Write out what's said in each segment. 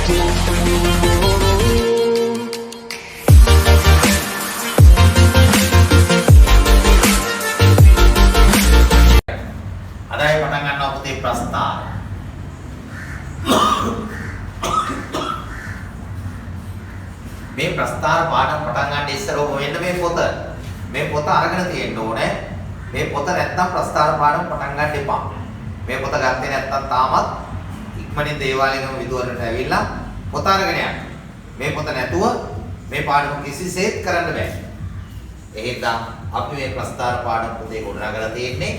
අදයි පටන් ගන්නවා පුතේ ප්‍රස්තාර. මේ ප්‍රස්තාර පාඩම් පටන් ගන්න ඉස්සර ඔබ මෙන්න මේ පොත. මේ පොත අරගෙන තියෙන්න ඕනේ. මේ පොත නැත්තම් ප්‍රස්තාර පාඩම් පටන් ගන්න එපා. මේ පොත ගත්තේ නැත්තම් තාමත් ඉක්මනින් දේවාලයේම විදුවලට ඇවිල්ලා පොත අරගෙන යන්න. මේ පොත නැතුව මේ පාඩම කිසිසේත් කරන්න බෑ. එහෙනම් අපි මේ ප්‍රස්තාර පාඩම් පොතේ ගොඩනගලා තියෙන්නේ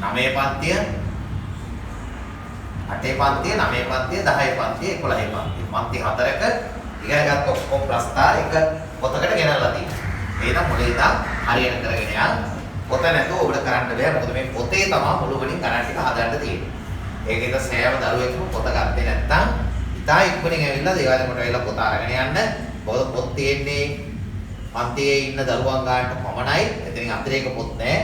9 පන්තිය 8 පන්තිය 9 පන්තිය 10 පන්තිය 11 පන්තිය පන්ති 4ක ඉගෙන ගත්ත ඔක්කොම ප්‍රස්තාර එක පොතකට ගෙනල්ලා තියෙනවා. එහෙනම් මොලේ ඉඳන් හරියට කරගෙන යන්න. පොත නැතුව ඔබට කරන්න බෑ. මොකද මේ පොතේ තමයි මුළුමනින් ගණන් ටික හදන්න තියෙන්නේ. ඒකෙන්ද සෑම දරුවෙක්ම පොත ගත්තේ නැත්නම් ඉතා ඉක්මනින් ඇවිල්ලා දේවාලෙකට ඇවිල්ලා පොත අරගෙන යන්න. මොකද පොත් තියෙන්නේ පන්තියේ ඉන්න දරුවන් ගන්නට පමණයි. එතනින් අතිරේක පොත් නැහැ.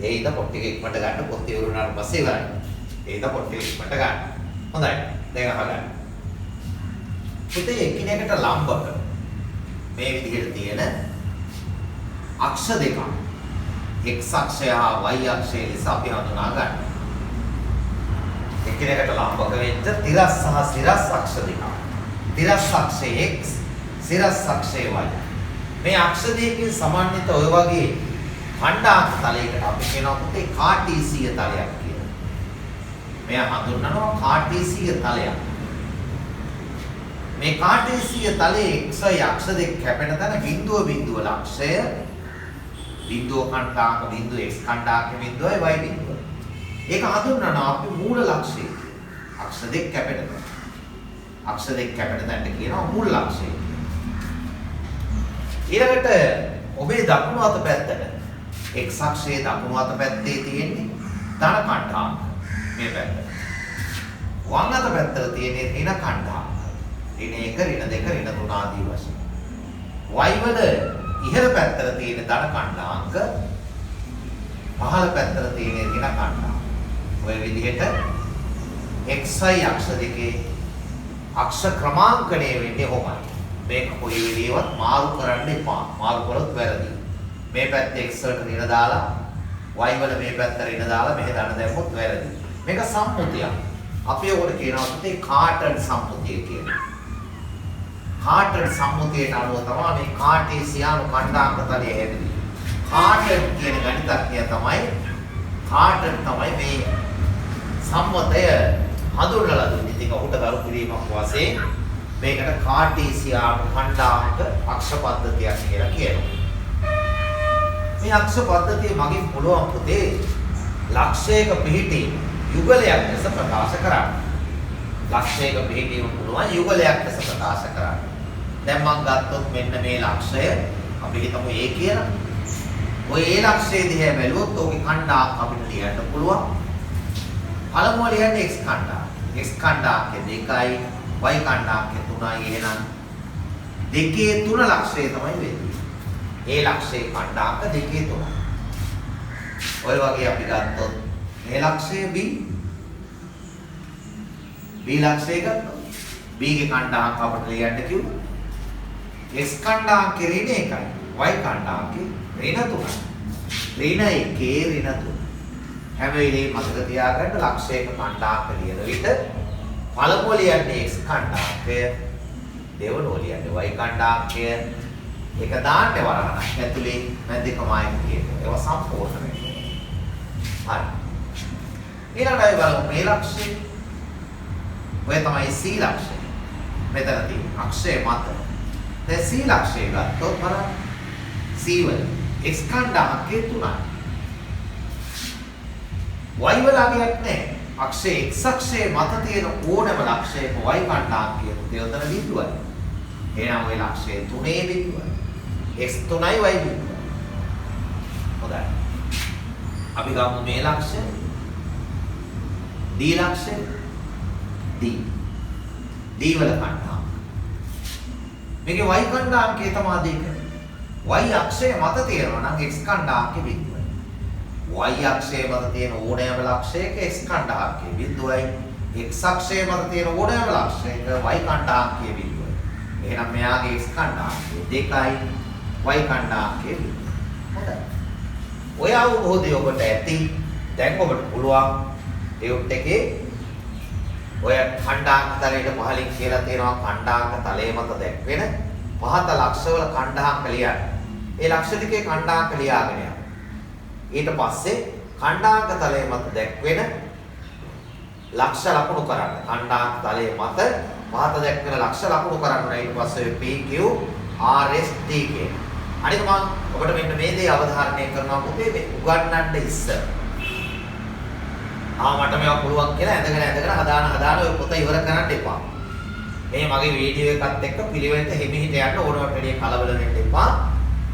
ඒ ඉඳ පොත් ටික ඉක්මනට ගන්න. පොත් ඉවරුනාට පස්සේ ඉවරයි. ඒ ඉඳ පොත් ටික ඉක්මනට ගන්න. හොඳයි. දැන් අහගන්න. පුතේ එකිනෙකට ලම්බක මේ විදිහට තියෙන අක්ෂ දෙකක් x අක්ෂය හා y අක්ෂය ලෙස අපි හඳුනා ගන්න. එකිනෙකට ලම්බක වෙච්ච තිරස් සහ සිරස් අක්ෂ දෙකක්. තිරස් අක්ෂය x, සිරස් අක්ෂය y. මේ අක්ෂ දෙකකින් සමන්විත ඔය වගේ ඛණ්ඩාංක තලයකට අපි කියනවා පුතේ කාටීසීය තලයක් කියලා. මෙය හඳුන්වනවා කාටීසීය තලයක්. මේ කාටීසීය තලයේ xy අක්ෂ දෙක කැපෙන තැන බිඳුව බිඳුව ලක්ෂය බිඳුව ඛණ්ඩාංක බිඳුව x ඛණ්ඩාංක බිඳුවයි y බිඳුව. ඒක හඳුන්වනවා අපි මූල ලක්ෂය. අක්ෂ දෙක කැපෙන තැන. අක්ෂ දෙක කැපෙන තැනට කියනවා මූල ලක්ෂය. ඊළඟට ඔබේ දකුණු අත පැත්තට x අක්ෂයේ දකුණු අත පැත්තේ තියෙන්නේ ධන ඛණ්ඩාංක මේ පැත්ත. වම් අත පැත්තට තියෙන්නේ ඍණ ඛණ්ඩාංක. ඍණ 1, ඍණ 2, ඍණ 3 ආදී වශයෙන්. y වල ඉහළ පැත්තට තියෙන ධන ඛණ්ඩාංක පහළ පැත්තට තියෙන ඍණ ඛණ්ඩාංක. ඔය විදිහට xy අක්ෂ දෙකේ අක්ෂ ක්‍රමාංකණය වෙන්නේ කොහොමද? මේක කොයි වෙලේවත් මාරු කරන්න එපා. මාරු කළොත් වැරදි. මේ පැත්තේ x වලට ඍණ දාලා y වල මේ පැත්තට ඍණ දාලා මෙහෙ ධන දැම්මොත් වැරදි. මේක සම්මුතියක්. අපි ඔකට කියනවා පුතේ කාටන් සම්මුතිය කියලා. කාටන් සම්මුතියට අනුව තමයි මේ කාටීසියානු ඛණ්ඩාංක තලය හැදෙන්නේ. කාටන් කියන ගණිතඥය තමයි මේ සම්මතය හඳුන්වලා දුන්නේ. ඉතින් ඔහුට කරු කිරීමක් වශයෙන් මේකට කාටීසියානු ඛණ්ඩාංක අක්ෂ පද්ධතියක් කියලා කියනවා. මේ අක්ෂ පද්ධතිය මගින් පුළුවන් පුතේ ලක්ෂයක පිහිටි යුගලයක් ලෙස ප්‍රකාශ කරන්න. ලක්ෂයක පිහිටීම පුළුවන් යුගලයක් ලෙස ප්‍රකාශ කරන්න. දැන් මම ගත්තොත් මෙන්න මේ ලක්ෂය අපි හිතමු A කියලා. ඔය A ලක්ෂයේ දිහා බැලුවොත් ඕකේ ඛණ්ඩාංක අපිට ලියන්න පුළුවන්. පළමුව ලියන්නේ x ඛණ්ඩාංක. x ඛණ්ඩාංකය 2යි, y ඛණ්ඩාංකය 3යි. එහෙනම් 2 3 ලක්ෂය තමයි වෙන්නේ. A ලක්ෂයේ ඛණ්ඩාංක 2 3යි. ඔය වගේ අපි ගත්තොත් මේ ලක්ෂය B ලක්ෂය ගත්තොත් B ගේ ඛණ්ඩාංක අපිට ලියන්න කිව්වා. x ඛණ්ඩාංකේ ඍණ 1යි, y ඛණ්ඩාංකේ ඍණ 3යි. ඍණ 1 ඍණ 3. හැම වෙලේම මතක තියාගන්න ලක්ෂයක ඛණ්ඩාංක ලියන විට පළමුව ලියන්නේ x ඛණ්ඩාංකය, දෙවනුව ලියන්නේ y ඛණ්ඩාංකය. ඒක දාන්න වරහණක් ඇතුලේ මැදකමයි කියන්නේ. ඒවා සම්පූර්ණ වෙනවා. හරි. ඊළඟට අපි බලමු මේ ලක්ෂය. ඔය තමයි C ලක්ෂය. මෙතන තියෙන අක්ෂය මත. දැන් C ලක්ෂය ගත්තොත් බලන්න. C වල x ඛණ්ඩාංකය 3යි. y වල අගයක් නැහැ. අක්ෂය x අක්ෂයේ මත තියෙන ඕනම ලක්ෂයක y ඛණ්ඩාංකය දෙවතන බිඳුවයි. එහෙනම් ওই ලක්ෂයේ 3 බිඳුවයි. x 3යි y බිඳුවයි. හොඳයි. අපි ගමු මේ ලක්ෂය. D ලක්ෂය. D වල ඛණ්ඩාංක. මේකේ y ඛණ්ඩාංකය තමයි දෙක. y අක්ෂයේ මත තියෙනවා නම් x ඛණ්ඩාංකෙ බිඳුවයි. y අක්ෂයේ මත තියෙන ඕනෑම ලක්ෂයක x ඛණ්ඩාංකය බිඳුවයි. x අක්ෂයේ මත තියෙන ඕනෑම ලක්ෂයක y කණ්ඩාංකයේ බිඳුව. එහෙනම් මෙයාගේ x කණ්ඩාංකය 2යි y කණ්ඩාංකයේ බිඳුව. හොඳයි. ඔය අවබෝධය ඔබට ඇති. දැන් ඔබට පුළුවන් ටියුට් එකේ ඔය කණ්ඩාංක තලයට පහලින් කියලා තියෙනවා කණ්ඩාංක තලයේ මත දැක්වෙන පහත ලක්ෂවල කණ්ඩාංක ලියන්න. ඒ ලක්ෂ ටිකේ කණ්ඩාංක ලියාගෙන යන්න. ඊට පස්සේ කණ්ඩාංක තලයේ මත දැක්වෙන ලක්ෂ ලකුණු කරන්න. කණ්ඩාංක තලයේ මත පහත දැක්වෙන ලක්ෂ ලකුණු කරන්න. ඊට පස්සේ PQ RST කියන. අනික මම ඔබට මෙන්න මේ දේ අවධාරණය කරනවා පුතේ මේ උගන්වන්න ඉස්සර. මට මේවා පුළුවන් කියලා ඇඳගෙන හදාන ඔය පොත ඉවර කරන්න එපා. මේ මගේ වීඩියෝ එකත් එක්ක පිළිවෙලට හිමිහිට යන්න ඕනවට වැඩිය කලබල වෙන්න එපා.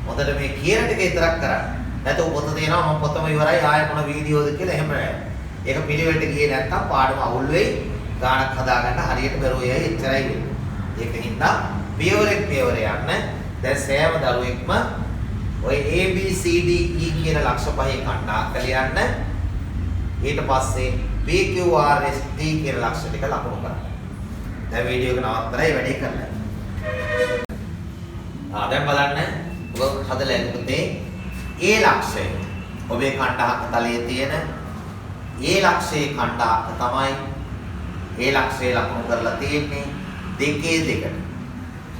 හොඳට මේ කියන ටික විතරක් කරන්න. නැත්නම් පොත තියෙනවා මම පොතම ඉවරයි ආයෙ මොන වීඩියෝද කියලා එහෙම නෑ. ඒක පිළිවෙලට ගියේ නැත්නම් පාඩම අවුල් වෙයි. ගානක් හදාගන්න හරියට බැරුවයි එච්චරයි වෙන්නේ. ඒකින්ද පියවරෙන් පියවර යන්න. දැන් සෑම දරුවෙක්ම ඔය A B C D E කියන ලක්ෂ පහේ කණ්ඩාංක ලියන්න. ඊට පස්සේ PQRST කියන ලක්ෂ ටික ලකුණු කරන්න. දැන් වීඩියෝ එක නවත්තලා වැඩේ කරන්න. දැන් බලන්න ඔබ හදලා ඉන්නේ A ලක්ෂය. ඔබේ කණ්ඩාංක තලයේ තියෙන A ලක්ෂයේ කණ්ඩාංක තමයි A ලක්ෂයේ ලකුණු කරලා තියෙන්නේ 2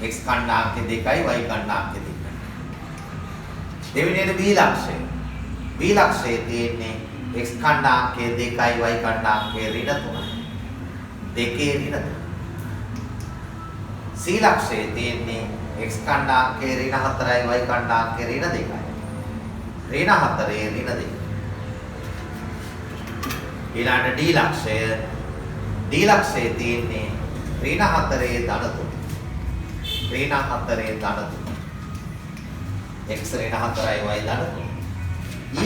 x කණ්ඩාංකේ 2යි y කණ්ඩාංකේ 2යි. දෙවෙනියට B ලක්ෂය. B ලක්ෂයේ තියෙන්නේ x කණ්ඩාංකයේ 2යි y කණ්ඩාංකයේ ඍණ 3යි. 2 ඍණ 3. C ලක්ෂයේ තියෙන්නේ x කණ්ඩාංකයේ ඍණ 4යි y කණ්ඩාංකයේ ඍණ 2යි. ඍණ 4 ඍණ 2. ඊළඟට D ලක්ෂය. D ලක්ෂයේ තියෙන්නේ ඍණ 4 ධන 3. ඍණ 4 ධන 3. x ඍණ 4යි y ධන 3.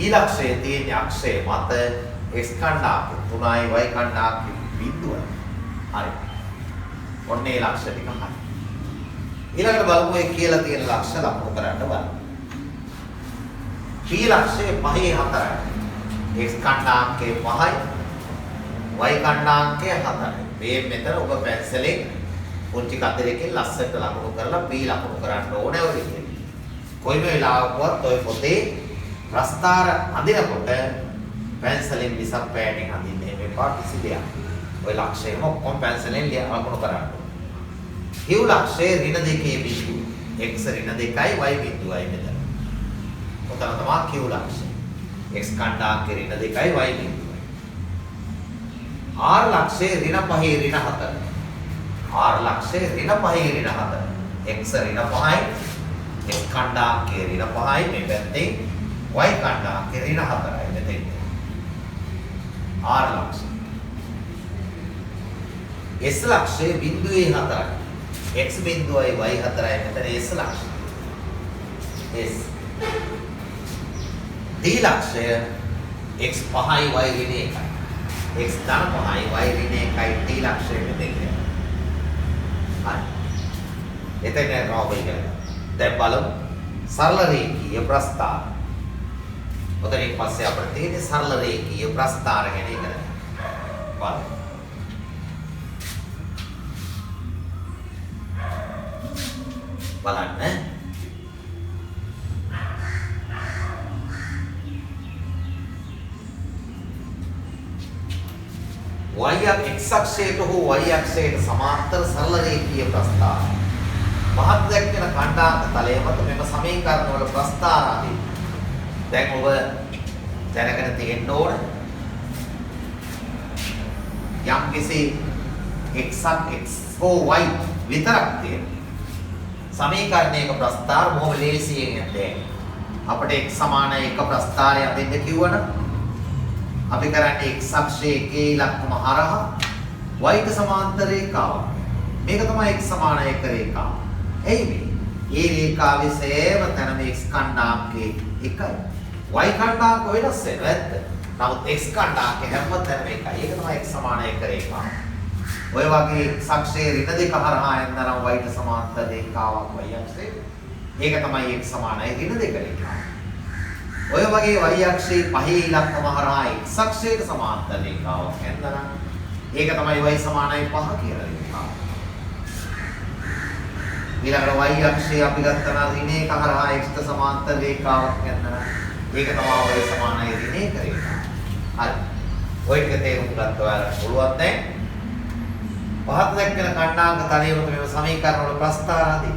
E ලක්ෂයේ තියෙන අක්ෂය මත x කණ්ඩාංක 3යි y කණ්ඩාංක 0යි. හරි. ඔන්න ඒ ලක්ෂ ටික හරි. ඊළඟට බලමු ඒ කියලා තියෙන ලක්ෂ ලකුණු කරන්න බලන්න. P ලක්ෂයේ 5යි 4යි. x කණ්ඩාංකයේ 5යි y කණ්ඩාංකයේ 4යි. මේ මෙතන ඔබ පැන්සලෙන් පුංචි කතරකින් ලස්සට ලකුණු කරලා P ලකුණු කරන්න ඕනේ ඔය විදිහට. කොයිම වෙලාවකවත් ඔය පොතේ ප්‍රස්තාර අඳිනකොට පැන්සලෙන් විසක් පෑනෙන් අඳින්නේ මේපා කිසි දෙයක්. ඔය ලක්ෂයම ඔක්කොම පැන්සලෙන් ලකුණු කරන්න. Q ලක්ෂයේ ඍණ 2 බිඳුව. x ඍණ 2යි y බිඳුවයි මෙතන. ඔතන තමයි Q ලක්ෂය. x කණ්ඩාංකේ ඍණ 2යි y බිඳුවයි. R ලක්ෂයේ ඍණ 5යි ඍණ 4යි. R ලක්ෂයේ ඍණ 5යි ඍණ 4යි. x ඍණ 5යි x කණ්ඩාංකේ ඍණ 5යි මේ පැත්තේ y කණ්ඩාංකේ ඍණ 4යි මෙතෙන්. R ලක්ෂය. S ලක්ෂයේ බිඳුවේ 4යි. x බිඳුවයි y 4යි මෙතන S ලක්ෂය. S. D ලක්ෂය x 5යි y ඍණ 1යි. x ධන 5යි y ඍණ 1යි D ලක්ෂය මෙතෙන්. හරි. එතන යනවා වෙන්නේ. දැන් බලමු සරල රේඛීය ප්‍රස්ථාර. ඔතනින් පස්සේ අපිට තියෙන්නේ සරල රේඛීය ප්‍රස්ථාර ගැන ඉගෙන ගන්න. බලමු. බලන්න. x අක්ෂයට හෝ y අක්ෂයට සමාන්තර සරල රේඛීය ප්‍රස්ථාර. මහත් දැක්වෙන කණ්ඩාංක තලයේ මත මෙම සමීකරණ වල ප්‍රස්ථාර ආදී. දැන් ඔබ දැනගෙන තියෙන්න ඕන යම් කිසි x හෝ y විතරක් තියෙන සමීකරණයක ප්‍රස්ථාර බොහොම ලේසියෙන් යන්නේ. අපිට x සමාන එක ප්‍රස්ථාරය අදින්න කිව්වනම් අපි කරන්නේ x අක්ෂයේ එකේ ඉලක්කම හරහා y ට සමාන්තර රේඛාවක්. මේක තමයි x සමාන එක රේඛාව. එයි මේ රේඛාවේ සෑම තැනම x කණ්ඩාංකේ එකයි. y කණ්ඩාංක වෙනස් වෙනවා ඇත්ත. නමුත් x කණ්ඩාංකේ හැම තැනම එකයි. ඒක තමයි x සමාන එක රේඛාව. ඔය වගේ x අක්ෂයේ ඍණ 2 හරහා යනනම් y ට සමාන්තර රේඛාවක් y අක්ෂයේ. ඒක තමයි x සමානයි ඍණ 2 රේඛාව. ඔය වගේ y අක්ෂයේ පහේ ඉලක්කම හරහා x අක්ෂයට සමාන්තර රේඛාවක් ඇන්දනම් ඒක තමයි y සමානයි 5 කියලා රේඛාව. ඊළඟට y අක්ෂයේ අපි ගත්තා නම් ඍණ 1 හරහා x ට සමාන්තර රේඛාවක් ඇන්දනම් ඒක තමයි y සමානයි ඍණ 1 රේඛාව. හරි. ඔය ටික තේරුම් ගන්න ඔයාලට පුළුවන් දැන්. පහත දැක්කන ඛණ්ඩාංක තලයකට මේ සමීකරණ වල ප්‍රස්ථාර ආදී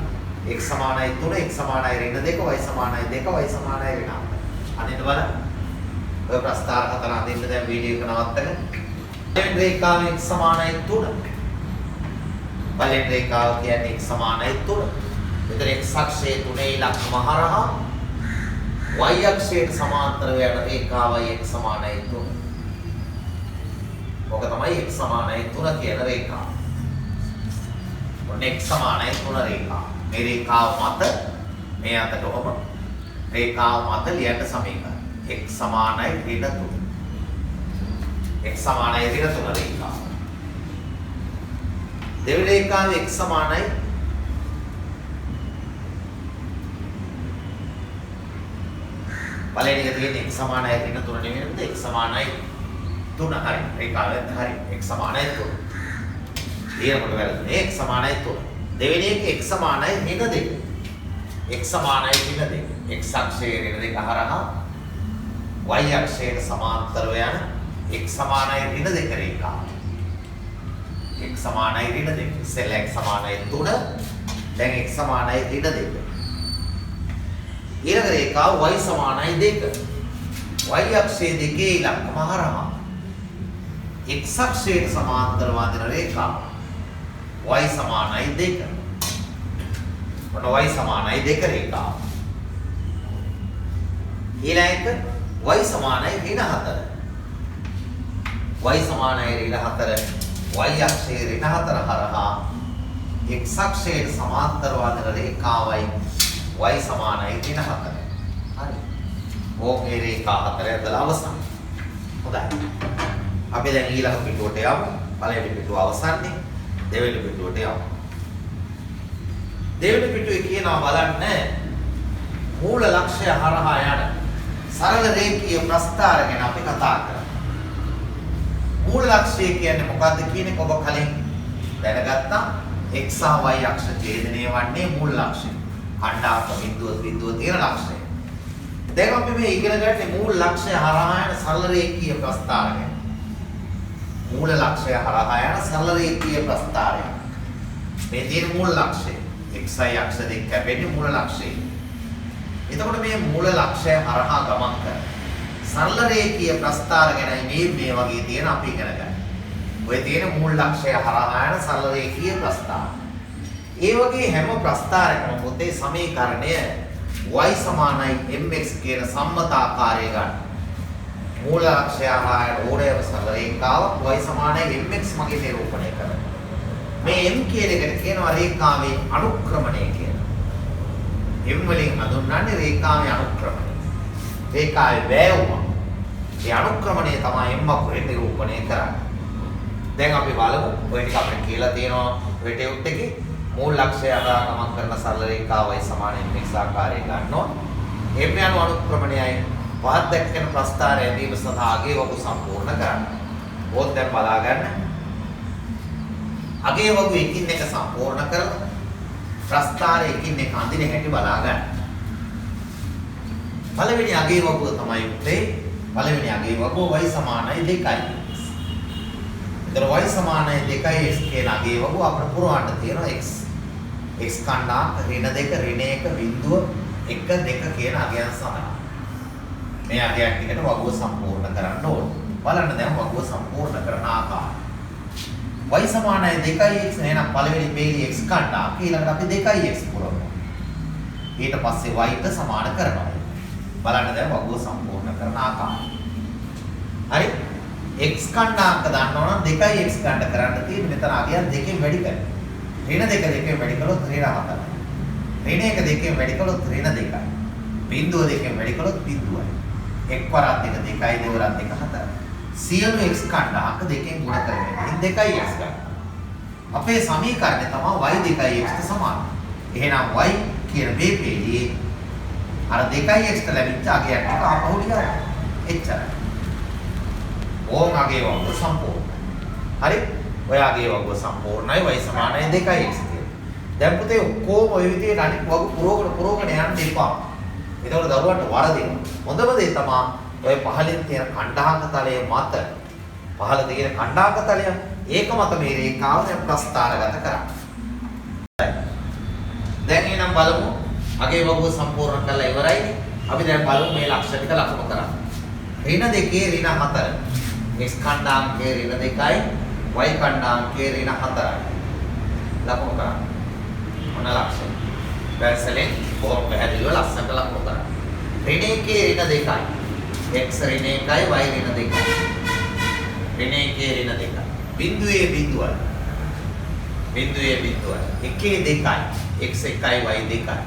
x සමානයි 3 x සමානයි ඍණ 2 y සමානයි 2 y සමානයි ඍණ 8. අනිත් බලන්න. ඔය ප්‍රස්ථාර හතර අදින්න දැන් වීඩියෝ එක නවත්තගෙන. බලෙන් රේඛාව x සමානයි 3. බලෙන් රේඛාව කියන්නේ x සමානයි 3. මෙතන x අක්ෂයේ 3 ඉලක්කම හරහා y අක්ෂයට සමාන්තර යන රේඛාවයි x සමානයි 3. ඔක තමයි x සමානයි 3 කියන රේඛාව. ඔන්න x සමානයි 3 රේඛාව. මේ රේඛාව මත මේ අතට ඔබ රේඛාව මත ලියන්න සමීකරණ. x සමානයි ඍණ 3. x සමානයි ඍණ 3 රේඛාව. දෙවි රේඛාව x සමානයි පළවෙනි එක තියෙන්නේ x සමානයි ඍණ 3 නෙවෙයි x සමානයි 3 හරි. රේඛාවෙත් හරි. x සමානයි 3. ඊළඟට වැරදුනේ x සමානයි 3. දෙවෙනි එක x සමානයි ඍණ 2. x සමානයි ඍණ 2. x අක්ෂයේ ඍණ 2 හරහා y අක්ෂයට සමාන්තරව යන x සමානයි ඍණ 2 රේඛාව. x සමානයි ඍණ 2. ඉස්සෙල්ල x සමානයි 3. දැන් x සමානයි ඍණ 2. ඊළඟ රේඛාව y සමානයි 2. y අක්ෂයේ දෙකේ ඉලක්කම හරහා x අක්ෂයට සමාන්තරව වදින රේඛාව y සමානයි 2. මොන y සමානයි 2 රේඛාව. ඊළඟ y සමානයි ඍණ 4. y සමානයි ඍණ 4. y අක්ෂයේ ඍණ 4 හරහා x අක්ෂයට සමාන්තරව වදින රේඛාවයි y සමානයි ඍණ 4. හරි. ඕකේ රේඛා හතර ඇදලා අවසන්. හොඳයි. අපි දැන් ඊළඟ පිටුවට යමු. පළවෙනි පිටුව අවසන්නේ. දෙවෙනි පිටුවට යමු. දෙවෙනි පිටුවේ කියනවා බලන්න මූල ලක්ෂ්‍ය හරහා යන සරල රේඛීය ප්‍රස්ථාර ගැන අපි කතා කරමු. මූල ලක්ෂ්‍ය කියන්නේ මොකද්ද කියන එක ඔබ කලින් දැනගත්තා. x සහ y අක්ෂ ඡේදනය වන්නේ මූල ලක්ෂ්‍ය. ඛණ්ඩාංක බිඳුව තියෙන ලක්ෂ්‍යය. දැන් අපි මේ ඉගෙන ගන්න මූල ලක්ෂ්‍ය හරහා යන සරල රේඛීය ප්‍රස්ථාරය. මූල ලක්ෂ්‍ය හරහා යන සරල රේඛීය ප්‍රස්ථාරය. මේ තියෙන මූල ලක්ෂ්‍යය. xy අක්ෂ දෙක කැපෙන්නේ මූල ලක්ෂ්‍යය. එතකොට මේ මූල ලක්ෂ්‍ය හරහා ගමන් කරන සරල රේඛීය ප්‍රස්ථාර ගැනයි මේ වගේ තියෙන අපි ඉගෙන ගන්න. ඔය තියෙන මූල ලක්ෂ්‍ය හරහා යන සරල රේඛීය ප්‍රස්ථාර. ඒ වගේ හැම ප්‍රස්ථාරයකම පොතේ සමීකරණය y සමානයි mx කියන සම්මතාකාරය ගන්න. මූල ලක්ෂ්‍ය හරහා ඕනෑම සරල රේඛාවක් y සමානයි mx මගින් නිරූපණය කරනවා. මේ m කියන එකට කියනවා රේඛාවේ අනුක්‍රමණය කියලා. m වලින් හඳුන්වන්නේ රේඛාවේ අනුක්‍රමණය. රේඛාවේ වෑයුම. ඒ අනුක්‍රමණය තමයි m අකුරෙන් නිරූපණය කරන්නේ. දැන් අපි බලමු ඔය ටික අපිට කියලා තියෙනවා වෙටෙවුත් එකේ මූල ලක්ෂ්‍ය හරහා ගමන් කරන සරල රේඛාවයි සමාන mx ආකාරය ගන්නවා. m යන අනුක්‍රමණයයි පහත් දැක්කන ප්‍රස්ථාරය ඇදීම සඳහා අගේ වගු සම්පූර්ණ කරන්න. ඕත් දැන් බලා ගන්න. අගේ වගු එකින් එක සම්පූර්ණ කරලා ප්‍රස්ථාරය එකින් එක අඳින හැටි බලා ගන්න. පළවෙනි අගේ වගුව තමයි උත්තේ. පළවෙනි අගේ වගුව y සමානයි 2යි. ඒතර y සමානයි 2යි x කියන අගේ වගුව අපිට පුරවන්න තියෙනවා x. x ඛණ්ඩාංක ඍණ 2 ඍණ 1 බිඳුව 1 2 කියන අගයන් සමනයි. මේ අගයන් ටිකට වගුව සම්පූර්ණ කරන්න ඕනේ. බලන්න දැන් වගුව සම්පූර්ණ කරන ආකාරය. y සමානයි 2x එහෙනම් පළවෙනි පේළිය x ඛණ්ඩාංක ඊළඟට අපි 2x පුරවනවා. ඊට පස්සේ y ට සමාන කරනවා. බලන්න දැන් වගුව සම්පූර්ණ කරන ආකාරය. හරි? x ඛණ්ඩාංක දන්නවනම් 2x ගන්න කරන්න තියෙන්නේ මෙතන අගයන් දෙකෙන් වැඩි කරන්න. ඍණ 2 දෙකෙන් වැඩි කළොත් ඍණ 4යි. ඍණ 1 දෙකෙන් වැඩි කළොත් ඍණ 2යි. බිඳුව දෙකෙන් වැඩි කළොත් බිඳුවයි. එක් වරක් දෙක 2යි දෙවරක් දෙක 4යි. සියලු x ඛණ්ඩාංක දෙකෙන් ගුණ කරගෙන 2x ගන්න. අපේ සමීකරණය තමයි y 2x ට සමාන. එහෙනම් y කියන මේ පේළියේ අර 2x ට ලැබිච්ච අගයක් ටික ආපහු ලියන්න. එච්චරයි. ඕම් අගේ වර්ග සම්පූර්ණයි. හරි? ඔය අගේ වර්ග සම්පූර්ණයි y සමානයි 2x කියලා. දැන් පුතේ ඔක්කොම ඔය විදිහට අනිත් වර්ග පුරවගෙන යන්න එපා. ඒතකොට දරුවන්ට වරදිනවා. හොඳම දේ තමයි ඔය පහලින් තියෙන කණ්ඩායම තලයේ මත පහළ තියෙන කණ්ඩායම තලය ඒක මත මේ රේඛාව දැන් ප්‍රස්ථාරගත කරන්න. දැන් එනම් බලමු අගේ වර්ග සම්පූර්ණ කරලා ඉවරයි. අපි දැන් බලමු මේ ලක්ෂ ටික ලකුණු කරන්න. ඍණ 2 ඍණ 4 x කණ්ඩායමකේ ඍණ 2යි y කණ්ඩායමකේ ඍණ 4යි. ලකුණු කරන්න. මොන ලක්ෂණ? පැන්සලෙන් බොහොම පැහැදිලිව ලස්සනට ලකුණු කරන්න. ඍණ 1 ඍණ 2යි x ඍණ 1යි y ඍණ 2යි. ඍණ 1 ඍණ 2යි. බිඳුවේ බිඳුවයි. බිඳුවේ බිඳුවයි. 1 2යි x 1යි y 2යි.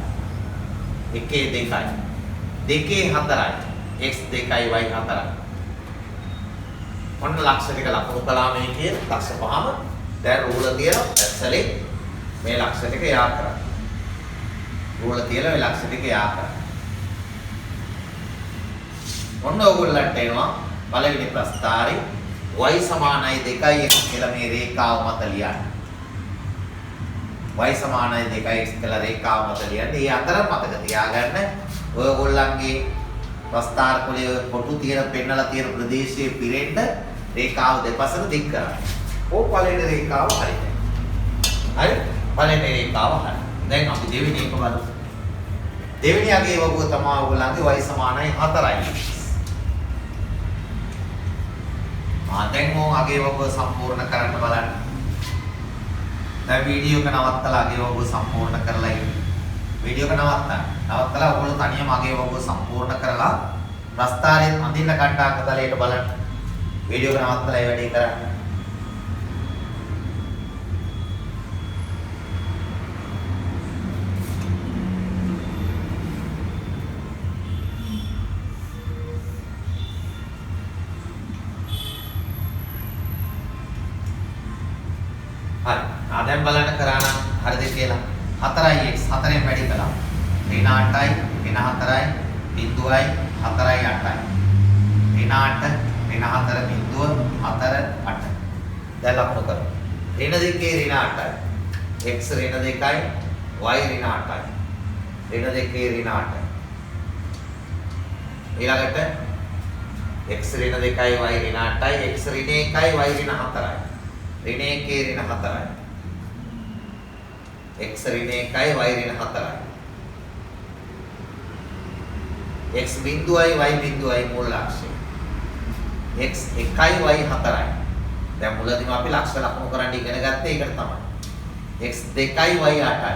1 2යි. 2 4යි x 2යි y 4යි. ඔන්න ලක්ෂ ටික ලකුණු කළා මේ කියන ලක්ෂ පහම දැන් රූල තියලා පැන්සලෙන් මේ ලක්ෂ ටික යා කරන්න. රූල තියලා මේ ලක්ෂ ටික යා කරන්න. ඔන්න ඕගොල්ලන්ට එනවා පළවෙනි ප්‍රස්ථාරي y සමානයි 2x කියලා මේ රේඛාව මත ලියන්න. y සමානයි 2x කියලා රේඛාව මත ලියන්න. මේ අතර මතක තියාගන්න ඔයගොල්ලන්ගේ ප්‍රස්ථාර කුලයේ කොටු තියෙන පෙන්නලා තියෙන ප්‍රදේශයේ පිරෙන්න රේඛාව දෙපසට දික් කරන්න. ඕක පළවෙනි රේඛාව හරියට. හරි? පළවෙනි රේඛාව හරි. දැන් අපි දෙවෙනි එක බලමු. දෙවෙනි අගේ වගුව තමයි ඔයගොල්ලන්ගේ y සමානයි 4යි. දැන් මොන් අගේ වගුව සම්පූර්ණ කරන්න බලන්න. දැන් වීඩියෝ එක නවත්තලා අගේ වගුව සම්පූර්ණ කරලා ඉන්න. වීඩියෝ එක නවත්තන්න. නවත්තලා ඔයගොල්ලෝ තනියම අගේ වගුව සම්පූර්ණ කරලා ප්‍රස්ථාරයෙන් අඳින්න කණ්ඩායම තලයට බලන්න. වීඩියෝ එක නවත්තලා ඒ වැඩේ කරන්න. හරි. දැන් බලන්න කරා නම් හරිද කියලා. 4x 4ෙන් වැඩි කළා. ඍණ 8යි, ඍණ 4යි, බිඳුවයි 4යි 8යි. ඍණ 8, ඍණ 4 බිඳුව 4 8. දැන් ලකුණු කරමු. ඍණ 2 ඍණ 8යි. x ඍණ 2යි, y ඍණ 8යි. ඍණ 2 ඍණ 8යි. ඊළඟට x ඍණ 2යි, y ඍණ 8යි, x ඍණ 1යි, y ඍණ 4යි. ඍණ 1 ඍණ 4යි. x ඍණ 1යි y ඍණ 4යි. x බිඳුවයි y බිඳුවයි මූල ලක්ෂය. x 1යි y 4යි. දැන් මුලදීම අපි ලක්ෂ ලකුණු කරන්න ඉගෙන ගත්තේ ඒකට තමයි. x 2යි y 8යි.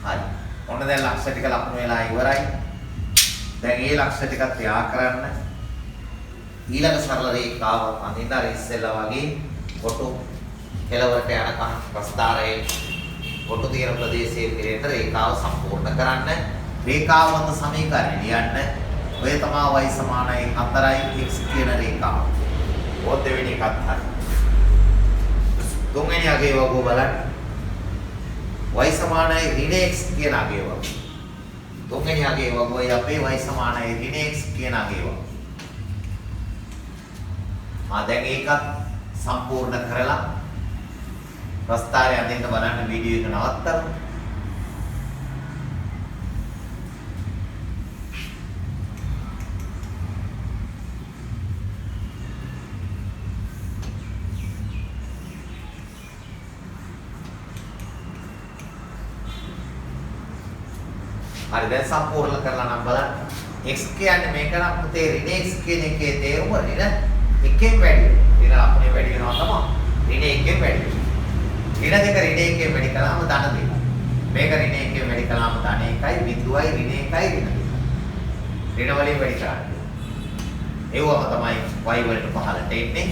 හරි. ඔන්න දැන් ලක්ෂ ටික ලකුණු වෙලා ඉවරයි. දැන් මේ ලක්ෂ ටිකත් යා කරන්න. ඊළඟ සරල රේඛාව අඳින්න අර ඉස්සෙල්ලා වගේ කොටු කෙලවරට යනකම් ප්‍රස්ථාරයේ කොටු තියෙන ප්‍රදේශයේ පිරෙන්න රේඛාව සම්පූර්ණ කරන්න. රේඛාව මත සමීකරණය ලියන්න. ඔය තමයි y සමානයි 4යි x කියන රේඛාව. ඔය දෙවෙනි එකත් හරි. තුන්වෙනි අගේ වගුව බලන්න. y සමානයි ඍණ x කියන අගේ වගුව. තුන්වෙනි අගේ වගුවයි අපේ y සමානයි ඍණ x කියන අගේ වගුව. දැන් ඒකත් සම්පූර්ණ කරලා ප්‍රස්ථාරය අදින්න බලන්න වීඩියෝ එක නවත්තමු. හරි දැන් සම්පූර්ණ කරලා නම් බලන්න. x කියන්නේ මේක නම් පුතේ ඍණ x කියන එකේ තේරුම ඍණ එකෙන් වැඩි වෙනවා. ඍණ ලකුණේ වැඩි වෙනවා තමයි. ඍණ එකෙන් වැඩි වෙනවා. ඍණ දෙක ඍණ එකෙන් වැඩි කළාම ධන දෙක. මේක ඍණ එකෙන් වැඩි කළාම ධන එකයි බිඳුවයි ඍණ එකයි ඍණ දෙක. ඍණ වලින් වැඩි කරන්නේ. ඒවම තමයි y වලට පහළට එන්නේ.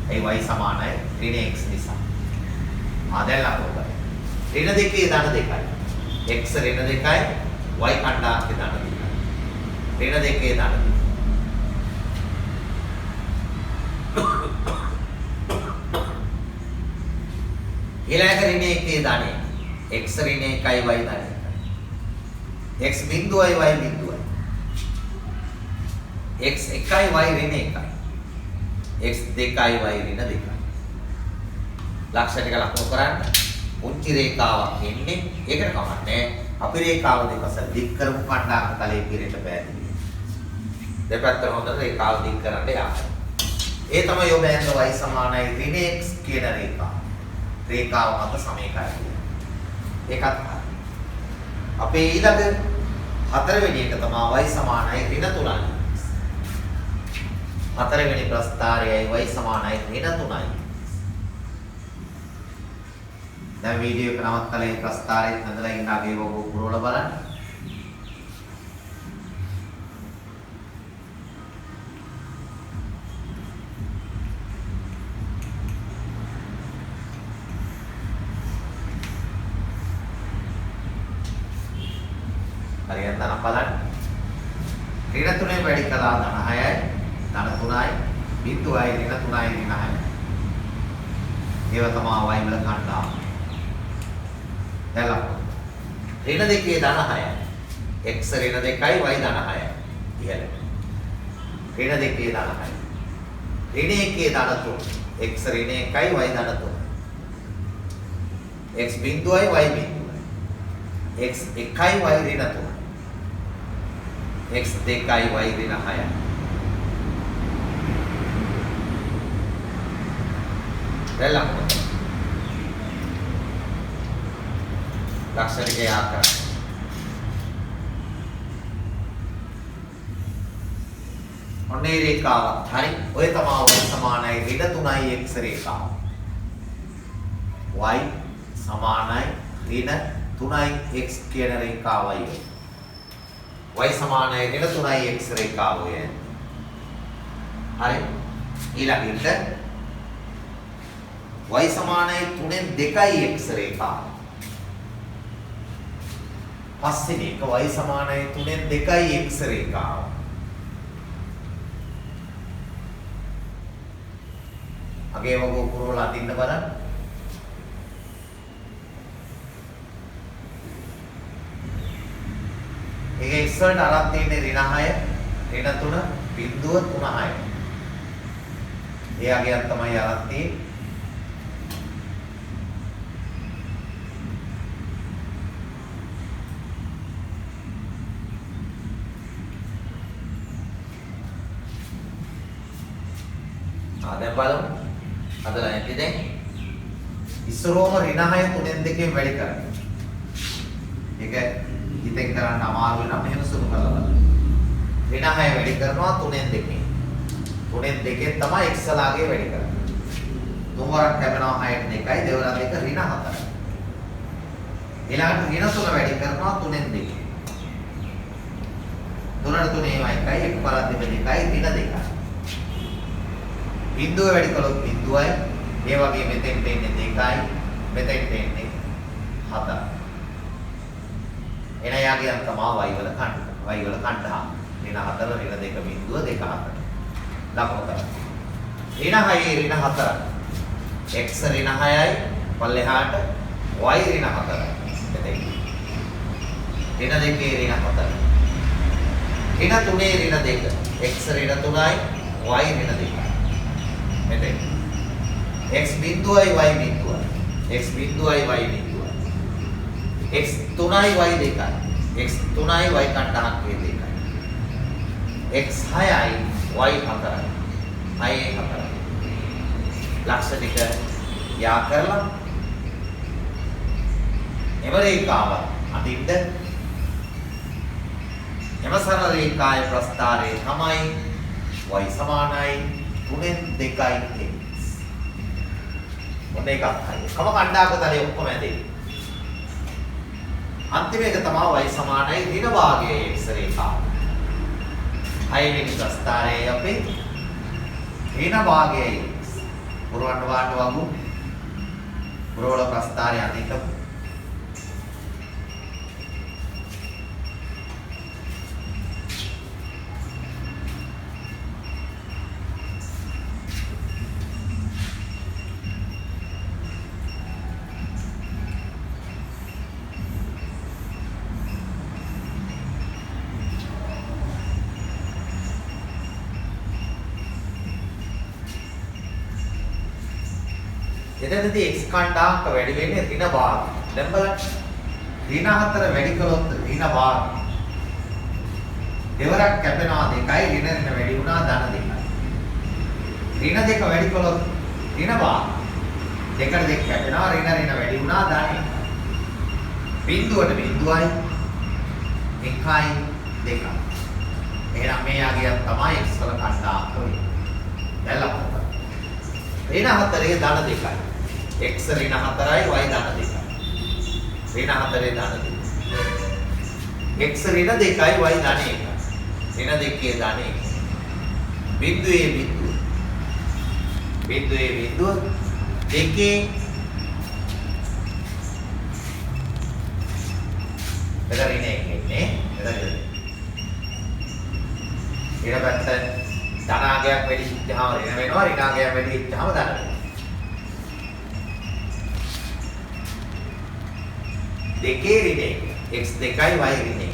ඒ y සමානයි ඍණ x නිසා. දැන් ලකුණු කරා. ඍණ දෙකේ ධන දෙකයි. x ඍණ දෙකයි y කණ්ඩායමේ ධන දෙකයි. ඍණ දෙකේ ධන දෙකයි. ඊළඟ ඍණ එකේ ධනෙ x ඍණ 1යි y ධනෙ 1යි. x බිඳුවයි y බිඳුවයි. x 1යි y ඍණ 1යි. x 2යි y ඍණ 2යි. ලක්ෂ ටික ලකුණු කරන්න. පුංචි රේඛාවක් එන්නේ. ඒකට කමන්නේ. අපි රේඛාව දෙපස දික් කරමු කණ්ඩායම තලයේ පිරෙට පැහැදිලි. දෙපැත්තට හොඳට රේඛාව දික් කරන්න යන්න. ඒ තමයි ඔබ ඇඳ y සමානයි ඍණ x කියන රේඛාව. රේඛාව මත සමීකරණය. ඒකත් අපේ ඊළඟ හතරවෙනි එක තමයි y සමානයි ඍණ 3යි. හතරවෙනි ප්‍රස්ථාරයයි y සමානයි ඍණ 3යි. දැන් වීඩියෝ එක නවත්තලා ඒ ප්‍රස්ථාරයෙන් හදලා ඉන්න අගේ වග පුරවල බලන්න. හරියට නම් බලන්න. ඍණ 3 වැඩි කළා ධන 6යි, ධන 3යි, බිඳුවයි ඍණ 3යි ඍණ 6යි. ඒව තමයි y වල කණ්ඩායම. දැන් ඍණ 2 ධන 6යි. x ඍණ 2යි y ධන 6යි. ඉහළ. ඍණ 2 ධන 6යි. ඍණ 1 ධන 3. x ඍණ 1යි y ධන 3. x බිඳුවයි y බිඳුවයි. x 1යි y ඍණ 3. x 2යි y ඍණ 6යි. දැන් ලක්ෂණිකය ආකාරය. ඔන්නේ රේඛාවක් හරි. ඔය තමයි y සමානයි ඍණ 3යි x රේඛාව. y සමානයි ඍණ 3යි x කියන රේඛාවයි. y සමානයි ඍණ 3යි x රේඛාවය. හරි. ඊළඟට y සමානයි 3න් 2යි x රේඛාව. පස්වෙනි එක y සමානයි 3න් 2යි x රේඛාව. අගේ වග පුරවල අදින්න බලන්න. ඒක ඉස්සරට අරන් තියෙන්නේ ඍණ 6, ඍණ 3, බිඳුව 3 6. ඒ අගයක් තමයි අරන් තියෙන්නේ. දැන් බලමු. අදලා නැති දැන් ඉස්සරෝම ඍණ 6 3න් 2කින් වැඩි කරන්නේ. ඒක හිතෙන් කරන්න අමාරු වෙනවා මෙහෙම සුළු කරලා බලන්න. ඍණ 6 වැඩි කරනවා 3න් 2කින්. 3න් 2කින් තමයි x ලාගේ වැඩි කරන්නේ. තුන්වරක් කැපෙනවා 6ට 2යි, දෙවරක් 2 ඍණ 4යි. ඊළඟට ඍණ 3 වැඩි කරනවා 3න් 2කින්. 3ට 3 1යි, එකවරක් 2 2යි, ඍණ 2යි. බිඳුව වැඩි කළොත් බිඳුවයි. ඒ වගේ මෙතෙන් දෙන්නේ 2යි, මෙතෙන් දෙන්නේ 4යි. එන යාගයන් තමයි y වල කණ්ඩායම. y වල කණ්ඩායම. ඍණ 4 ඍණ 2 බිඳුව 2 4. ලකුණු කරා. ඍණ 6 ඍණ 4. x ඍණ 6යි පල්ලෙහාට y ඍණ 4යි. මෙතෙන්. ඍණ 2 ඍණ 4යි. ඍණ 3 ඍණ 2. x ඍණ 3යි y ඍණ 2යි. මෙතෙන්. x බිඳුවයි y බිඳුවයි. x බිඳුවයි y බිඳුවයි. x 3යි y 2යි. x 3යි y කණ්ඩායම් වේ 2යි. x 6යි y 4යි. 6යි 4යි. ලක්ෂ ටික යා කරලා එම රේඛාව අදින්න එම සරල රේඛාවේ ප්‍රස්ථාරය තමයි y සමානයි 3න් 2යි x. ඔන්න එකක් හරි. කම කණ්ඩායම තලයේ ඔක්කොම ඇදෙන්නේ. අන්තිම එක තමයි y සමානයි ඍණ භාගයේ x රේඛාව. 6 වෙනි ප්‍රස්ථාරයේ අපේ ඍණ භාගයේ x. පුරවන්න වාට වගු පුරවල ප්‍රස්ථාරය අධික එතනදී x කණ්ඩාංක වැඩි වෙන්නේ ඍණ භාග. දැන් බලන්න. ඍණ 4 වැඩි කළොත් ඍණ භාග. දෙවරක් කැපෙනවා 2යි ඍණ වැඩි වුණා ධන 2යි. ඍණ 2 වැඩි කළොත් ඍණ භාග. දෙකට 2 කැපෙනවා ඍණ වැඩි වුණා ධන 1යි. බිඳුවට බිඳුවයි 1යි 2යි. එහෙනම් මේ යගයක් තමයි x වල කණ්ඩාංක වෙන්නේ. දැන් ලකුණු. ඍණ 4 ධන 2යි. x ඍණ 4යි y ධන 2යි. ඍණ 4 ධන 2යි. x ඍණ 2යි y ධන 1යි. ඍණ 2 ධන 1යි. බිඳුවේ බිඳුව. බිඳුවේ බිඳුව දෙකේ එතන ඍණ 1 ඉන්නේ. එතන ඊට පස්සේ ධනාගයක් වැඩි සිද්ධාම ඍණ වෙනවා ඍණාගයක් වැඩි සිද්ධාම ධන වෙනවා. දෙකේ ඍණ 1 x 2යි y ඍණ 1යි.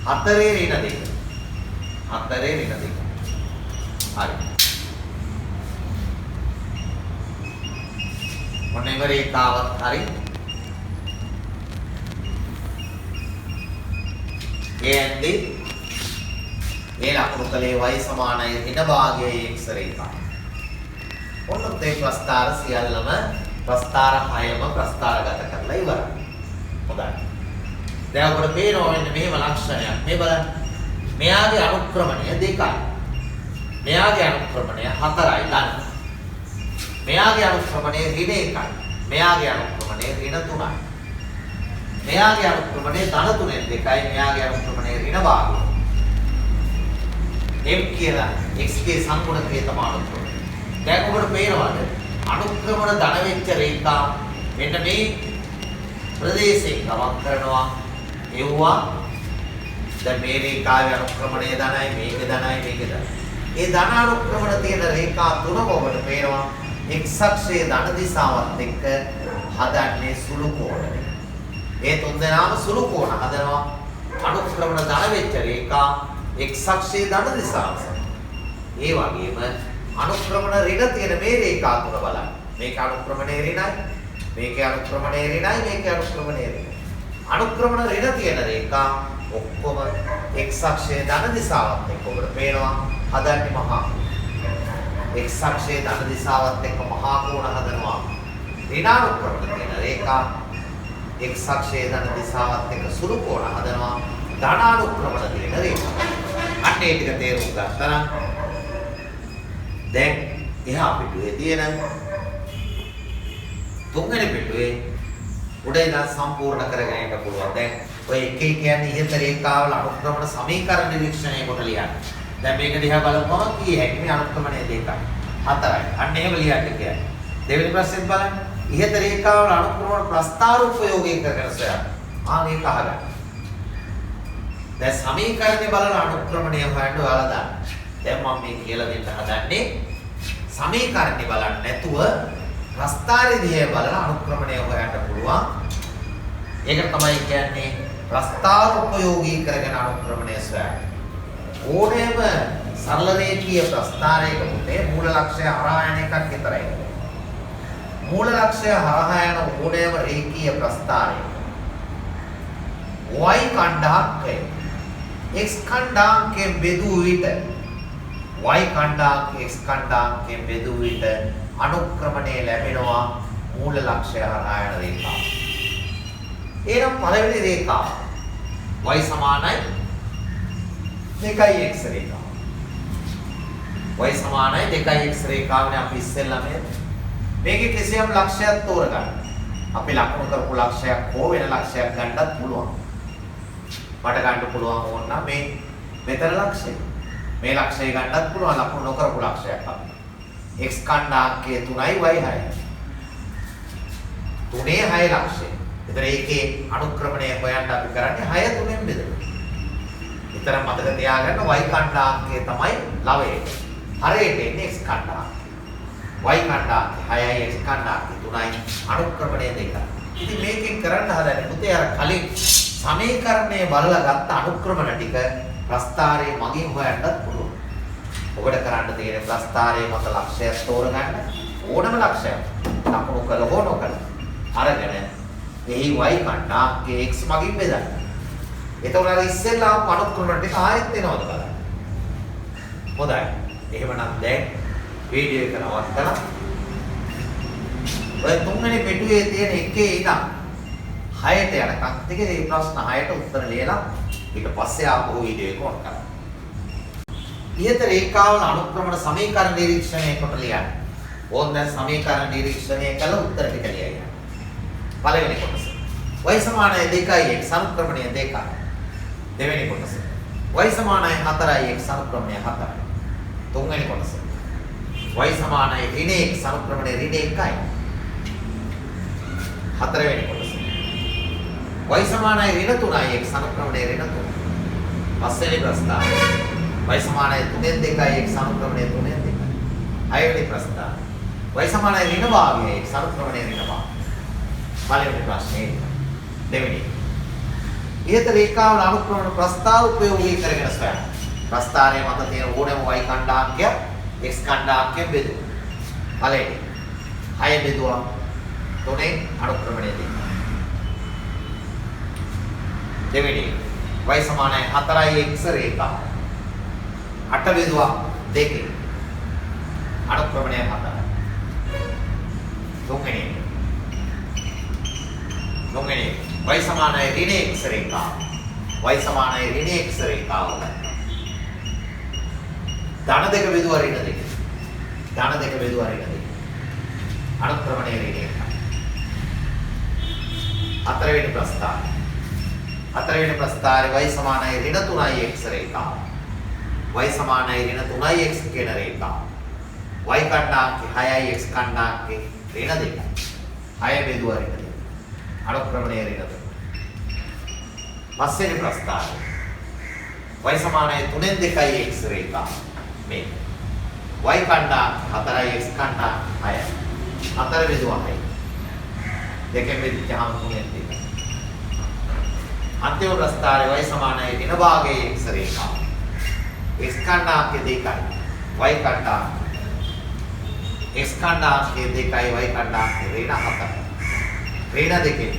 හතරේ ඍණ 2. හතරේ ඍණ 2. හරි. මොන රේඛාවක් හරි. එන්නේ මේ ලකුණු කලේ y සමානයි ඍණ භාගයේ x රේඛාව. ඔන්න මේ ප්‍රස්ථාර සියල්ලම ප්‍රස්ථාර 6ම ප්‍රස්ථාරගත කරලා ඉවරයි. හොඳයි. දැන් අපිට පේනවා මෙන්න මෙහෙම ලක්ෂණයක්. මේ බලන්න. මෙයාගේ අනුක්‍රමණය 2යි. මෙයාගේ අනුක්‍රමණය 4යි ධන. මෙයාගේ අනුක්‍රමණය ඍණ 1යි. මෙයාගේ අනුක්‍රමණය ඍණ 3යි. මෙයාගේ අනුක්‍රමණය ධන 3ෙන් 2යි. මෙයාගේ අනුක්‍රමණය ඍණ භාගය. m කියලා x ගේ සංගුණකයේ තමයි අනුක්‍රමණය. දැන් ඔබට පේනවාද අනුක්‍රමණ ධන වෙච්ච රේඛා මෙන්න මේ ප්‍රදේශයෙන් ගමන් කරනවා එව්වා දැන් මේ රේඛාවේ අනුක්‍රමණය ධනයි මේක ධනයි මේක ධනයි. ඒ ධන අනුක්‍රමණ තියෙන රේඛා තුනම ඔබට පේනවා x අක්ෂයේ ධන දිශාවත් එක්ක හදන්නේ සුළු කෝණය. ඒ තුන් දෙනාම සුළු කෝණ හදනවා අනුක්‍රමණ ධන වෙච්ච රේඛා x අක්ෂයේ ධන දිශාව සමග. ඒ වගේම අනුක්‍රමණ ඍණ තියෙන මේ රේඛා තුන බලන්න. මේක අනුක්‍රමණය ඍණයි, මේකේ අනුක්‍රමණය ඍණයි, මේකේ අනුක්‍රමණය ඍණයි. අනුක්‍රමණ ඍණ තියෙන රේඛා ඔක්කොම x අක්ෂයේ ධන දිශාවත් එක්ක ඔබට පේනවා හදන්නේ මහා. x අක්ෂයේ ධන දිශාවත් එක්ක මහා කෝණ හදනවා. ඍණානුක්‍රමණ තියෙන රේඛා x අක්ෂයේ ධන දිශාවත් එක්ක සුළු කෝණ හදනවා. ධනානුක්‍රමණ තියෙන රේඛා. අන්න ඒ ටික තේරුම් ගත්තා නම් දැන් එහා පිටුවේ තියෙන තුන්වෙනි පිටුවේ උඩ ඉඳන් සම්පූර්ණ කරගෙන යන්න පුළුවන්. දැන් ඔය එක එක කියන්නේ ඉහත රේඛාවල අනුක්‍රමණ සමීකරණ නිරීක්ෂණය කොට ලියන්න. දැන් මේක දිහා බලපුවම කී හැකි මේ අනුක්‍රමණය දෙකයි. 4යි. අන්න එහෙම ලියන්න කියන්නේ. දෙවෙනි ප්‍රශ්නේත් බලන්න. ඉහත රේඛාවල අනුක්‍රමණ ප්‍රස්ථාර උපයෝගී කරගෙන සොයන්න. මේක අහගන්න. දැන් සමීකරණේ බලලා අනුක්‍රමණය හොයන්න ඔයාලා දාන්න. දැන් මම මේ කියලා දෙන්න හදන්නේ සමීකරණේ බලන්න නැතුව ප්‍රස්ථාරයේ දිහා බලලා අනුක්‍රමණය හොයන්න පුළුවන්. ඒක තමයි කියන්නේ ප්‍රස්ථාර උපයෝගී කරගෙන අනුක්‍රමණය සොයන්න. ඕනෑම සරල රේඛීය ප්‍රස්ථාරයක මුතේ මූල ලක්ෂ්‍ය හරහා යන එකක් විතරයි. මූල ලක්ෂ්‍ය හරහා යන ඕනෑම රේඛීය ප්‍රස්ථාරයක y කණ්ඩාංකය x කණ්ඩාංකයෙන් බෙදූ විට y කණ්ඩාංක x කණ්ඩාංකයෙන් බෙදූ විට අනුක්‍රමණය ලැබෙනවා මූල ලක්ෂ්‍ය හරහා යන රේඛාව. එහෙනම් පළවෙනි රේඛාව y සමානයි 2x රේඛාව. y සමානයි 2x රේඛාවනේ අපි ඉස්සෙල්ලා මේකේ කිසියම් ලක්ෂයක් තෝරගන්න. අපි ලකුණු කරපු ලක්ෂයක් හෝ වෙන ලක්ෂයක් ගන්නත් පුළුවන්. මට ගන්න පුළුවන් ඕන මේ මෙතන ලක්ෂය. මේ ලක්ෂය ගන්නත් පුළුවන් ලකුණු නොකරපු ලක්ෂයක් අපි. x කණ්ඩාංකයේ 3යි y 6යි. 3 6 ලක්ෂය. ඒතර ඒකේ අනුක්‍රමණය හොයන්න අපි කරන්නේ 6 3ෙන් බෙදලා. විතර මතක තියාගන්න y කණ්ඩාංකය තමයි ලවයේ. හරයට එන්නේ x කණ්ඩාංකය. y කණ්ඩාංකය 6යි x කණ්ඩාංකය 3යි අනුක්‍රමණය 2යි. ඉතින් මේකෙන් කරන්න හදන්නේ පුතේ අර කලින් සමීකරණය බලලා ගත්ත අනුක්‍රමණ ටික ප්‍රස්ථාරයේ මගින් හොයන්නත් පුළුවන්. ඔබට කරන්න තියෙන ප්‍රස්ථාරයේ මත ලක්ෂයක් තෝරගන්න. ඕනම ලක්ෂයක්. ලකුණු කළ හෝ නොකළ. අරගෙන එහි y කණ්ඩායමේ x මගින් බෙදන්න. එතකොට අර ඉස්සෙල්ලාම අනුක්‍රම ටික ආයෙත් එනවද බලන්න. හොඳයි. එහෙමනම් දැන් වීඩියෝ එක නවත්තලා ඔය තුන්වෙනි පිටුවේ තියෙන එකේ ඉඳන් 6ට යනකම් ටිකේ මේ ප්‍රශ්න 6ට උත්තර ලියලා ඊට පස්සේ ආපහු වීඩියෝ එක ඔන් කරන්න. ඉහත රේඛාවල අනුක්‍රමන සමීකරණ නිරීක්ෂණය කොට ලියන්න. ඕන් දැන් සමීකරණ නිරීක්ෂණය කළ උත්තර ටික ලියන්න. පළවෙනි කොටස. y සමානයි 2යි x අනුක්‍රමණය 2යි. දෙවෙනි කොටස. y සමානයි 4යි x අනුක්‍රමණය 4යි. තුන්වෙනි කොටස. y සමානයි ඍණ x අනුක්‍රමණය ඍණ 1යි. හතරවෙනි කොටස. y සමානයි ඍණ 3යි x අනුක්‍රමණය ඍණ 3යි. පස්වෙනි ප්‍රස්තාවය. y සමානයි 3න් 2යි x අනුක්‍රමණය 3න් 2යි. හයවෙනි ප්‍රස්තාවය. y සමානයි ඍණ භාගයයි x අනුක්‍රමණය ඍණ භාගයයි. පළවෙනි ප්‍රශ්නේ දෙවෙනි. ඉහත රේඛාවල අනුක්‍රමන ප්‍රස්තාව උපයෝගී කරගෙන සොයන්න. ප්‍රස්ථාරයේ මත තියෙන ඕනෑම y කණ්ඩායමක x කණ්ඩායමකෙන් බෙදුවා. පළවෙනි 6 බෙදුවා 3න් අනුක්‍රමණය දෙන්න. දෙවෙනි y සමානයි 4යි x රේඛාව. 8 බෙදුවා 2න් අනුක්‍රමණය 4යි. තුන්වෙනි y සමානයි ඍණ x රේඛාව. y සමානයි ඍණ x රේඛාව. ධන දෙක බෙදුවා ඍණ දෙක. ධන දෙක බෙදුවා ඍණ දෙක. අනුක්‍රමණය ඍණ 1යි. හතරවෙනි ප්‍රස්ථාරය. හතරවෙනි ප්‍රස්ථාරයේ y සමානයි ඍණ 3යි x රේඛාව. y සමානයි ඍණ 3යි x කියන රේඛාව. y කණ්ඩායමේ 6යි x කණ්ඩායමේ ඍණ 2යි. 6 බෙදුවා ඍණ 2. අනුක්‍රමණය ඍණ 2. පස්වෙනි ප්‍රස්ථාරය. y සමානයි 3න් 2යි x රේඛාව. මේ y කණ්ඩායම 4යි x කණ්ඩායම 6යි. 4 බෙදුවා 6යි. දෙකෙන් බෙදිච්චාම 3න් 2යි. අන්තිම ප්‍රස්ථාරයේ y සමානයි ඍණ භාගයේ x රේඛාව. x කණ්ඩායමේ 2යි. y කණ්ඩායම x කණ්ඩායමේ 2යි y කණ්ඩායමේ ඍණ 4යි. ඍණ දෙකේ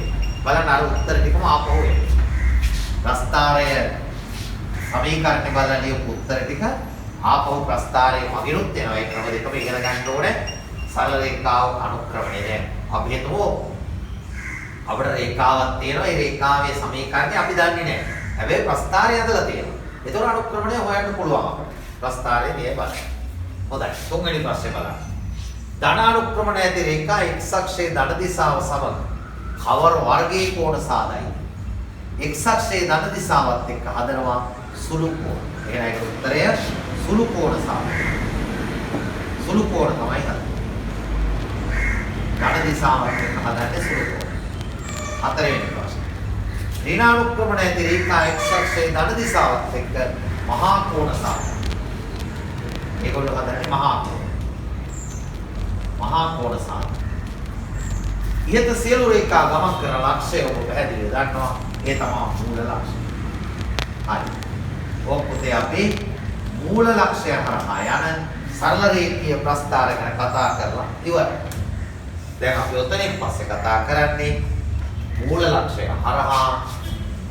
බලන්න අර උත්තර ටිකම ආපහු එනවා. ප්‍රස්ථාරය සමීකරණ බලන ලියපු උත්තර ටික ආපහු ප්‍රස්ථාරයේ මගිනුත් එනවා. ඒ ක්‍රම දෙකම ඉගෙන ගන්න ඕනේ. සරල රේඛාව අනුක්‍රමණය දැන් අපි හිතමු අපිට රේඛාවක් තියෙනවා. ඒ රේඛාවේ සමීකරණය අපි දන්නේ නැහැ. හැබැයි ප්‍රස්ථාරය ඇදලා තියෙනවා. ඒතකොට අනුක්‍රමණය හොයන්න පුළුවන් අපිට. ප්‍රස්ථාරයේ මේ බලන්න. හොඳයි. තුන්වෙනි ප්‍රශ්නේ බලන්න. ධන අනුක්‍රමණය ඇති රේඛා x අක්ෂයේ ධන දිශාව සමග කවර වර්ගයේ කෝණ සාදයි? x අක්ෂයේ ධන දිශාවත් එක්ක හදනවා සුළු කෝණ. එහෙනම් ඒකට උත්තරය සුළු කෝණ සාදයි. සුළු කෝණ තමයි හදන්නේ. ධන දිශාවත් එක්ක හදන්නේ සුළු කෝණ. හතරවෙනි ප්‍රශ්න. ඍණානුක්‍රමණය ඇති රේඛා x අක්ෂයේ ධන දිශාවත් එක්ක මහා කෝණ සාදයි. ඒගොල්ලෝ හදන්නේ මහා කෝණ. මහා කෝණ සාදයි. ඉහත සියලු රේඛා ගමන් කරන ලක්ෂය ඔබ පැහැදිලිව දන්නවා. ඒ තමයි මූල ලක්ෂය. හරි. ඔක්කොතේ අපි මූල ලක්ෂය හරහා යන සරල රේඛීය ප්‍රස්ථාර ගැන කතා කරලා ඉවරයි. දැන් අපි ඔතනින් පස්සේ කතා කරන්නේ මූල ලක්ෂය හරහා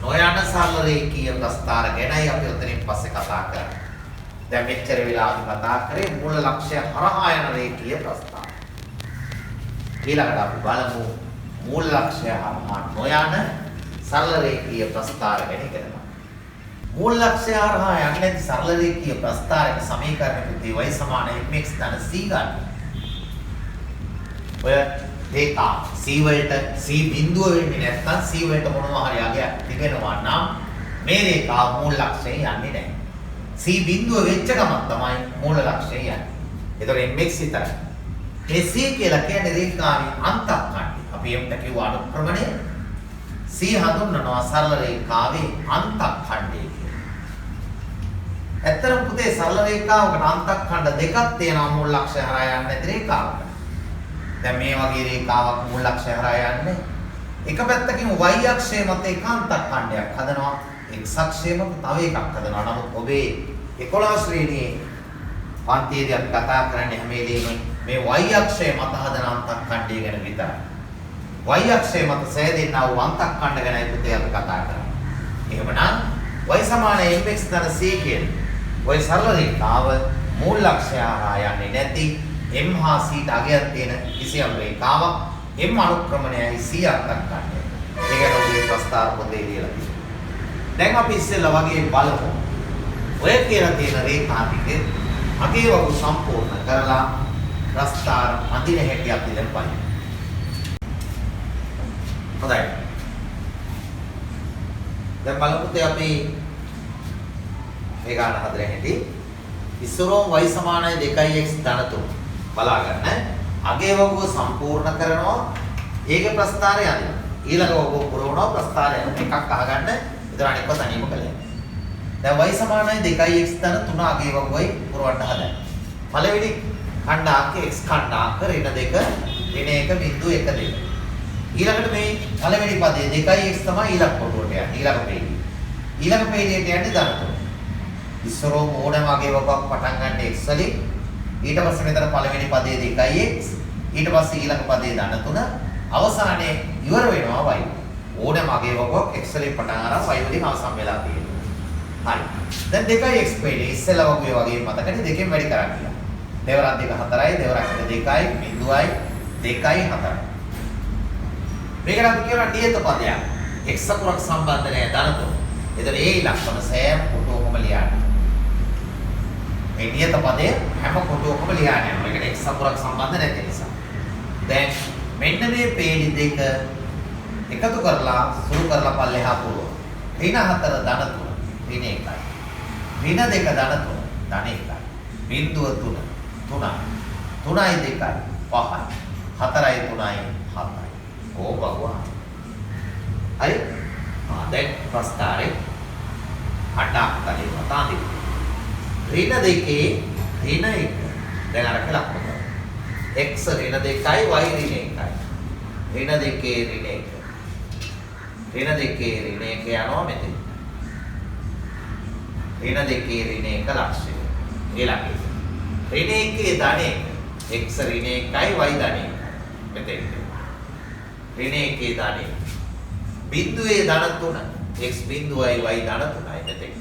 නොයන සරල රේඛීය ප්‍රස්ථාර ගැනයි අපි ඔතනින් පස්සේ කතා කරන්නේ. දැන් මෙච්චර වෙලා අපි කතා කරේ මූල ලක්ෂය හරහා යන රේඛීය ප්‍රස්ථාර. ඊළඟට අපි බලමු මූල ලක්ෂය හරහා නොයන සරල රේඛීය ප්‍රස්ථාර ගැන ඉගෙන ගන්න. මූල ලක්ෂය හරහා යන්නේ සරල රේඛීය ප්‍රස්ථාරක සමීකරණයකදී y සමාන mx ධන c ගන්න. ඔය රේඛා c වලට c බිඳුව වෙන්නේ නැත්නම් c වලට මොනවා හරි අගයක් තිබෙනවා නම් මේ රේඛාව මූල ලක්ෂය යන්නේ නැහැ. c බිඳුව වෙච්ච ගමන් තමයි මූල ලක්ෂය යන්නේ. ඒතකොට mx විතරයි. මේ c කියලා කියන්නේ රේඛාවේ අන්තක්ඛණ්ඩය. අපි එම්ට කිව්ව අනුක්‍රමණය c හඳුන්වනවා සරල රේඛාවේ අන්තක්ඛණ්ඩය කියලා. ඇත්තටම පුතේ සරල රේඛාවකට අන්තක්ඛණ්ඩ දෙකක් තියෙනවා මූල ලක්ෂය හරහා යන්නේ නැති රේඛාවක. දැන් මේ වගේ රේඛාවක් මූල ලක්ෂය හරහා යන්නේ එක පැත්තකින් y අක්ෂය මත එක අන්තක්ඛණ්ඩයක් හදනවා x අක්ෂය මත තව එකක් හදනවා. නමුත් ඔබේ 11 ශ්‍රේණියේ පන්තියේදී අපි කතා කරන්නේ හැම වෙලේම මේ y අක්ෂය මත හදන අන්තක්ඛණ්ඩය ගැන විතරයි. y අක්ෂය මත සෑදෙනා වූ අන්තක්ඛණ්ඩ ගැනයි පුතේ අපි කතා කරන්නේ. එහෙමනම් y සමාන mx ධන c කියන ඔය සරල රේඛාව මූල අක්ෂය හරහා යන්නේ නැති m හා c ට අගයක් තියෙන කිසියම් රේඛාවක් m අනුක්‍රමණයයි c අන්තක්ඛණ්ඩය. ඒක නෝගේ ප්‍රස්තාර පොතේ ලියලා තියෙනවා. දැන් අපි ඉස්සෙල්ලා වගේ බලමු. ඔය කියලා තියෙන රේඛා ටික අගේ වගු සම්පූර්ණ කරලා ප්‍රස්තාර අඳින හැටි අපි දැන් බලමු. හොඳයි. දැන් බලමුත් අපි මේ ගාන හදලා හැටි ඉස්සරෝම y සමානයි 2x ධන 3 බලා ගන්න. අගේ වගුව සම්පූර්ණ කරනවා. ඒකේ ප්‍රස්තාරය අඳිනවා. ඊළඟ වගුව පුරවනවා ප්‍රස්තාරය එකක් අහගන්න. ඒතර අනික තනියම කළේ. දැන් y සමානයි 2x ධන 3 අගේ වගුවයි පුරවන්න හදන්න. පළවෙනි ඛණ්ඩාංක x ඛණ්ඩාංක ඍණ 2 ඍණ 1 බිංදුව 1 2. ඊළඟට මේ පළවෙනි පදයේ 2x තමයි ඊළඟ කොටුවට යන්නේ. ඊළඟ පේළිය. ඊළඟ පේළියට යන්නේ ධන 3. ඉස්සරෝම ඕනම අගේ වගුවක් පටන් ගන්න x වලින් ඊට පස්සේ මෙතන පළවෙනි පදයේ 2x ඊට පස්සේ ඊළඟ පදයේ ධන 3 අවසානයේ ඉවර වෙනවා y. ඕනම අගේ වගුවක් x වලින් පටන් අරන් y වලින් අවසන් වෙලා තියෙනවා. හරි. දැන් 2x පේළිය ඉස්සෙල්ලා වගේ වගේ මතකනේ දෙකෙන් වැඩි කරා කියලා. දෙවරක් 2 4යි දෙවරක් 2යි බිංදුවයි 2යි 4යි. මේකට අපි කියනවා නියත පදයක්. x අකුරක් සම්බන්ධ නැහැ ධන 3. එතන ඒ ඉලක්කම සෑම කොටුවකම ලියන්න. මේ නියත පදයේ හැම කොටුවකම ලියන්න යනවා. මේකට x අකුරක් සම්බන්ධ නැති නිසා. දැන් මෙන්න මේ පේලි දෙක එකතු කරලා සුළු කරලා පල්ලෙහා පුරව. ඍණ 4 ධන 3 ඍණ 1යි. ඍණ 2 ධන 3 ධන 1යි. බිංදුව 3 3යි. 3යි 2යි 5යි. 4යි 3යි 7යි. ඕ බගුවා. හරි? දැන් ප්‍රස්තාරේ හටක් කලින් වතාදි. ඍණ 2 ඍණ 1. දැන් අර කියලා අපතන. x ඍණ 2යි y ඍණ 1යි. ඍණ 2 ඍණ 1. ඍණ 2 ඍණ 1 යනවා මෙතන. ඍණ 2 ඍණ 1 ලක්ෂය. ඒ ලකේ. ඍණ 1 ධන 1. x ඍණ 1යි y ධන 1යි. මෙතන. ඍණ 1 ධන 1. බිංදුවේ ධන 3 x බිංදුවයි y ධන 3යි මෙතෙක්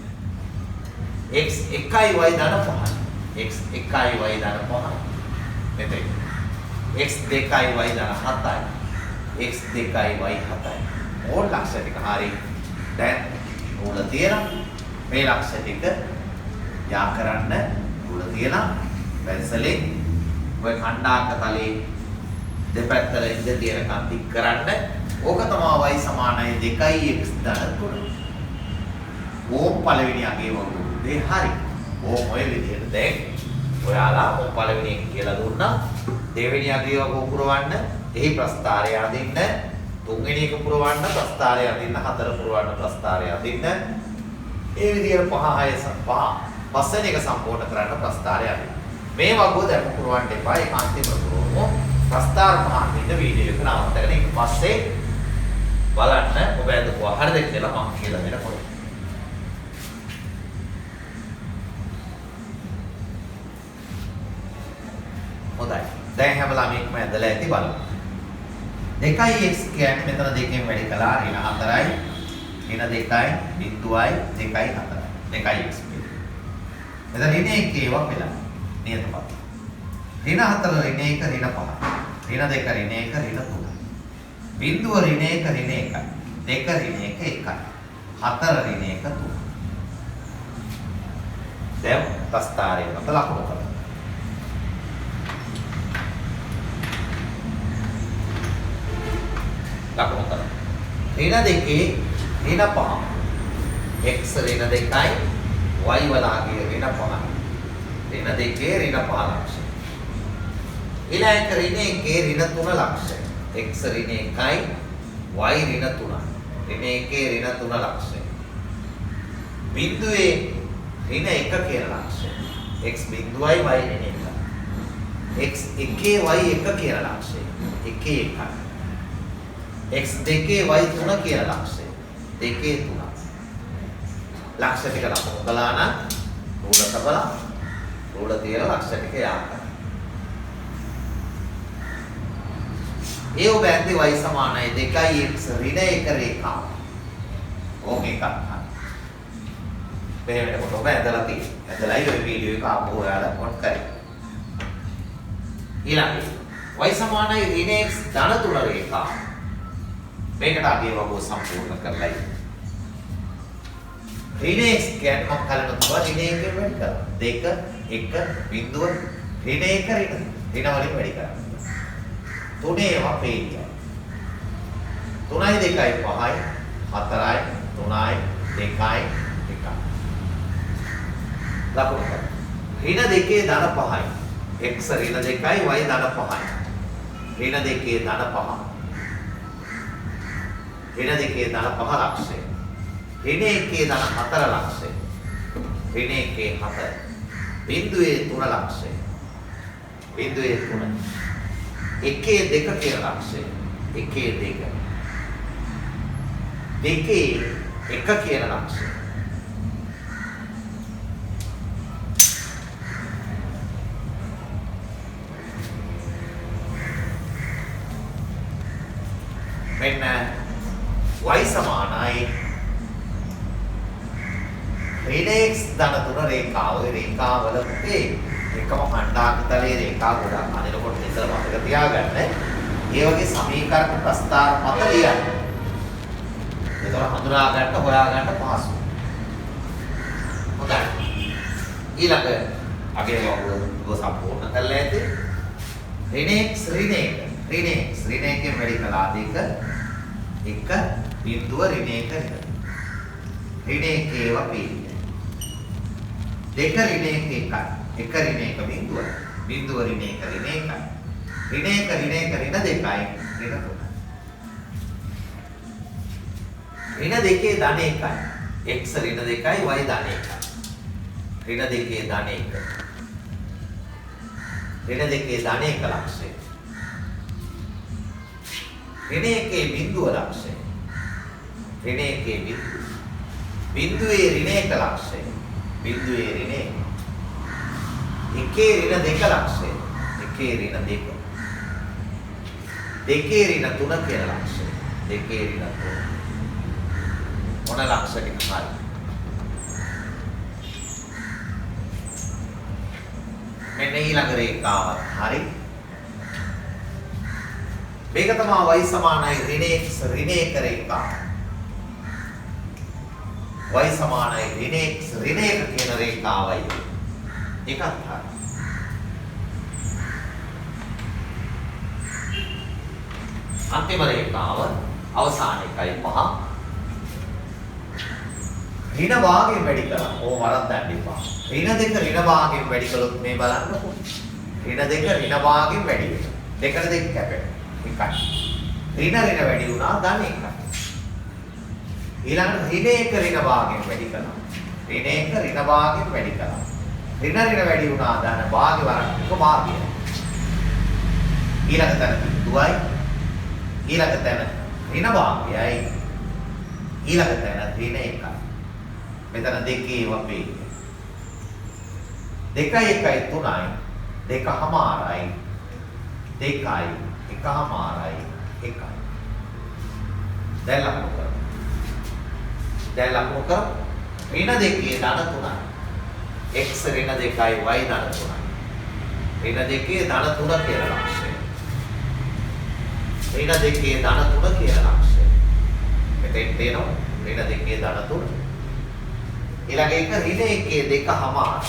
x 1යි y ධන 5යි x 1යි y ධන 5යි මෙතෙක් x 2යි y ධන 7යි x 2යි y 7යි ඕන ලක්ෂ ටික හරි දැන් උල තියෙනවා මේ ලක්ෂ ටික යා කරන්න උල තියෙනවා පැන්සලෙන් ඔය ඛණ්ඩාංක තලයේ දෙපැත්තට ඉඳ තියෙන කන්ති කරන්න ඕක තමයි y සමානයි 2x ධන 3. ඕම් පළවෙනි අගේ වගුව දෙ හරි. ඕම් ඔය විදිහට දැන් ඔයාලා ඕම් පළවෙනි එක කියලා දුන්නා. දෙවෙනි අගේ වගුව පුරවන්න, එහි ප්‍රස්තාරය අදින්න, තුන්වෙනි එක පුරවන්න, ප්‍රස්තාරය අදින්න, හතර පුරවන්න, ප්‍රස්තාරය අදින්න. ඒ විදිහට 5 6 පස්වෙනි එක සම්පූර්ණ කරන්න ප්‍රස්තාරය අදින්න. මේ වගුව දැන් පුරවන්න එපා. ඒක අන්තිම පුරවමු. ප්‍රස්තාර පහක් ඉන්න වීඩියෝ එක නවත්තගෙන ඊට පස්සේ බලන්න ඔබ ඇදපුවා හරිද කියලා මම කියලා වෙනකොට. හොඳයි. දැන් හැම ළමෙක්ම ඇදලා ඇති බලමු. 2x කියන්නේ මෙතන දෙකෙන් වැඩි කළා ඍණ 4යි ඍණ 2යි බිංදුවයි 2යි 4යි 2x මෙතන ඍණ 1 ඒවා වෙලා නියත පද. ඍණ 4 ඍණ 1 ඍණ 5 ඍණ 2 ඍණ 1 ඍණ 3 බිංදුව ඍණ 1 ඍණ 1යි 2 ඍණ 1 1යි 4 ඍණ 1 3. දැන් ප්‍රස්තාරයේ මත ලකුණු කරමු. ලකුණු කරමු. ඍණ 2 ඍණ 5 x ඍණ 2යි y වලාගේ ඍණ 5යි ඍණ 2 ඍණ 5 ලක්ෂය. ඊළඟ ඍණ 1 ඍණ 3 ලක්ෂය. x ඍණ 1යි y ඍණ 3යි. ඍණ 1 ඍණ 3 ලක්ෂය. බිංදුවේ ඍණ 1 කියන ලක්ෂය. x බිංදුවයි y ඍණ 1යි. x 1 y 1 කියන ලක්ෂය. 1 1යි. x 2 y 3 කියන ලක්ෂය. 2 3. ලක්ෂ ටික ලකුණු කළා නම් උඩට බලන්න. උඩ තියෙන ලක්ෂ ටික යා කරන්න. ඒ ඔබ ඇද්දේ y සමානයි 2x ඍණ 1 රේඛාව. ඕක එකක් ගන්න. මෙහෙම වෙනකොට ඔබ ඇදලා තියෙනවා. ඇදලායි ඔය වීඩියෝ එක ආපහු ඔයාලා ඔන් කරේ. ඊළඟට y සමානයි ඍණ x ධන 3 රේඛාව. මේකට අපි වගෝ සම්පූර්ණ කරලා ඉන්නේ. ඍණ x කියන්නේ මොකක් කරනවද? ඍණ 1 වැඩි කරා. 2 1 බිංදුව ඍණ 1 ඍණ වලින් වැඩි කරා. 3 ඒවා පේන්නේ. 3යි 2යි 5යි 4යි 3යි 2යි 1යි. ලකුණු කරා. ඍණ 2 ධන 5යි. x ඍණ 2යි y ධන 5යි. ඍණ 2 ධන 5. ඍණ 2 ධන 5 ලක්ෂය. ඍණ 1 ධන 4 ලක්ෂය. ඍණ 1 4. බිංදුවේ 3 ලක්ෂය. බිංදුවේ 3. 1 2 කියන ලක්ෂය. 1 2. 2 1 කියන ලක්ෂය. මෙන්න y සමානයි ඍණ x ධන 3 රේඛාව. රේඛාවල පුතේ එකම ඛණ්ඩාකතලයේ රේඛා ගොඩක් අදිනකොට නිතර මතක තියාගන්න. ඒ වගේ සමීකරණ ප්‍රස්තාර මත ලියන්න. ඒතර හඳුනා ගන්න හොයා ගන්න පහසුයි. හොඳයි. ඊළඟ අගේ වගුව සම්පූර්ණ කරලා ඇති. ඍණ x ඍණ 1 ඍණ x ඍණ 1 වැඩි කළා දෙක 1 බිංදුව ඍණ 1 ඍණ 1 ඒවා පේන්නේ. 2 ඍණ 1 1 1 ඍණ 1 බිංදුව බිංදුව ඍණ 1 ඍණ 1 ඍණ 1 ඍණ 1 ඍණ 2යි ඍණ 3. ඍණ 2 ධන 1යි. x ඍණ 2යි y ධන 1යි. ඍණ 2 ධන 1. ඍණ 2 ධන 1 ලක්ෂය. ඍණ 1 බිංදුව ලක්ෂය. ඍණ 1 බිංදුව. බිංදුවේ ඍණ 1 ලක්ෂය. බිංදුවේ ඍණ 1. 1 ඍණ 2 ලක්ෂය. 1 ඍණ 2. 2 ඍණ 3 කියන ලක්ෂය. 2 ඍණ 3. මොන ලක්ෂ ටික හරි. මෙන්න ඊළඟ රේඛාව හරි. මේක තමයි y සමානයි ඍණ x ඍණ 1 රේඛාව. y සමානයි ඍණ x ඍණ 1 කියන රේඛාවයි. එකක් හරි. අන්තිම රේඛාව අවසාන එකයි 5. ඍණ භාගයෙන් වැඩි කරා. ඕ වරද්දන්න එපා. ඍණ 2 ඍණ භාගයෙන් වැඩි කළොත් මේ බලන්නකො. ඍණ 2 ඍණ භාගයෙන් වැඩි වෙනවා. දෙකට දෙක කැපෙනවා. එකයි. ඍණ වැඩි වුණා ධන 1යි. ඊළඟට ඍණ 1 ඍණ භාගයෙන් වැඩි කළා. ඍණ 1 ඍණ භාගයෙන් වැඩි කළා. ඍණ වැඩි වුණා ධන භාගය වරක් එක භාගයයි. ඊළඟ තැන බිඳුවයි. ඊළඟ තැන ඍණ භාගයයි. ඊළඟ තැන ඍණ 1යි. මෙතන දෙකේ වපේ. 2 1 3යි. 2 2යි. 1මාරයි 1යි. දැන් ලකුණු කරමු. ඍණ 2 ධන 3යි. x ඍණ 2යි y ධන 3යි. ඍණ 2 ධන 3 කියලා ලක්ෂය. ඍණ 2 ධන 3 කියලා ලක්ෂය. මෙතෙන් තේනවා ඍණ 2 ධන 3. ඊළඟ එක ඍණ 1 2මාර.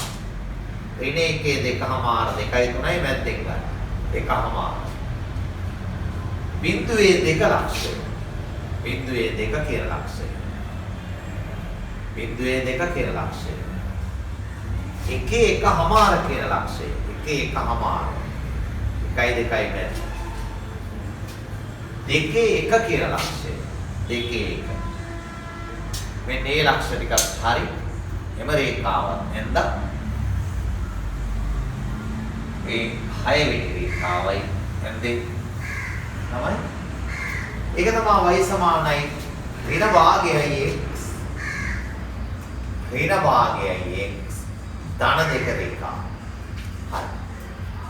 ඍණ 1 2මාර 2යි 3යි මැද්දෙන් ගන්න. 2මාර. බිංදුවේ 2 ලක්ෂය. බිංදුවේ 2 කියන ලක්ෂය. බිංදුවේ 2 කියන ලක්ෂය. 1 1මාර කියන ලක්ෂය. 1 1මාර. 1යි 2යි මැද. 2 1 කියන ලක්ෂය. 2 1. මෙන්න මේ ලක්ෂ ටිකක් හරි. එම රේඛාවත් නැන්ද මේ 6 වෙනි රේඛාවයි නැන්දේ තමයි. ඒක තමයි y සමානයි ඍණ භාගයයි x. ඍණ භාගයයි x ධන 2 රේඛා.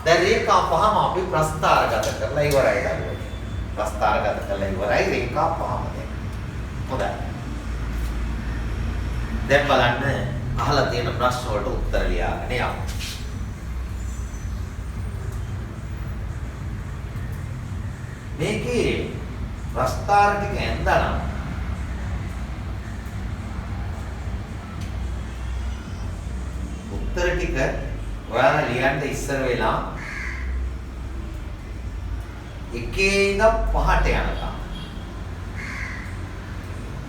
දැන් රේඛා පහම අපි ප්‍රස්ථාරගත කරලා ඉවරයි දරුවෝ. ප්‍රස්ථාරගත කරලා ඉවරයි රේඛා පහම දැන්. හොඳයි. දැන් බලන්න අහලා තියෙන ප්‍රශ්න වලට උත්තර ලියාගෙන යමු. මේකේ ප්‍රස්ථාර ටික ඇඳලා උත්තර ටික ඔයාලා ලියන්න ඉස්සර වෙලා එකේ ඉඳන් පහට යනකම්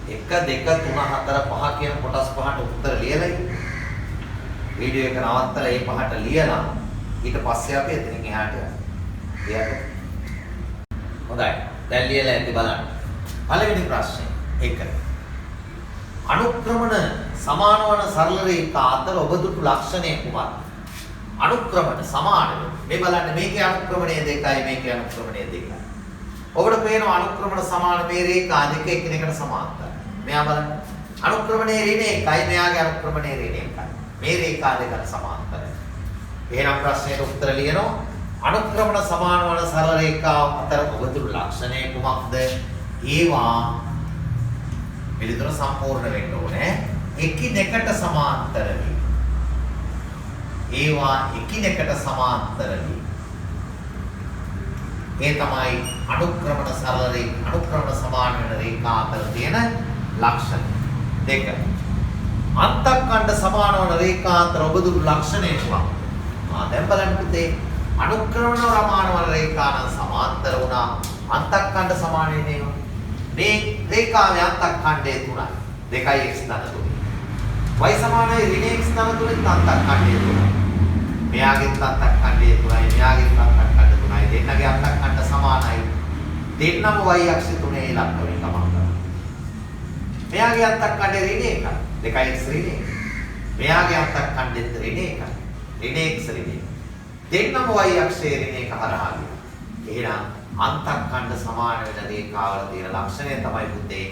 1 2 3 4 5 කියන කොටස් පහට උත්තර ලියලා වීඩියෝ එක නවත්තලා ඒ පහට ලියලා ඊට පස්සේ අපි එතනින් එහාට යනවා. හොඳයි. දැන් ලියලා ඇති බලන්න. පළවෙනි ප්‍රශ්නේ 1. අනුක්‍රමණ සමාන වන සරල රේඛා අතර ඔබ දුටු ලක්ෂණය කුමක්ද? අනුක්‍රමණ සමාන. මේ බලන්න මේකේ අනුක්‍රමණය 2යි මේකේ අනුක්‍රමණය 2යි. ඔබට පේනවා අනුක්‍රමණ සමාන මේ රේඛා දෙක එකිනෙකට සමාන්තරයි. මෙයා බලන්න. අනුක්‍රමණයේ ඍණ 1යි මෙයාගේ අනුක්‍රමණයේ ඍණ 1යි. මේ රේඛා දෙක සමාන්තරයි. එහෙනම් ප්‍රශ්නෙට උත්තර ලියනවා. අනුක්‍රමණ සමාන වන සරල රේඛා අතර ඔබ දුටු ලක්ෂණය කුමක්ද? ඒවා පිළිතුර සම්පූර්ණ වෙන්න ඕනේ. එකිනෙකට සමාන්තර වේ. ඒවා එකිනෙකට සමාන්තර වේ. ඒ තමයි අනුක්‍රමණ සරල රේඛා අනුක්‍රමණ සමාන වෙන රේඛා අතර තියෙන ලක්ෂණ දෙක. අන්තක්ඛණ්ඩ සමාන වන රේඛා අතර ඔබ දුටු ලක්ෂණය කුමක්ද? දැන් බලන්න පුතේ අනුක්‍රමණ සමාන වන රේඛා නම් සමාන්තර වුණා. අන්තක්ඛණ්ඩ සමාන වෙන්නේ මේ රේඛාවේ අන්තක්ඛණ්ඩය 3යි. 2යි x ධන 3. y සමානයි ඍණ x ධන 3 අන්තක්ඛණ්ඩය 3යි. මෙයාගේ අන්තක්ඛණ්ඩය 3යි මෙයාගේ අන්තක්ඛණ්ඩ 3යි. දෙන්නගේ අන්තක්ඛණ්ඩ සමානයි. දෙන්නම y අක්ෂ 3 ඉලක්කවලින් ගමන් කරනවා. මෙයාගේ අන්තක්ඛණ්ඩය ඍණ 1යි. 2x ඍණ 1. මෙයාගේ අන්තක්ඛණ්ඩෙත් ඍණ 1යි. ඍණ x ඍණ 1. දෙන්නම y අක්ෂයේ ඍණ 1 හරහා ගියා. එහෙනම් අන්තක්ඛණ්ඩ සමාන වෙන රේඛාවල තියෙන ලක්ෂණය තමයි පුතේ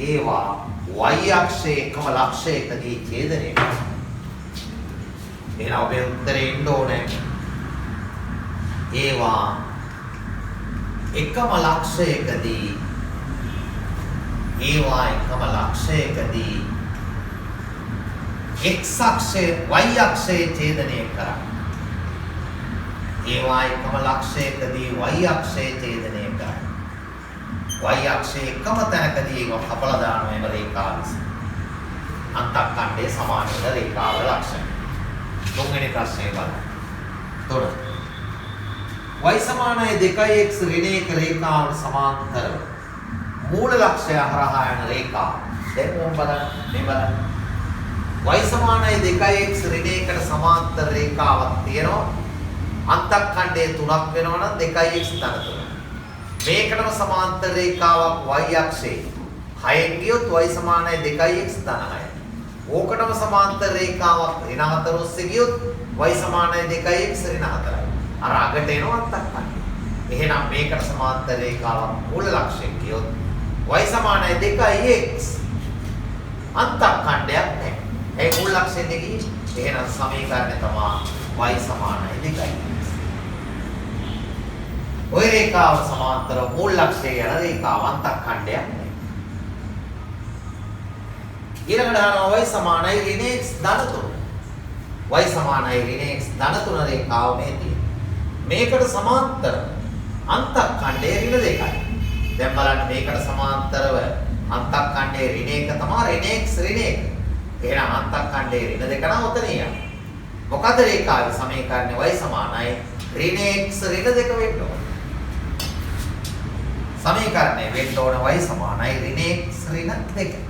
ඒවා y අක්ෂයේ එකම ලක්ෂයකදී ඡේදනය කරනවා. එහෙනම් ඔබේ උත්තරේ ඉන්න ඕනේ ඒවා එකම ලක්ෂයකදී x අක්ෂයේ y අක්ෂයේ ඡේදනය කරා. ඒවා එකම ලක්ෂයකදී y අක්ෂයේ ඡේදනය කරයි. y අක්ෂයේ එකම තැනකදී ඒක කපලා දානවා මේ රේඛාව විසින්. අන්තක්ඛණ්ඩයේ සමාන වෙන රේඛාවල ලක්ෂණ. තුන්වෙනි ප්‍රශ්නේ බලන්න. තොර. y සමානයි 2x ඍණ 1 රේඛාවට සමාන්තරව මූල ලක්ෂය හරහා යන රේඛාව. දැන් මොම් බලන්න මේ බලන්න. y සමානයි 2x ඍණ 1ට සමාන්තර රේඛාවක් තියෙනවා. අන්තක්ඛණ්ඩයේ 3ක් වෙනවා නම් 2x ධන 3. මේකටම සමාන්තර රේඛාවක් y අක්ෂයේ 6න් ගියොත් y සමානයි 2x ධන 6. ඕකටම සමාන්තර රේඛාවක් ඍණ 4 ඔස්සේ ගියොත් y සමානයි 2x ඍණ 4යි. අර අගට එනවා අන්තක්ඛණ්ඩය. එහෙනම් මේකට සමාන්තර රේඛාවක් මූල ලක්ෂයෙන් ගියොත් y සමානයි 2x අන්තක්ඛණ්ඩයක් නැහැ. ඒ මූල ලක්ෂයෙන් ගියේ. එහෙනම් සමීකරණය තමයි y සමානයි 2x. ඔය රේඛාව සමාන්තර මූල ලක්ෂයේ යන රේඛාව අන්තක්ඛණ්ඩයක් නේ. ඊළඟට අහනවා y සමානයි ඍණ x ධන 3. y සමානයි ඍණ x ධන 3 රේඛාව මේ තියෙන්නේ. මේකට සමාන්තර අන්තක්ඛණ්ඩයේ ඍණ 2යි. දැන් බලන්න මේකට සමාන්තරව අන්තක්ඛණ්ඩයේ ඍණ 1 තමයි ඍණ x ඍණ 1. එහෙනම් අන්තක්ඛණ්ඩයේ ඍණ 2 නම් උතන යනවා. මොකද රේඛාවේ සමීකරණය y සමානයි ඍණ x ඍණ 2 වෙන්න ඕන. සමීකරණය වෙන්න ඕන y සමානයි ඍණ x ඍණ 2.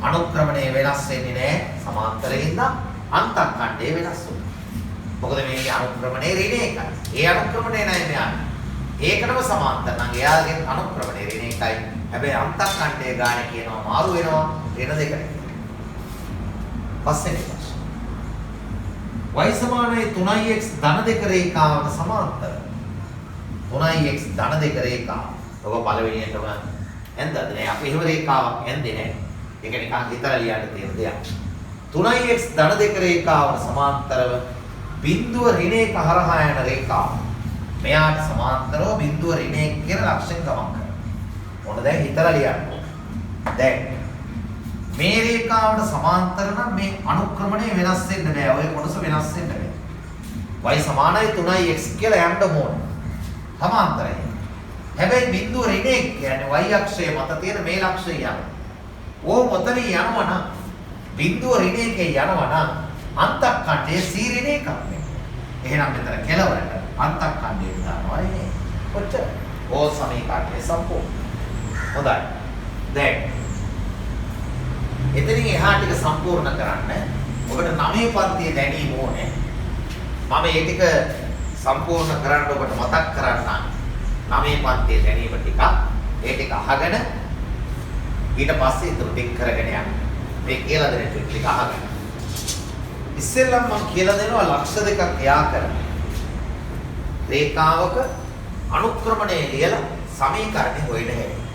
අනුක්‍රමණය වෙනස් වෙන්නේ නැහැ සමාන්තරේ ඉඳන් අන්තක්ඛණ්ඩය වෙනස් වෙනවා. මොකද මේකේ අනුක්‍රමණය ඍණ 1යි. ඒ අනුක්‍රමණය නැහැ මෙයාට. ඒකටම සමාන්තර නම් එයාගේ අනුක්‍රමණය ඍණ 1යි. හැබැයි අන්තක්ඛණ්ඩය ගානේ කියනවා මාරු වෙනවා ඍණ 2කට. පස්සේ y සමානයි 3x ධන 2 රේඛාවට සමාන්තර 3x ධන 2 රේඛාව. ඔබ පළවෙනියටම ඇන්දද නෑ අපි එහෙම රේඛාවක් ඇන්දේ නෑ. ඒක නිකන් හිතලා ලියන්න තියෙන දෙයක්. 3x ධන 2 රේඛාවට සමාන්තරව බිඳුව ඍණ 1 හරහා යන රේඛාව. මෙයාට සමාන්තරව බිඳුව ඍණ 1 කියන ලක්ෂයෙන් ගමන් කරනවා. මොන දැන් හිතලා ලියන්න. දැන් මේ රේඛාවට සමාන්තර නම් මේ අනුක්‍රමණය වෙනස් වෙන්න බෑ. ඔය කොටස වෙනස් වෙන්න බෑ. y සමානයි 3x කියලා යන්න ඕන. සමාන්තරයි. හැබැයි බිඳුව ඍණ 1 කියන්නේ y අක්ෂයේ මත තියෙන මේ ලක්ෂය යනවා. ඕ මොතන යනවා නම් බිඳුව ඍණ 1 යනවා නම් අන්තක්ඛණ්ඩයේ c ඍණ 1ක් නේ. එහෙනම් මෙතන කෙලවරට අන්තක්ඛණ්ඩයේ දානවා නේ. කොච්චර? ඕ සමීකරණය සම්පූර්ණ. හොඳයි. දැන් එතනින් එහා ටික සම්පූර්ණ කරන්න ඔබට 9 පන්තියේ දැනීම ඕනේ. මම මේ ටික සම්පූර්ණ කරන්න ඔබට මතක් කරන්නම්. 9 පන්තියේ දැනීම ටික ඒ ටික අහගෙන ඊට පස්සේ ඊට ටික කරගෙන යන්න. මේ කියලා දෙන ටික අහගෙන. ඉස්සෙල්ලම මම කියලා දෙනවා ලක්ෂ දෙකක් යා කරන්න. රේඛාවක අනුක්‍රමණය ලියලා සමීකරණය හොයන්න හැකියි.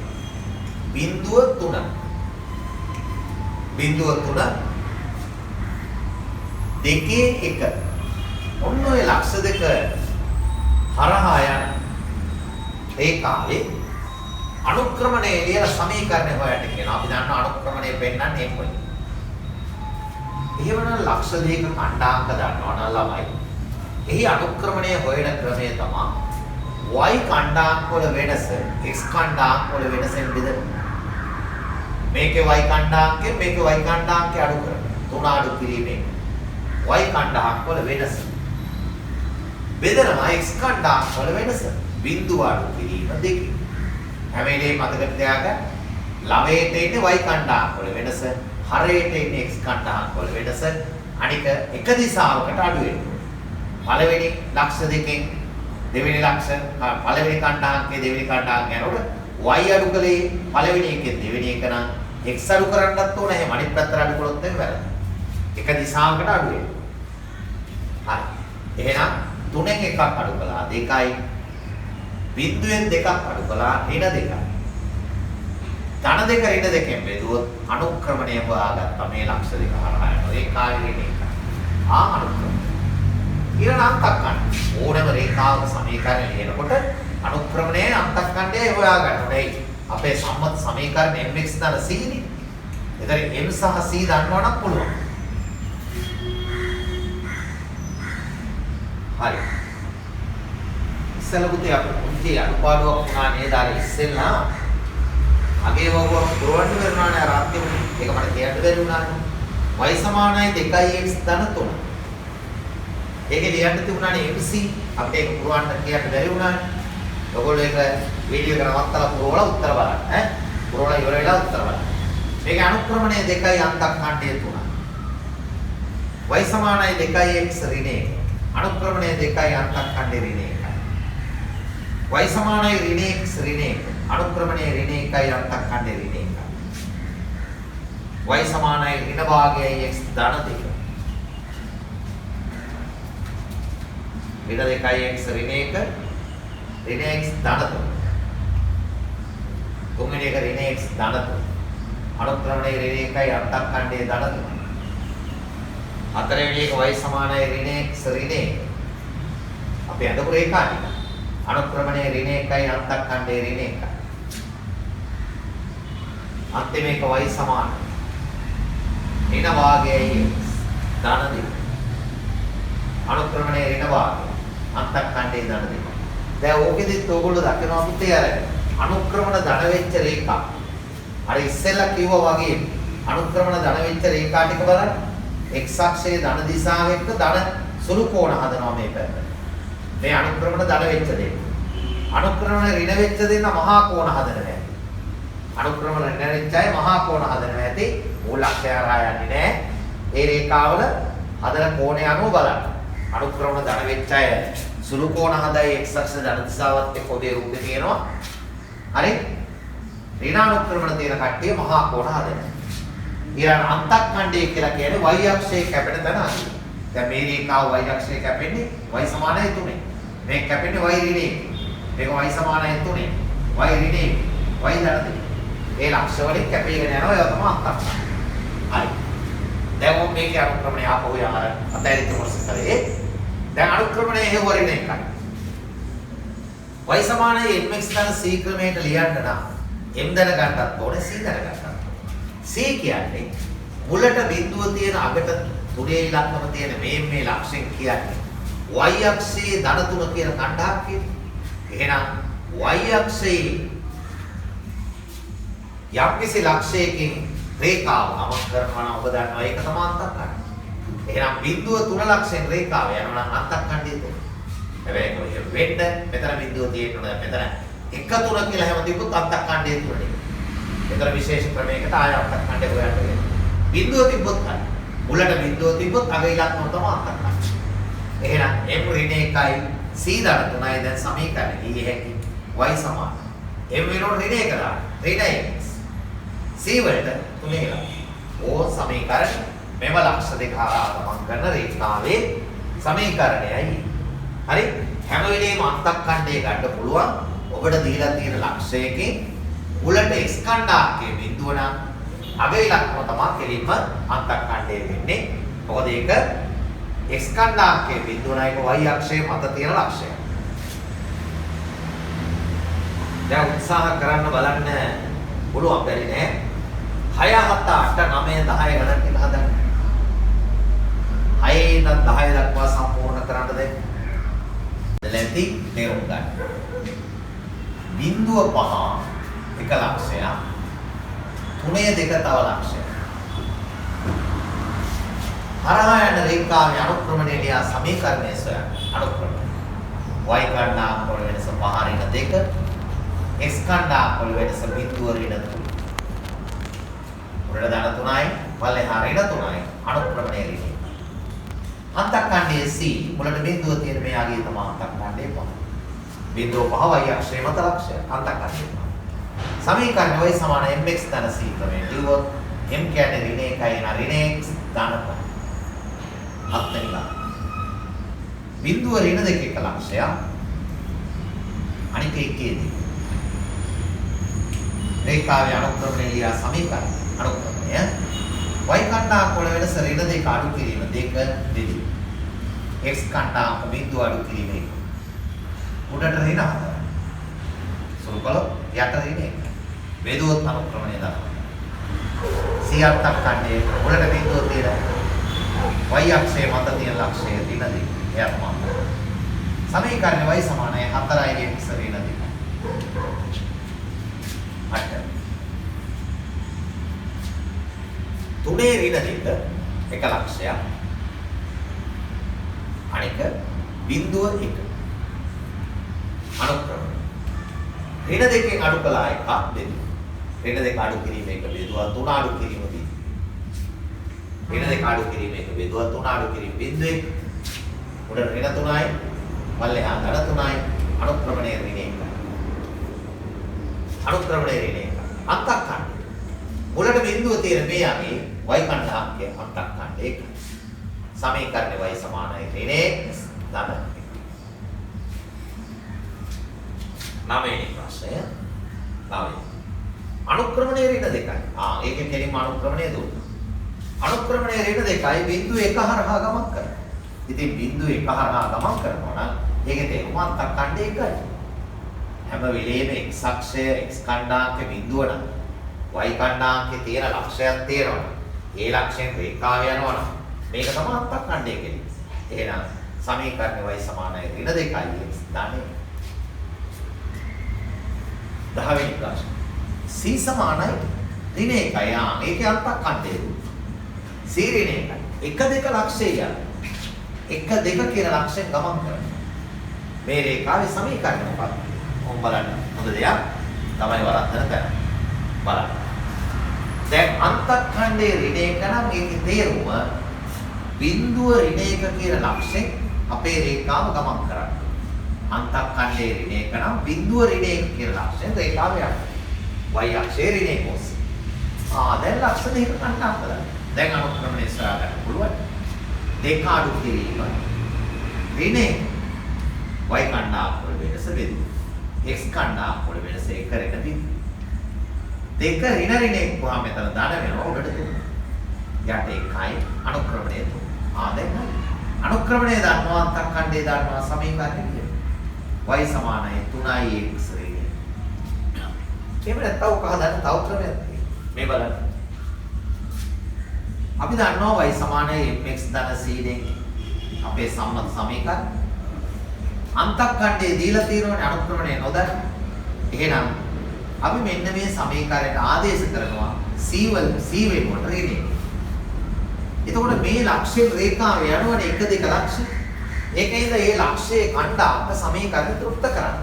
බිඳුව 3 දෙකේ 1 ඔන්න ඔය ලක්ෂ දෙක හරහා යන රේඛාවේ අනුක්‍රමණය ලියලා සමීකරණය හොයන්න කියනවා. අපි දන්නවා අනුක්‍රමණය පෙන්නන්නේ කොහොමද? එහෙමනම් ලක්ෂ දෙක ඛණ්ඩාංක දන්නවා නම් ළමයි. එහි අනුක්‍රමණය හොයන ක්‍රමය තමයි y ඛණ්ඩාංක වල වෙනස x ඛණ්ඩාංක වල වෙනසෙන් බෙදෙනවා. මේකේ y ඛණ්ඩාංකේ මේකේ y ඛණ්ඩාංකේ අඩු කරනවා. 3 අඩු කිරීමෙන් y ඛණ්ඩාංක වල වෙනස බෙදනවා x ඛණ්ඩාංක වල වෙනස බිඳුව අඩු කිරීම දෙකේ. හැම වෙලේම මතක තියාගන්න ළමයට ඉන්නේ y ඛණ්ඩාංක වල වෙනස, හරයට ඉන්නේ x ඛණ්ඩාංක වල වෙනස. අනික එක දිශාවකට අඩු වෙනවා. පළවෙනි ලක්ෂ දෙකෙන් දෙවෙනි ලක්ෂ පළවෙනි ඛණ්ඩාංකයේ දෙවෙනි ඛණ්ඩාංකය යනකොට y අඩු කලේ පළවෙනි එකෙන් දෙවෙනි එක නම් x අඩු කරන්නත් ඕන. එහෙම අනිත් පැත්තට අඩු කළොත් එන්නේ වැරදි. එක දිශාවකට අඩු වෙනවා. හරි. එහෙනම් 3න් එකක් අඩු කළා 2යි. බිඳුවෙන් දෙකක් අඩු කළා ඍණ 2යි. ධන දෙක ඍණ දෙකෙන් බෙදුවොත් අනුක්‍රමණය හොයාගත්තා මේ ලක්ෂ දෙක හරහා යනවා. ඒකායි ඍණ 1. අනුක්‍රමණය. ඊළඟ අන්තක්ඛණ්ඩ. ඕනම රේඛාවක සමීකරණය ලියනකොට අනුක්‍රමණයේ අන්තක්ඛණ්ඩය හොයා ගන්න ඕනේ. අපේ සම්මත සමීකරණ mx ධන c නේ. ඒතර m සහ c දන්නවනම් පුළුවන්. හරි. ඉස්සෙල්ලා පුතේ අපි පුංචි අනුපාඩුවක් වුණා නේද අර ඉස්සෙල්ලා. අගේ වගුවක් පුරවන්න වෙනවා නේ අර අන්තිම ඒක මට කියන්න බැරි වුණානේ. y සමානයි 2x ධන 3. ඒකේ ලියන්න තිබුණානේ mc අපිට ඒක පුරවන්න කියන්න බැරි වුණානේ. ඔයගොල්ලෝ ඒක වීඩියෝ එක නවත්තලා පුරවලා උත්තර බලන්න ඈ. පුරවලා ඉවර වෙලා උත්තර බලන්න. මේකේ අනුක්‍රමණය 2යි අන්තක්ඛණ්ඩය 3. y සමානයි 2x ඍණ 1. අනුක්‍රමණය 2යි අන්තක්ඛණ්ඩය ඍණ 1යි. y සමානයි ඍණ x ඍණ 1. අනුක්‍රමණය ඍණ 1යි අන්තක්ඛණ්ඩය ඍණ 1යි. y සමානයි ඍණ භාගයයි x ධන 2. ඍණ 2යි x ඍණ 1 ඍණ x ධන 3. තුන්වෙනි එක ඍණ x ධන 3. අනුක්‍රමණය ඍණ 1යි අන්තක්ඛණ්ඩය ධන 3. හතරවෙනි එක y සමානයි ඍණ x ඍණ 1. අපි අදපු රේඛානේ. අනුක්‍රමණය ඍණ 1යි අන්තක්ඛණ්ඩය ඍණ 1යි. අන්තිම එක y සමානයි ඍණ භාගයයි x ධන 2. අනුක්‍රමණය ඍණ භාගය අන්තක්ඛණ්ඩය ධන 2. දැන් ඕකෙදිත් ඕගොල්ලෝ දකිනවා පුතේ අර අනුක්‍රමණ ධන වෙච්ච රේඛා. අර ඉස්සෙල්ලා කිව්වා වගේ අනුක්‍රමණ ධන වෙච්ච රේඛා ටික බලන්න. x අක්ෂයේ ධන දිශාව එක්ක ධන සුළු කෝණ හදනවා මේ පැත්ත. මේ අනුක්‍රමණ ධන වෙච්ච දේ. අනුක්‍රමණ ඍණ වෙච්ච දෙන්න මහා කෝණ හදනවා ඇති. අනුක්‍රමණ ඍණ වෙච්ච අය මහා කෝණ හදනවා ඇති. මූල අක්ෂය හරහා යන්නේ නැහැ. ඒ රේඛාවල හදන කෝණය අනුව බලන්න. අනුක්‍රමණ ධන වෙච්ච අය සුළු කෝණ හදයි x අක්ෂ ධන දිශාවත් එක්ක ඔබේ රූපේ තියෙනවා. හරි? ඍණ අනුක්‍රමණ තියෙන කට්ටිය මහා කෝණ හදනවා. ඊළඟ අන්තක්ඛණ්ඩය කියලා කියන්නේ y අක්ෂයේ කැපෙන තැන අඩු. දැන් මේ රේඛාව y අක්ෂයේ කැපෙන්නේ y සමානයි 3. මේක කැපෙන්නේ y ඍණ 1. මේක y සමානයි 3. y ඍණ 1. y ධන 2. ඒ ලක්ෂ වලින් කැපීගෙන යනවා ඒවා තමයි අන්තක්ඛණ්ඩ. හරි. දැන් මේකේ අනුක්‍රමණය ආපහු යන අතෑරිච්ච කොටස කරේ දැන් අනුක්‍රමණය හේව ඍණ එකයි. y සමානයි mx ධන c ක්‍රමයට ලියන්න නම් m දැනගන්නත් ඕනේ c දැනගන්නත් ඕනේ. c කියන්නේ මුලට බිඳුව තියෙන අගට තුනේ ඉලක්කම තියෙන මේ ලක්ෂණ කියන්නේ y අක්ෂයේ ධන 3 කියන කණ්ඩායම් කියන්නේ. එහෙනම් y අක්ෂයේ යම්කිසි ලක්ෂයකින් රේඛාව ගමන් කරනවා නම් ඔබ දන්නවා ඒක තමයි අන්තක්කණ්ඩය. එහෙනම් බිඳුව 3 ලක්ෂයෙන් රේඛාව යනවා නම් අන්තක්කණ්ඩය තුන. හැබැයි කොහේ වෙන්න මෙතන බිඳුව තියෙනවා මෙතන 1 3 කියලා හැම තිබුත් අන්තක්කණ්ඩය තුනනේ. ඒතර විශේෂ ක්‍රමයකට ආය අන්තක්කණ්ඩය හොයන්න වෙනවා. බිඳුව තිබ්බොත් ගන්න. මුලට බිඳුව තිබ්බොත් අග ඉලක්කම තමයි අන්තක්කණ්ඩය. එහෙනම් m ඍණ 1යි c ධන 3යි දැන් සමීකරණය ඊයේ හැකි y සමාන. m වෙනකොට ඍණ 1 දාන්න. ඍණ x. c වලට 3 ඉලක්ක. ඕ සමීකරණ මෙව ලක්ෂ දෙක හරහා ගමන් කරන රේඛාවේ සමීකරණයයි. හරි? හැම වෙලේම අන්තක්කණ්ඩය ගන්න පුළුවන්. ඔබට දීලා තියෙන ලක්ෂයකින් මුලට x කණ්ඩායමේ බිඳුව නම් අග ඉලක්කම තමයි කෙලින්ම අන්තක්කණ්ඩය වෙන්නේ. මොකද ඒක x කණ්ඩායමේ බිඳුව නම් ඒක y අක්ෂයේ මත තියෙන ලක්ෂය. දැන් උත්සාහ කරන්න බලන්න පුළුවන් බැරි නෑ. 6 7 8 9 10 ගණන් ටික හදන්න. 6 ඉඳන් 10 දක්වා සම්පූර්ණ කරන්න දෙන්න. දැලැති තේරුම් ගන්න. බිඳුව 5 එක ලක්ෂයක්. 3 2 තව ලක්ෂයක්. හරහා යන රේඛාවේ අනුක්‍රමණය ලියා සමීකරණය සොයන්න. අනුක්‍රමණය. y කණ්ඩායම් වල වෙනස 5 ඍණ 2. x කණ්ඩායම් වල වෙනස බිඳුව ඍණ 3. උඩට දාන 3යි පල්ලෙහා ඍණ 3යි අනුක්‍රමණය ඍණ. අන්තක්කණ්ඩයේ c මුලට බිඳුව තියෙන මෙයාගේ තමයි අන්තක්කණ්ඩයේ 5. බිඳුව 5 y අක්ෂයේ මත ලක්ෂය අන්තක්කණ්ඩයේ 5. සමීකරණය y සමාන mx ධන c ක්‍රමයෙන් ලියුවොත් m කියන්නේ ඍණ 1යි න ඍණ x ධන 5. අත්නිලා. බිඳුව ඍණ 2 එක ලක්ෂයක්. අනික එකේදී රේඛාවේ අනුක්‍රමණය ලියා සමීකරණය අනුක්‍රමණය y කණ්ඩායම් වල වෙනස ඍණ 2 අඩු කිරීම 2 දෙවි. x කණ්ඩායම් බිඳුව අඩු කිරීම 1. උඩට ඍණ 4. සුළුකල යට ඍණ 1. වේදුවත් අනුක්‍රමණය දානවා. c අන්තක්කණ්ඩයේ උඩට බිඳුව තියෙන y අක්ෂයේ මත තියෙන ලක්ෂය ඍණ 2. එයා තමයි. සමීකරණය y සමානයි 4යි x ඍණ 2. 8. 3 ඍණ 2 එක ලක්ෂයක්. අනික බිඳුව 1. අනුක්‍රමණය. ඍණ 2කින් අඩු කළා එකක් බිඳුව. ඍණ 2 අඩු කිරීම එක බිඳුව 3 අඩු කිරීම බිඳුව. ඍණ 2 අඩු කිරීම එක බිඳුව 3 අඩු කිරීම බිඳුව 1. උඩ ඍණ 3යි පල්ලෙහා ධන 3යි අනුක්‍රමණය ඍණ 1. අනුක්‍රමණය ඍණ 1. අන්තක්කණ්ඩය. මුලට බිඳුව තියෙන මෙයාගේ y කණ්ඩායමේ අන්තක්කණ්ඩය 1. සමීකරණය y සමානයි ඍණ x ධන 1. 9 වෙනි ප්‍රශ්නය. 9. අනුක්‍රමණය ඍණ 2යි. ඒකේ කෙලින්ම අනුක්‍රමණය දුන්නා. අනුක්‍රමණය ඍණ 2යි බිඳුව 1 හරහා ගමන් කරනවා. ඉතින් බිඳුව 1 හරහා ගමන් කරනවා නම් ඒකේ තේරුම අන්තක්කණ්ඩය 1යි. හැම වෙලේම x අක්ෂය x කණ්ඩායමේ බිඳුව නම් y කණ්ඩායමේ තියෙන ලක්ෂයක් තියෙනවා. ඒ ලක්ෂයෙන් රේඛාව යනවා නම් මේක තමයි අන්තක්කණ්ඩය කියන්නේ. එහෙනම් සමීකරණය y සමානයි ඍණ 2යි x ධන 1. 10 වෙනි ප්‍රශ්න. c සමානයි ඍණ 1යි. ඒකේ අන්තක්කණ්ඩය. c ඍණ 1යි. 1 2 ලක්ෂය යන 1 2 කියන ලක්ෂයෙන් ගමන් කරනවා. මේ රේඛාවේ සමීකරණය මොකක්ද? ඔන්න බලන්න. හොඳ දෙයක්. තමයි වරද්දන තැන. බලන්න. දැන් අන්තක්ඛණ්ඩයේ ඍණ 1 නම් ඒකේ තේරුම බිඳුව ඍණ 1 කියන ලක්ෂයෙන් අපේ රේඛාව ගමන් කරන්නේ. අන්තක්ඛණ්ඩයේ ඍණ 1 නම් බිඳුව ඍණ 1 කියන ලක්ෂයෙන් රේඛාව යනවා. y අක්ෂයේ ර්ණ 1 ඔස්සේ. දැන් ලක්ෂ දෙකක් ගන්න අපල. දැන් අනුක්‍රමණය සොයා ගන්න පුළුවන්. දෙක අඩු කිරීම ඍණ y කණ්ඩායම් වල වෙනස බෙදුව. x කණ්ඩායම් වල වෙනස එක ඍණ බිඳුව. දෙක ඍණ 1 වහම මෙතන ධන වෙනවා උඩට 3. යට 1යි අනුක්‍රමණය 3. දැන් හරි. අනුක්‍රමණය දන්නවා අන්තක්ඛණ්ඩය දන්නවා සමීකරණය කියනවා. y සමානයි 3x ඍණය. එහෙම නැත්නම් ඔක හදන්න තව ක්‍රමයක් තියෙනවා. මේ බලන්න. අපි දන්නවා y සමානයි mx ධන c දෙක අපේ සම්මත සමීකරණ. අන්තක්ඛණ්ඩයේ දීලා තියෙනවනේ අනුක්‍රමණය නොදන්න. එහෙනම් අපි මෙන්න මේ සමීකරණයට ආදේශ කරනවා c වෙනුවට ඍණය. එතකොට මේ ලක්ෂ්‍ය රේඛාව යනවනේ 1 2 ලක්ෂ්‍ය. ඒකෙන්ද මේ ලක්ෂ්‍යයේ ඛණ්ඩාංක සමීකරණ තෘප්ත කරන්න.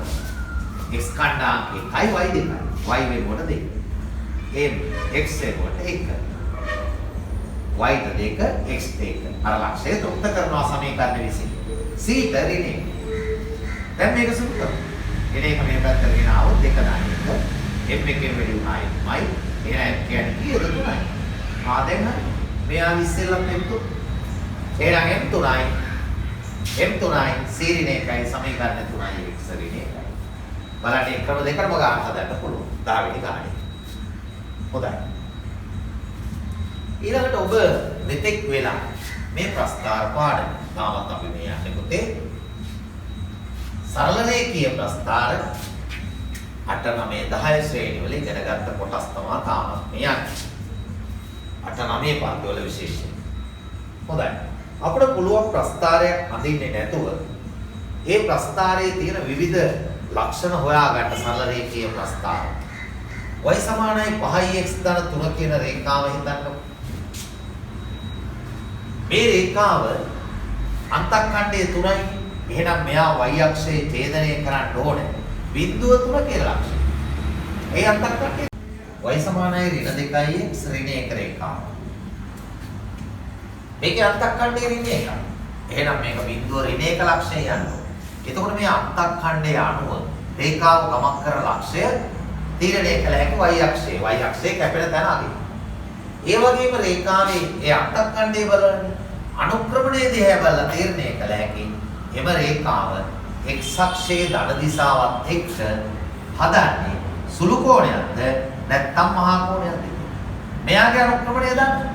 x ඛණ්ඩාංක 1යි y 2යි. y වෙනුවට 2. m x වෙනුවට 1. y ට 2 x ට 1. අර ලක්ෂ්‍යය තෘප්ත කරනවා සමීකරණ 20. c ට ඍණය. දැන් මේක සුළු කරමු. ඍණයක මේ පැත්තට ගෙන આવොත් 2 දාන්න. m එකෙන් වැඩි උනායි y. එහෙනම් කියන්නේ කීයද 3යි. දැන් හරි. මෙයා ඉස්සෙල්ලම මෙම්තු එහෙනම් m3යි c ඍණ 1යි සමීකරණ 3යි x ඍණ 1යි බලන්න ඒ ක්‍රම දෙකම ගන්න හදන්න පුළුවන් 10 වෙනි ගානේ හොඳයි ඊළඟට ඔබ මෙතෙක් වෙලා මේ ප්‍රස්තාර පාඩම තාමත් අපි මේ යන්නේ පුතේ සරල රේඛීය ප්‍රස්තාර 8 9 10 ශ්‍රේණි වල ඉගෙනගත්ත කොටස් තමයි තාමත් මේ යන්නේ 8 9 පන්ති වල විශේෂය. හොඳයි. අපිට පුළුවන් ප්‍රස්තාරයක් අඳින්නේ නැතුව ඒ ප්‍රස්තාරයේ තියෙන විවිධ ලක්ෂණ හොයාගන්න සරල රේඛීය ප්‍රස්තාර. y සමානයි 5x ධන 3 කියන රේඛාව හිතන්නකො. මේ රේඛාව අන්තක්ඛණ්ඩයේ 3යි. එහෙනම් මෙයා y අක්ෂයේ ඡේදනය කරන්න ඕනේ. බිඳුව 3 කියලා ලක්ෂණය. ඒ අන්තක්ඛණ්ඩයේ y සමානයි ඍණ 2x ඍණ 1 රේඛාව. මේකේ අන්තක්ඛණ්ඩයේ ඍණ 1. එහෙනම් මේක බිඳුව ඍණ 1 ලක්ෂණය යනවා. එතකොට මේ අන්තක්ඛණ්ඩයේ අණුව රේඛාව ගමන් කරන ලක්ෂය තීරණය කළ හැකි y අක්ෂයේ. y අක්ෂයේ කැපෙන තැන අගේ. ඒ වගේම රේඛාවේ ඒ අන්තක්ඛණ්ඩයේ බලන්නේ අනුක්‍රමණයේ දිහා බලලා තීරණය කළ හැකි එම රේඛාව x අක්ෂයේ ධන දිශාවත් එක්ක හදන්නේ සුළු කෝණයක්ද නැත්නම් මහා කෝණයක්ද? මෙයාගේ අනුක්‍රමණය දන්න.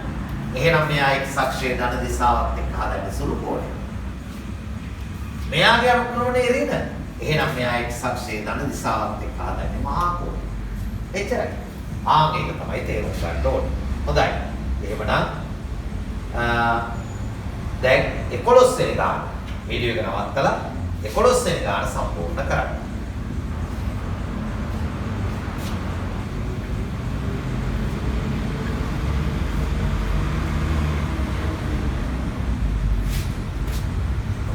එහෙනම් මෙයා x අක්ෂයේ ධන දිශාවත් එක්ක හදන්නේ සුළු කෝණය. මෙයාගේ අනුක්‍රමණය ඍණ. එහෙනම් මෙයා x අක්ෂයේ ධන දිශාවත් එක්ක හදන්නේ මහා කෝණය. එච්චරයි. ඒක තමයි තේරුම් ගන්න ඕනේ. හොඳයි. එහෙමනම් දැන් 11 වෙනි ගාන වීඩියෝ එක නවත්තලා 11 වෙනි ගාන සම්පූර්ණ කරන්න.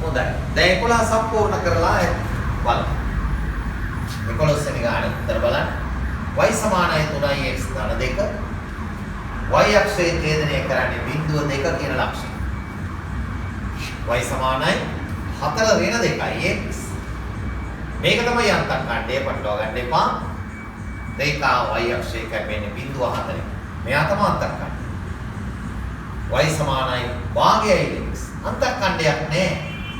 හොඳයි. දැන් 11 සම්පූර්ණ කරලා බලන්න. 11 වෙනි ගාන උත්තර බලන්න. y සමානයි 3x ධන 2. y අක්ෂයේ ඡේදනය කරන්නේ බිඳුව 2 කියන ලක්ෂණය. y සමානයි 4 ඍණ 2x. මේක තමයි අන්තක්ඛණ්ඩය පටලවා ගන්න එපා. රේඛාව y අක්ෂයේ කැපෙන්නේ බිඳුව 4. මෙයා තමයි අන්තක්ඛණ්ඩය. y සමානයි භාගයයි x. අන්තක්ඛණ්ඩයක් නෑ.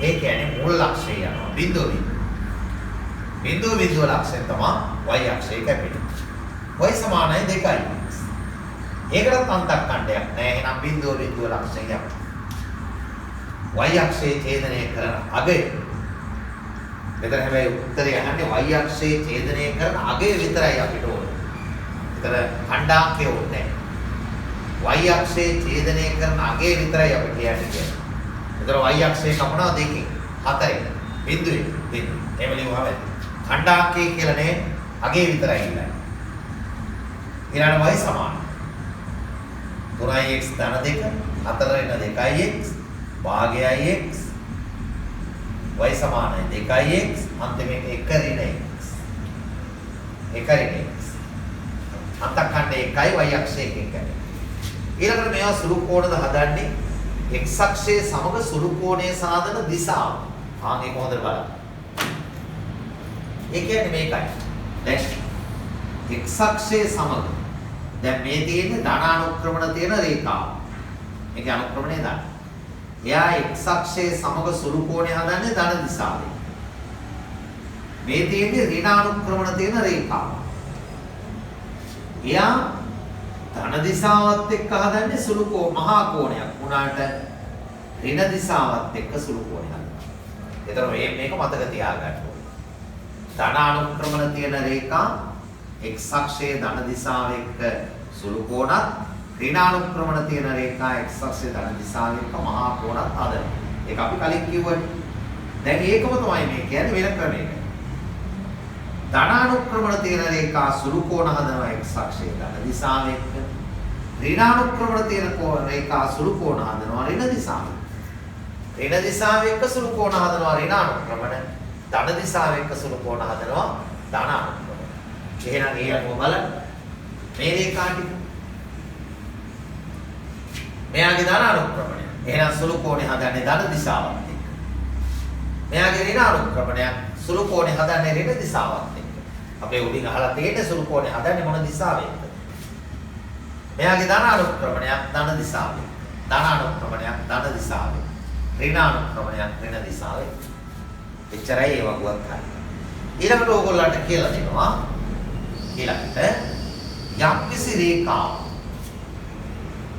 ඒ කියන්නේ මුල් ලක්ෂය යනවා බිඳුව බිඳුව ලක්ෂය තමයි y අක්ෂයේ කැපෙන්නේ. y සමානයි 2යි. ඒකටත් අන්තක්ඛණ්ඩයක් නෑ. එහෙනම් බිඳුව ලක්ෂය යනවා. y අක්ෂයේ ඡේදනය කරන අගය. මෙතන හැබැයි උත්තරය අහන්නේ y අක්ෂයේ ඡේදනය කරන අගය විතරයි අපිට ඕනේ. ඒතර ඛණ්ඩාංකය ඕනේ නෑ. y අක්ෂයේ ඡේදනය කරන අගය විතරයි අපිට කියන්නේ. ඒතර y අක්ෂයේ කපනවා 2කින් 4යි. බිඳුවේ. එහෙම ලියුවාම ඛණ්ඩාංකය කියලා නේ අගය විතරයි ඉන්නේ. ඊළඟ y සමාන 3x ධන 2 4 ඍණ 2x භාගයයි x y සමානයි 2x අන්තිමේට 1 ඍණ x 1 ඍණ x අන්තක්ඛණ්ඩේ 1යි y අක්ෂයේ 1යි ඊළඟට මේවා සුළු කෝණද හදන්නේ x අක්ෂයේ සමග සුළු කෝණයේ සාධන දිශාව ඒක හොඳට බලන්න ඒ කියන්නේ මේකයි දැන් x අක්ෂයේ සමග දැන් මේ තියෙන්නේ ධන අනුක්‍රමණ තියෙන රේඛාව මේකේ අනුක්‍රමණය දාන්න එයා x අක්ෂයේ සමග සුළු කෝණය හදන්නේ ධන දිශාවේ. මේ තියෙන්නේ ඍණ අනුක්‍රමණ තියෙන රේඛාව. එයා ධන දිශාවත් එක්ක හදන්නේ සුළු මහා කෝණයක්. උනාට ඍණ දිශාවත් එක්ක සුළු කෝණය හදනවා. ඒතර මේක මතක තියාගන්න ඕනේ. ධන අනුක්‍රමණ තියෙන රේඛා x අක්ෂයේ ධන දිශාව එක්ක සුළු කෝණත් ඍණ අනුක්‍රමණ තියෙන රේඛා x අක්ෂයේ ධන දිශාව එක්ක මහා කෝණත් හදනවා. ඒක අපි කලින් කිව්වනේ. දැන් ඒකම තමයි මේ කියන්නේ වෙන ක්‍රමයකට. ධන අනුක්‍රමණ තියෙන රේඛා සුළු කෝණ හදනවා x අක්ෂයේ ධන දිශාව එක්ක. ඍණ අනුක්‍රමණ තියෙන රේඛා සුළු කෝණ හදනවා ඍණ දිශාව. ඍණ දිශාව එක්ක සුළු කෝණ හදනවා ඍණ අනුක්‍රමණ. ධන දිශාව එක්ක සුළු කෝණ හදනවා ධන අනුක්‍රමණ. එහෙනම් ඊළඟ බලන්න. මේ රේඛා ටික. මෙයාගේ ධන අනුක්‍රමණය. එහෙනම් සුළු කෝණය හදන්නේ ධන දිශාවත් එක්ක. මෙයාගේ ඍණ අනුක්‍රමණය සුළු කෝණය හදන්නේ ඍණ දිශාවත් එක්ක. අපේ උඩින් අහලා තියෙන සුළු කෝණය හදන්නේ මොන දිශාවෙන්ද? මෙයාගේ ධන අනුක්‍රමණයක් ධන දිශාවෙන්. ධන අනුක්‍රමණයක් ධන දිශාවෙන්. ඍණ අනුක්‍රමණයක් ඍණ දිශාවෙන්. එච්චරයි ඒ වගුවක් ගන්න. ඊළඟට ඕගොල්ලන්ට කියලා දෙනවා. ඊළඟට යම්කිසි රේඛාවක්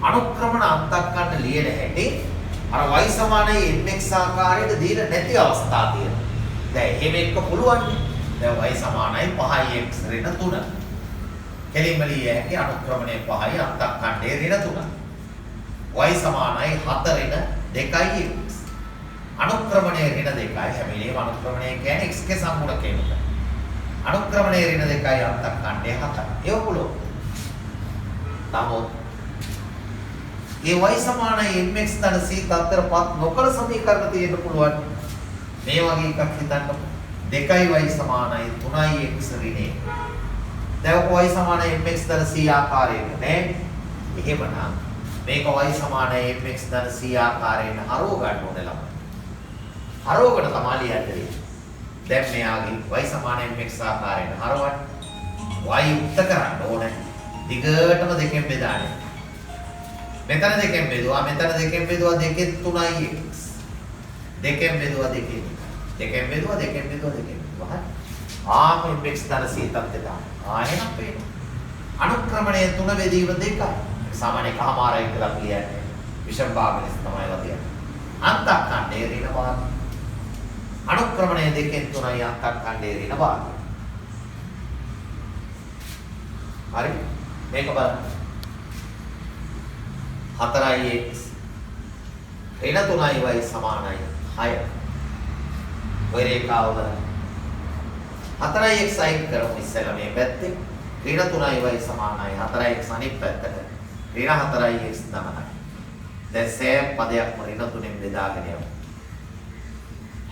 අනුක්‍රමණ අන්තක්කන්න ලියන හැටි අර y සමානයි mx ආකාරයට දීලා නැති අවස්ථා තියෙනවා. දැන් එහෙම එක්ක පුළුවන් නේ. දැන් y සමානයි 5x ඍණ 3. කෙලින්ම ලිය හැකි අනුක්‍රමණය 5යි අන්තක්කණ්ඩේ ඍණ 3. y සමානයි 4 ඍණ 2x. අනුක්‍රමණය ඍණ 2යි. හැබැයි අනුක්‍රමණය කියන්නේ x ගේ සම්මුඛ කෙනෙක්. අනුක්‍රමණය ඍණ 2යි අන්තක්කණ්ඩේ 4. ඒක පුළුවන්. නමුත් ඒ y සමානයි mx ධන c තත්තරපත් නොකර සමීකරණ තියෙන්න පුළුවන්. මේ වගේ එකක් හිතන්න. 2y සමානයි 3x ඍණේ. දැන් y සමානයි mx ධන c ආකාරයට නේ. එහෙමනම් මේක y සමානයි mx ධන c ආකාරයෙන් හරව ගන්න ඕනේ ළමයි. හරවකට තමයි ලියන්නේ. දැන් මෙයාගේ y සමානයි mx ආකාරයෙන් හරවන්න. y උත්ත කරන්න ඕනේ. දිගටම දෙකෙන් බෙදාන්නේ. මෙතන දෙකෙන් බෙදුවා මෙතන දෙකෙන් බෙදුවා දෙකෙන් 3x. දෙකෙන් බෙදුවා දෙකෙන්. දෙකෙන් බෙදුවා දෙකෙන් බෙදුවා දෙකෙන්. හරි. mx ධන c තත්ත්වයට. එහෙනම් පේනවා. අනුක්‍රමණය 3 බෙදීම 2යි. සාමාන්‍ය කහමාරයි කියලා කියන්නේ. විෂම භාගලස් තමයි වදින්නේ. අන්තක්කණ්ඩේ ඍණ භාග. අනුක්‍රමණය 2න් 3යි අන්තක්කණ්ඩේ ඍණ භාග. හරි. මේක බලන්න. 4x ඍණ 3y සමානයි 6. ඔය රේඛාව බලන්න. 4x අයින් කරමු ඉස්සෙල්ලා මේ පැත්තේ. ඍණ 3y සමානයි 4x අනිත් පැත්තට. ඍණ 4x 9යි. දැන් සෑම පදයක්ම ඍණ 3ෙන් බෙදාගෙන යමු.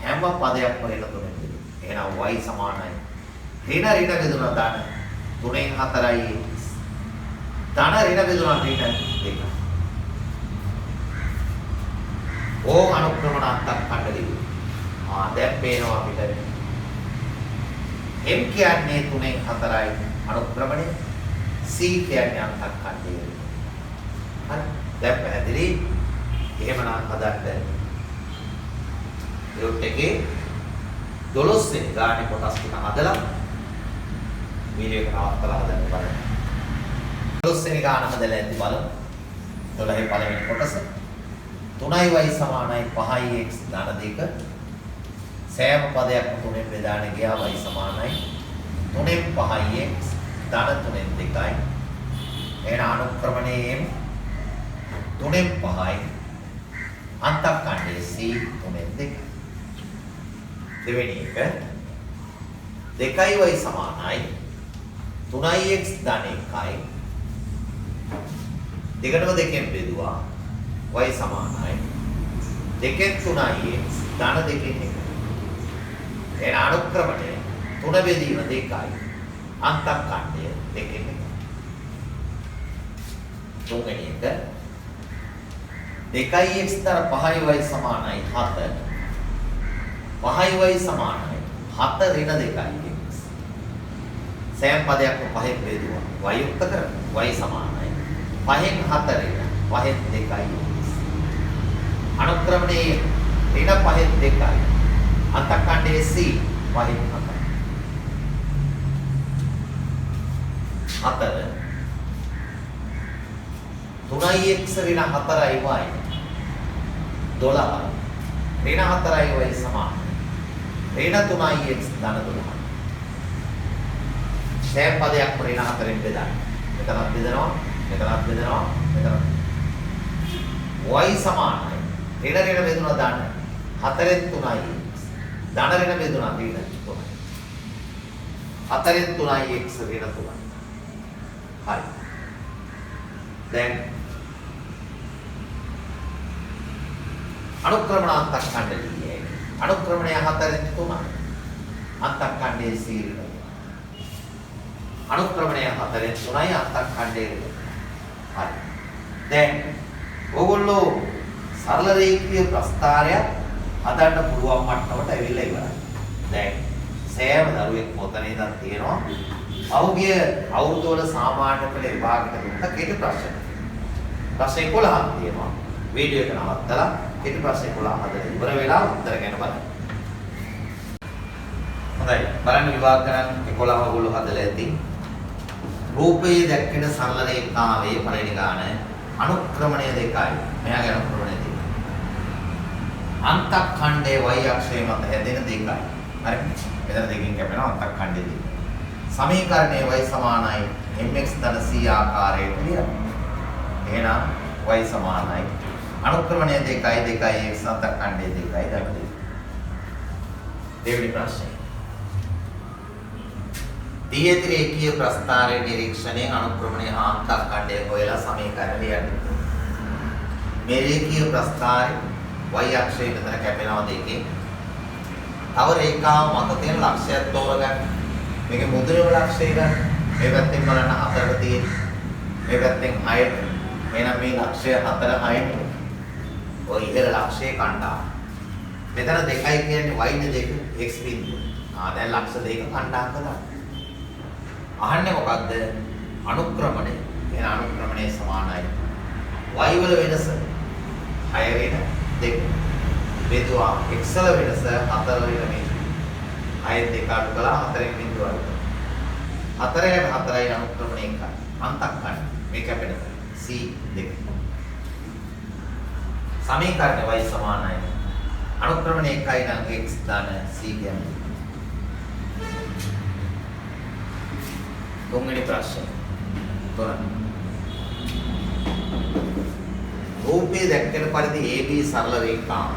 හැම පදයක්ම ඍණ 3ෙන් බෙදමු. එහෙනම් y සමානයි ඍණ බෙදුණා ධන 3න් 4යි ධන ඍණ බෙදුණා ඍණ 2. ඕම් අනුක්‍රමණ අන්තක්කණ්ඩ ලියු. දැන් පේනවා අපිට. m කියන්නේ 3න් 4යි අනුක්‍රමණය. c කියන්නේ අන්තක්කණ්ඩය. හරි. දැන් පැහැදිලි. එහෙමනම් හදන්න. රුට් එකේ 12 වෙනි ගානේ කොටස් ටික හදලා වීඩියෝ එක නවත්තලා හදන්න බලන්න. 12 වෙනි ගාන හදලා ඇති බලමු. 12 පළවෙනි කොටස 3y සමානයි 5x ධන 2. සෑම පදයක්ම 3ෙන් බෙදාන ගියා y සමානයි 3න් 5x ධන 3න් 2යි. එහෙනම් අනුක්‍රමණයේ m 3න් 5යි අන්තක්කණ්ඩේ c 3න් 2යි. දෙවෙනි එක 2y සමානයි 3x ධන 1යි. දෙකටම දෙකෙන් බෙදුවා y සමානයි 2න් 3යි ධන 2න් 1. එන අනුක්‍රමණය 3 බෙදීම 2යි. අන්තක්කණ්ඩය 2න් 1. තුන්වෙනි එක 2x තර 5y සමානයි 7. 5y සමානයි 7 ඍණ 2යි. සෑම පදයක්ම 5න් බෙදුවා y උක්ත කරමු. y සමානයි 5න් 4 ඍණ 5න් 2යි. අනුක්‍රමණයේ ඍණ 5න් 2යි. අන්තක්කණ්ඩයේ c 5න් 4යි. 4 3x ඍණ 4y 12. ඍණ 4යි y සමානයි. ඍණ 3යි x ධන 12. සෑම පදයක්ම ඍණ 4ෙන් බෙදන්න. මෙතනත් බෙදනවා, මෙතනත් බෙදනවා, මෙතනත්. y සමානයි. ඍණ ඍණ බෙදුණා ධන 4ෙන් 3යි x. ධන ඍණ බෙදුණා ඍණ 3යි. 4ෙන් 3යි x ඍණ 3යි. හරි. දැන් අනුක්‍රමණ අන්තක්ඛණ්ඩය. අනුක්‍රමණය 4ෙන් 3යි. අන්තක්ඛණ්ඩයේ සීල. අනුක්‍රමණය 4ෙන් 3යි අන්තක්ඛණ්ඩයේ. හරි. දැන් ඕගොල්ලෝ සරල රේඛීය ප්‍රස්ථාරය හදන්න පුළුවන් මට්ටමට ඇවිල්ලා ඉවරයි. දැන් සෑම දරුවෙක් මොතන ඉඳන් තියෙනවා. අවුගිය අවුරුදු වල සාමාන්‍ය පෙළ විභාගයට දුන්න කෙටි ප්‍රශ්න. ප්‍රශ්න 11ක් තියෙනවා. වීඩියෝ එක නවත්තලා කෙටි ප්‍රශ්න 11 හදලා ඉවර වෙලා උත්තර ගැන බලන්න. හොඳයි. බලන්න විභාග ගණන් 11 ඔයගොල්ලෝ හදලා ඇති. රූපයේ දැක්කෙන සරල රේඛාවේ පළවෙනි ගාන අනුක්‍රමණය 2යි. මෙයාගේ අනුක්‍රමණය 2යි. අන්තක්ඛණ්ඩයේ y අක්ෂය මත හැදෙන 2යි. හරි. මෙතන දෙකකින් කැපෙනවා අන්තක්ඛණ්ඩය 2. සමීකරණයේ y සමානයි mx ධන c ආකාරයට ලියන්න. එහෙනම් y සමානයි අනුක්‍රමණය 2යි 2යි x අන්තක්ඛණ්ඩයේ 2යි ධන 2. දෙවෙනි ප්‍රශ්නේ. දී රේඛීය ප්‍රස්ථාරයේ නිරීක්ෂණයෙන් අනුක්‍රමණය හා අන්තක්ඛණ්ඩය හොයලා සමීකරණ ලියන්න. මේ රේඛීය ප්‍රස්ථාරයේ y අක්ෂය මෙතන කැපෙනවා දෙකේ. තව රේඛාව මත තියෙන ලක්ෂයක් තෝරගන්න. මේකේ මුද්‍රණ ලක්ෂය ගන්න. මේ පැත්තෙන් බලන්න 4ක තියෙන. මේ පැත්තෙන් 6ට. එහෙනම් මේ ලක්ෂය 4 6ට. ඔය ඉහළ ලක්ෂයේ කණ්ඩායම. මෙතන 2යි කියන්නේ y නේ 2 x බිඳුව. දැන් ලක්ෂ 2ක කණ්ඩායම් කරා. අහන්නේ මොකද්ද? අනුක්‍රමණය. එහෙනම් අනුක්‍රමණය සමානයි y වල වෙනස 6 වෙන 2. බෙදුවා x වල වෙනස 4 වෙන මේ. 6 2 අඩු කළා 4න් බිඳුව අඩු කළා. 4ට 4යි අනුක්‍රමණය 1යි. අන්තක්ඛණ්ඩ මේක අපිට c 2. සමීකරණය y සමානයි අනුක්‍රමණය 1යි නම් x ධන c කියන්නේ. තුන්වෙනි ප්‍රශ්නය. බලන්න. රූපයේ දැක්කෙන පරිදි AB සරල රේඛාව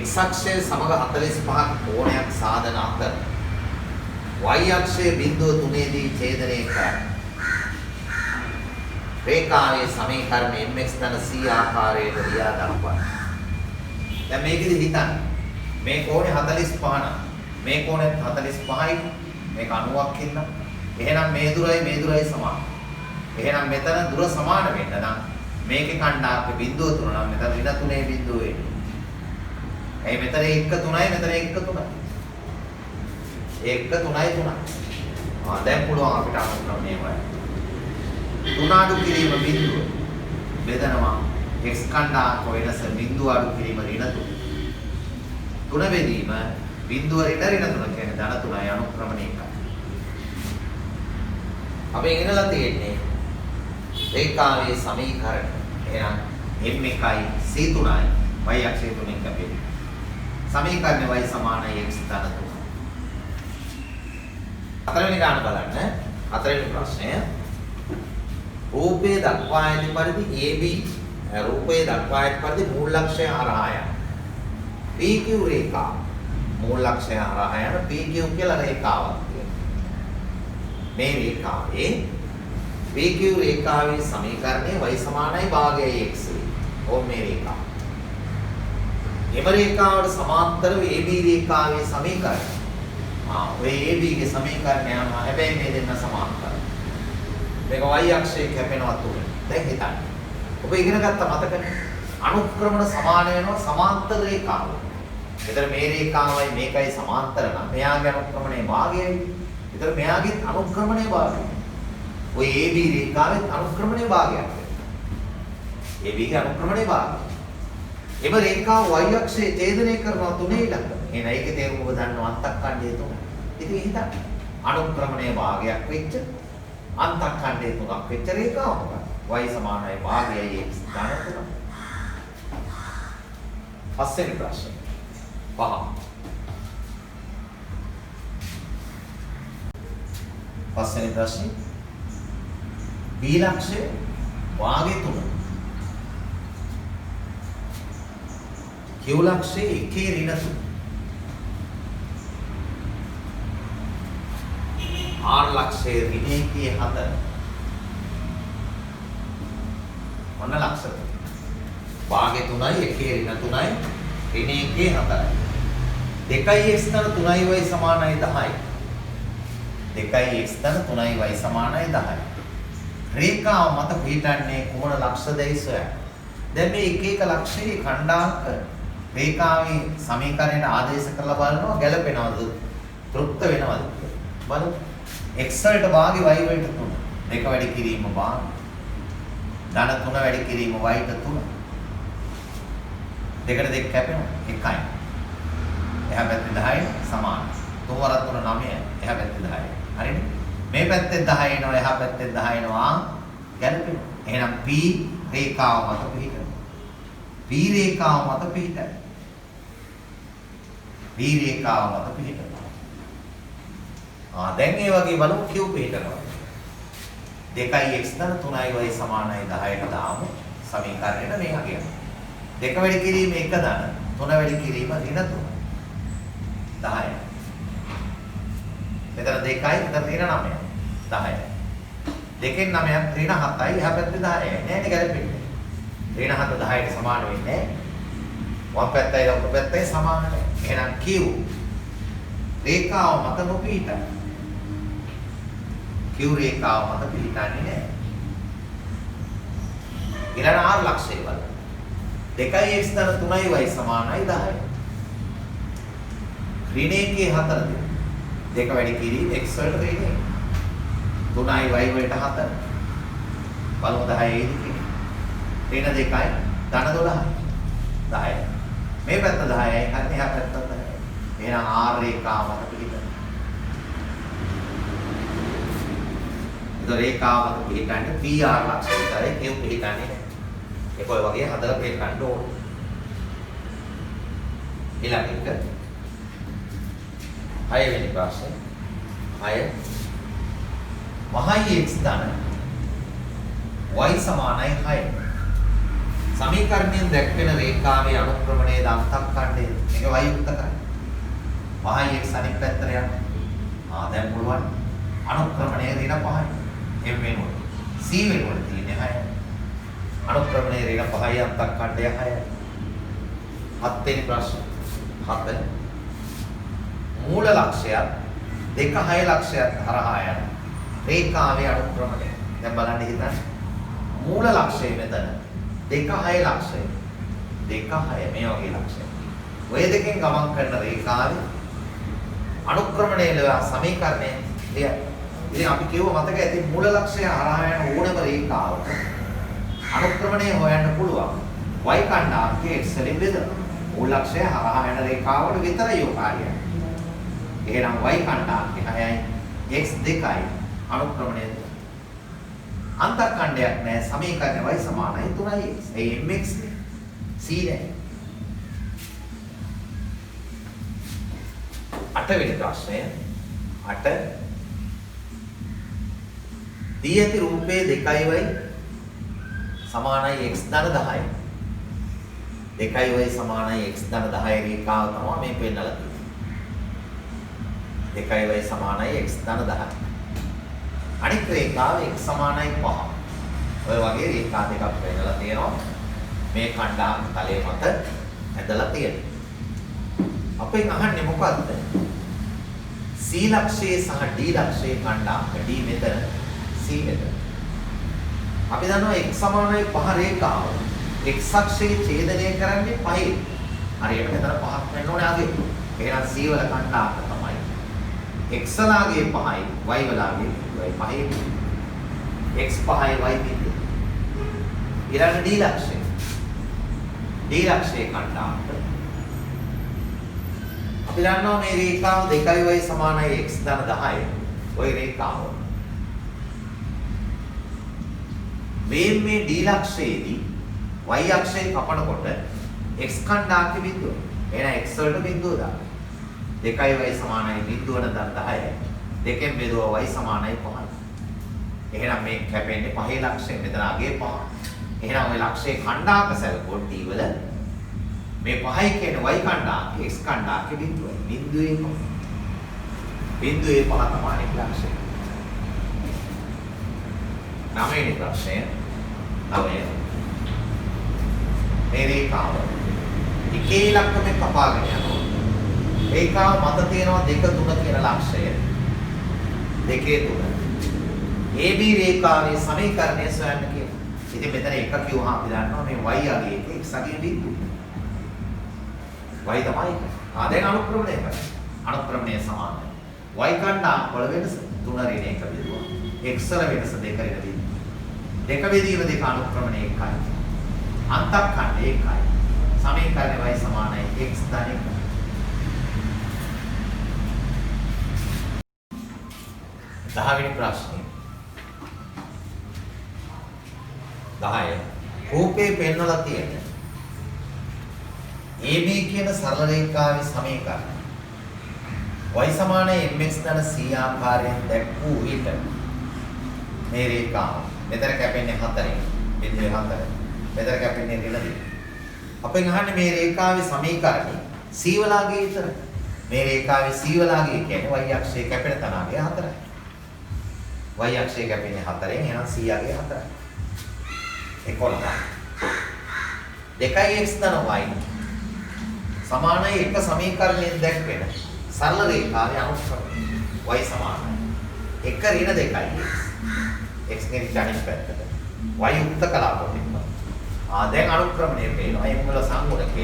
x අක්ෂයේ සමග 45ක් කෝණයක් සාධන අතර y අක්ෂයේ බිඳුව 3දී ඡේදනය කරයි. රේඛාවේ සමීකරණ mx ධන c ආකාරයට ලියා දක්වන්න. දැන් මේකෙදි හිතන්න. මේ කෝණය 45 නම් මේ කෝණයත් 45යි. මේක 90ක් ඉන්න. එහෙනම් මේ දුරයි සමාන. එහෙනම් මෙතන දුර සමාන වෙන්න නම් මේකේ කණ්ඩායමේ බිඳුව 3 නම් මෙතන ඍණ 3 බිඳුව වෙන්නේ. එයි මෙතන 1 3යි මෙතන 1 3යි. 1 3යි 3යි. දැන් පුළුවන් අපිට අනුක්‍රමණය හොයන්න. 3 අඩු කිරීම බිඳුව බෙදනවා x කණ්ඩායම වෙනස බිඳුව අඩු කිරීම ඍණ 3. 3 බෙදීම බිඳුව ඍණ 3 කියන්නේ ධන 3යි අනුක්‍රමණය 1යි. අපි ඉගෙනලා තියෙන්නේ රේඛාවේ සමීකරණ. එහෙනම් m1යි c3යි y අක්ෂය 3න් කැපෙන්නේ. සමීකරණය y සමානයි x ධන 3. හතරවෙනි ගාන බලන්න. හතරවෙනි ප්‍රශ්නය. රූපයේ දක්වා ඇති පරිදි AB රූපයේ දක්වා ඇති පරිදි මූල ලක්ෂය හරහා යන PQ රේඛාව මූල ලක්ෂය හරහා යන PQ කියලා රේඛාවක් තියෙනවා. මේ රේඛාවේ PQ රේඛාවේ සමීකරණය y සමානයි භාගයයි x. ඕම මේ රේඛාව. එම රේඛාවට සමාන්තරව AB රේඛාවේ සමීකරණය. ඔය AB ගේ සමීකරණය යනවා. හැබැයි මේ දෙන්න සමාන්තරයි. මේක y අක්ෂයේ කැපෙනවා තුන. දැන් හිතන්න. ඔබ ඉගෙන ගත්ත මතකනේ. අනුක්‍රමණ සමාන වෙනවා සමාන්තර රේඛාව. ඒතර මේ රේඛාවයි මේකයි සමාන්තර නම් මෙයාගේ අනුක්‍රමණයේ භාගයයි. ඒතර මෙයාගේ අනුක්‍රමණයේ භාගයයි. ඔය AB රේඛාවේ අනුක්‍රමණයේ භාගයක් වෙනවා. AB ගේ අනුක්‍රමණයේ භාගය. එම රේඛාව y අක්ෂයේ ඡේදනය කරනවා තුනේ ඉලක්ක. එහෙනම් ඒකේ තේරුම ඔබ දන්නවා අන්තක්ඛණ්ඩය තුන. ඉතින් හිතන්න. අනුක්‍රමණයේ භාගයක් වෙච්ච අන්තක්ඛණ්ඩය තුනක් වෙච්ච රේඛාව මොකක්ද? y සමානයි භාගයයි x ධන 3. පස්වෙනි ප්‍රශ්නේ. 5. පස්වෙනි ප්‍රශ්නේ. B ලක්ෂය වාගේ 3. Q ලක්ෂයේ 1 ඍණ 3. R ලක්ෂයේ ඍණ 1 4. මොන ලක්ෂද? වාගේ 3යි 1 ඍණ 3යි ඍණ 1 4යි. 2x ධන 3y සමානයි 10යි. 2x ධන 3y සමානයි 10යි. රේඛාව මත පිහිටන්නේ කොමන ලක්ෂදයි සොයන්න. දැන් මේ එක එක ලක්ෂයේ ඛණ්ඩාංක රේඛාවේ සමීකරණයට ආදේශ කරලා බලනවා ගැලපෙනවද? තෘප්ත වෙනවද? බලමු. x වලට වාගේ y වලට 3. 2 වැඩි කිරීම වාගේ. ධන 3 වැඩි කිරීම y ට 3. 2ට 2 කැපෙනවා 1යි. එහා පැත්තේ 10 සමාන. 3 වරක් 3 9යි. එහා පැත්තේ 10යි. හරිද? මේ පැත්තේ 10 එනවා එහා පැත්තේ 10 එනවා ගැලපෙනවා. එහෙනම් P රේඛාව මත පිහිටනවා. P රේඛාව මත පිහිටයි. P රේඛාව මත පිහිටනවා. දැන් ඒ වගේ බලමු Q පිහිටනවා. 2x ධන 3y සමානයි 10ට දාමු සමීකරණයට මේ හරියට. 2 වැඩි කිරීම 1 ධන 3 වැඩි කිරීම ඍණ 3. 10යි. මෙතන 2යි මෙතන ඍණ 9යි. 10යි. 2කින් 9ක් ඍණ 7යි එහා පැත්තේ 10යි. නෑනේ ගැලපෙන්නේ. ඍණ 7 10ට සමාන වෙන්නේ නෑ. වම් පැත්තයි දකුණු පැත්තයි සමාන නෑ. එහෙනම් Q රේඛාව මත නොපිහිටයි. Q රේඛාව මත පිහිටන්නේ නෑ. ඊළඟ R ලක්ෂය බලන්න. 2x ධන 3y සමානයි 10යි. ඍණ 1 4 දෙක වැඩි කිරීම x වලට ඍණ 3y වලට 4. බලමු 10 ඊද කියලා. ඍණ 2යි ධන 12යි. 10යි. මේ පැත්ත 10යි අන්න එහා පැත්තත් 10යි. එහෙනම් R රේඛාව මත පිහිටන. ඒක රේඛාව මත පිහිටන්නේ PR ලක්ෂය විතරයි Q පිහිටන්නේ නැහැ. ඒක ඔය වගේ හදලා පිළිගන්න ඕනේ. ඊළඟ එක 6 වෙනි ප්‍රශ්නේ. 6 මහයි x ධන y සමානයි 6. සමීකරණයෙන් දැක්වෙන රේඛාවේ අනුක්‍රමණයේ අන්තක්ඛණ්ඩය මේක y යුක්ත කරයි. මහයි x අනිත් පැත්තට යන්න. දැන් පුළුවන්. අනුක්‍රමණයේ ඍණ 5යි. m වෙනුවට c වෙනුවට තියෙන්නේ 6යි. අනුක්‍රමණයේ ඍණ 5යි අන්තක්ඛණ්ඩය 6යි. 7 වෙනි ප්‍රශ්නේ. 7 මූල ලක්ෂයත් 2 6 ලක්ෂයත් හරහා යන රේඛාවේ අනුක්‍රමණය. දැන් බලන්න හිතන්න. මූල ලක්ෂය මෙතන 2 6 ලක්ෂය. 2 6 මේ වගේ ලක්ෂය. ඔය දෙකෙන් ගමන් කරන රේඛාවේ අනුක්‍රමණය ලවා සමීකරණය ලියන්න. ඉතින් අපි කියව මතක ඇති මූල ලක්ෂය හරහා යන ඕනම රේඛාවක අනුක්‍රමණය හොයන්න පුළුවන්. y කණ්ඩායමේ x වලින් බෙදලා. මූල ලක්ෂය හරහා යන රේඛාවට විතරයි යෝ කාර්යය. එහෙනම් y කණ්ඩායමේ 6යි x 2යි අනුක්‍රමණය. අන්තක්ඛණ්ඩයක් නැහැ සමීකරණ y සමානයි 3x. ඒ mx නේ. c නෑ. 8 වෙනි ප්‍රශ්නය. 8 දී ඇති රූපයේ 2y සමානයි x ධන 10යි. 2y සමානයි x ධන 10 රේඛාව තමයි මේ පෙන්නලා තියෙන්නේ. 2y සමානයි x ධන 10යි. අනිත් රේඛාව x සමානයි 5. ඔය වගේ රේඛා දෙකක් පෙන්නලා තියෙනවා. මේ කණ්ඩායම තලයේ මත ඇදලා තියෙනවා. අපෙන් අහන්නේ මොකද්ද? C ලක්ෂයේ සහ D ලක්ෂයේ කණ්ඩායම D මෙතන C මෙතන. අපි දන්නවා x සමානයි 5 රේඛාව. x අක්ෂයේ ඡේදනය කරන්නේ 5. හරියට මෙතන 5ක් වෙන්න ඕනේ ආගේ. එහෙනම් C වල කණ්ඩායම තමයි x ලාගේ 5යි y වලාගේ 5යි. x 5යි y 5යි. ඊළඟ D ලක්ෂය. D ලක්ෂයේ කණ්ඩායම අපි දන්නවා මේ රේඛාව 2y සමානයි x ධන 10යි. ওই රේඛාව. මේ D ලක්ෂයේදී y අක්ෂය කපනකොට x කණ්ඩායමේ බිඳුව. එහෙනම් x වලට බිඳුව දාන්න. 2y සමානයි බිඳුව නම් 10යි. දෙකෙන් බෙදුවා y සමානයි 5යි. එහෙනම් මේ කැපෙන්නේ පහේ ලක්ෂය. මෙතන අගේ 5. එහෙනම් ওই ලක්ෂයේ කණ්ඩායක සැලකුවොත් t වල මේ 5යි කියන්නේ y කණ්ඩායක x කණ්ඩායකේ බිඳුවයි. බිඳුවේ 5. බිඳුවේ 5 තමයි ලක්ෂය. 9 වෙනි ප්‍රශ්නය. 9. මේ රේඛාව එකේ ඉලක්කමෙන් කපාගෙන යනවා. රේඛාව මත තියෙනවා 2 3 කියන ලක්ෂය. 2 3. AB රේඛාවේ සමීකරණය සොයන්න කියනවා. ඉතින් මෙතන එක කිව්වහම අපි දන්නවා මේ y අගේ එක x අගේ බිඳුව. y තමයි. දැන් අනුක්‍රමණය කරන්නේ. අනුක්‍රමණය සමානයි. y කණ්ඩායම වල වෙනස 3 ඍණ 1 බෙදුවා. x වල වෙනස 2 ඍණ 2. 2 බෙදීම 2 අනුක්‍රමණය 1යි. අන්තක්ඛණ්ඩය 1යි. සමීකරණය y සමානයි x ධන 1. 10 වෙනි ප්‍රශ්නේ. 10. රූපේ පෙන්වලා තියෙන AB කියන සරල රේඛාවේ සමීකරණය y සමානයි mx ධන c ආකාරයෙන් දැක්වූ විට මේ රේඛාව මෙතන කැපෙන්නේ 4යි. බිඳුවේ 4. මෙතන කැපෙන්නේ ඍණ 2. අපෙන් අහන්නේ මේ රේඛාවේ සමීකරණය c වලාගේ විතර. මේ රේඛාවේ c වලාගේ කියන්නේ y අක්ෂයේ කැපෙන තනාගේ 4යි. y අක්ෂයේ කැපෙන්නේ 4ෙන් එහෙනම් c යගේ 4යි. 11. 2x ධන y සමානයි එක සමීකරණයෙන් දැක්වෙන සරල රේඛාවේ අනුක්‍රමය y සමානයි 1 ඍණ 2යි x නේ ජනිත පැත්තට y උක්ත කලාපොත් එක්ක. දැන් අනුක්‍රමණය පේනවා. m වල සංගුණකය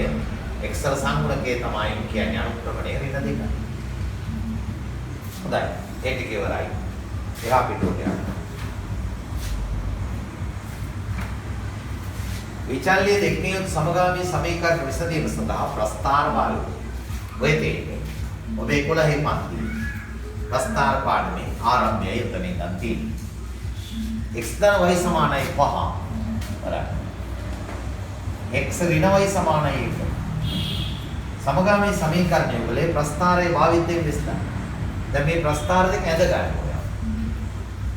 x වල සංගුණකය තමයි කියන්නේ අනුක්‍රමණය ඍණ 2යි. හොඳයි. ඒ ටික ඉවරයි. එහා පිටුට යන්න. විචල්්‍ය දෙකේ සමගාමී සමීකරණ විසඳීම සඳහා ප්‍රස්ථාර මාර්ගය. ඔය තේන්නේ. ඔබ 11 පන්ති. ප්‍රස්ථාර පාඩමේ ආරම්භය එතනින් ඉඳන් තියෙන්නේ. x ධන y සමානයි 5. බලන්න. x ඍණ y සමානයි 1. සමගාමී සමීකරණය වල ප්‍රස්ථාරයේ භාවිතයෙන් විස්තර. දැන් මේ ප්‍රස්ථාර දෙක ඇද ගන්න ඕනේ.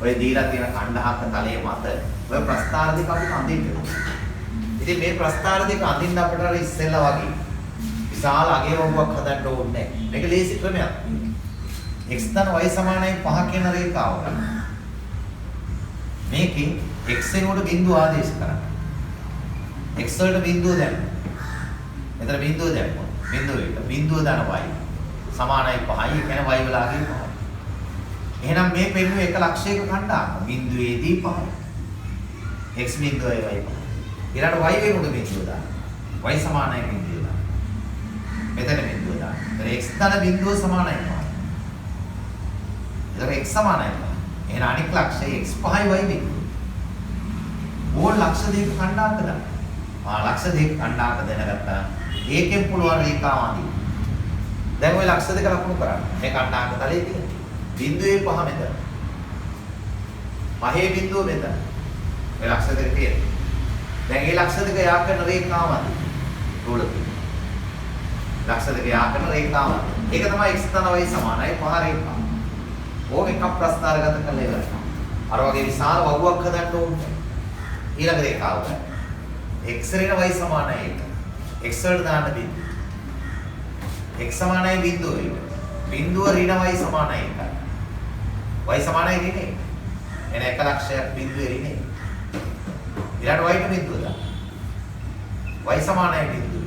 ඔය දීලා තියෙන කණ්ඩායක තලයේ මත ඔය ප්‍රස්ථාර දෙක අපි අඳින්න ඕනේ. ඉතින් මේ ප්‍රස්ථාර දෙක අඳින්න අපිට අර ඉස්සෙල්ලා වගේ විශාල අගයවුවක් හදන්න ඕනේ නැහැ. මේක ලේසි ක්‍රමයක්. x ධන y සමානයි 5 කියන රේඛාව ගන්න. මේකෙන් x එනකොට බිඳුව ආදේශ කරන්න. x වලට බිඳුව දැම්ම. මෙතන බිඳුව දැම්මොත් බිඳුව ධන y සමානයි 5යි. ඒ කියන්නේ y වලාගේ 5. එහෙනම් මේ පෙන්නුවේ එක ලක්ෂයක කණ්ඩායම. බිඳුවේදී 5යි. x බිඳුවයි y 5. ඊළඟ y වෙනුවට බිඳුව දාන්න. y සමානයි බිඳුව දාන්න. මෙතන බිඳුව දාන්න. එතන x ධන බිඳුව සමානයි 5යි. එතන x සමානයි 5යි. එහෙනම් අනික් ලක්ෂය x 5යි y බිඳුව. ඕල් ලක්ෂ දෙක කණ්ඩායක දාන්න. ලක්ෂ දෙක කණ්ඩායක දැනගත්තා. ඒකෙන් පුළුවන් රේඛාව අඳින්න. දැන් ওই ලක්ෂ දෙක ලකුණු කරන්න. මේ කණ්ඩායක තලයේ තියෙන බිඳුවේ 5 මෙතන. 5 බිඳුව මෙතන. මේ ලක්ෂ දෙක තියෙනවා. දැන් මේ ලක්ෂ දෙක යා කරන රේඛාව අඳින්න. රූලක. ලක්ෂ දෙක යා කරන රේඛාව. ඒක තමයි x ධන y සමානයි 5 රේඛාව. ඕක එකක් ප්‍රස්ථාරගත කරලා ඉවරයි. අර වගේ විශාල වගුවක් හදන්න ඕනේ. ඊළඟ රේඛාව ගන්න. x ඍණ y සමානයි 1. x වලට දාන්න බිඳුව. x සමානයි බිඳුව එක. බිඳුව ඍණ y සමානයි 1. y සමානයි ඍණ 1. එන එක ලක්ෂයක් බිඳුවේ ඍණ 1. ඊළඟ y ට බිඳුව දාන්න. y සමානයි බිඳුව.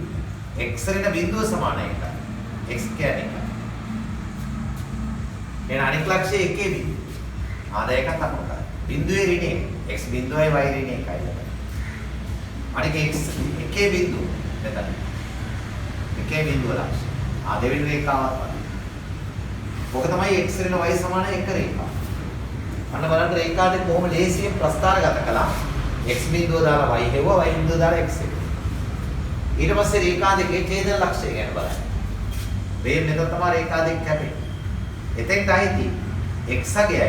x ඍණ බිඳුව සමානයි 1. x කියන්නේ 1. එන අනික් ලක්ෂය එකේ බිඳුව. දැන් එකක් අකුණු කරා. බිඳුවේ ඍණ 1. x බිඳුවයි y ඍණ 1යි. අනික x එකේ බිඳුව මෙතන. එකේ බිඳුව ලක්ෂය. දෙවෙනි රේඛාවත් වගේ. ඔක තමයි x ඍණ y සමාන 1 රේඛාව. අන්න බලන්න රේඛා දෙක කොහොම ලේසියෙන් ප්‍රස්ථාරගත කළා. x බිඳුව දාලා y හෙව්වා y බිඳුව දාලා x හෙව්වා. ඊට පස්සේ රේඛා දෙකේ ඡේදන ලක්ෂය ගැන බලන්න. මේ මෙතන තමයි රේඛා දෙක කැපෙන්නේ. එතෙන්ට ආйти x අගයයි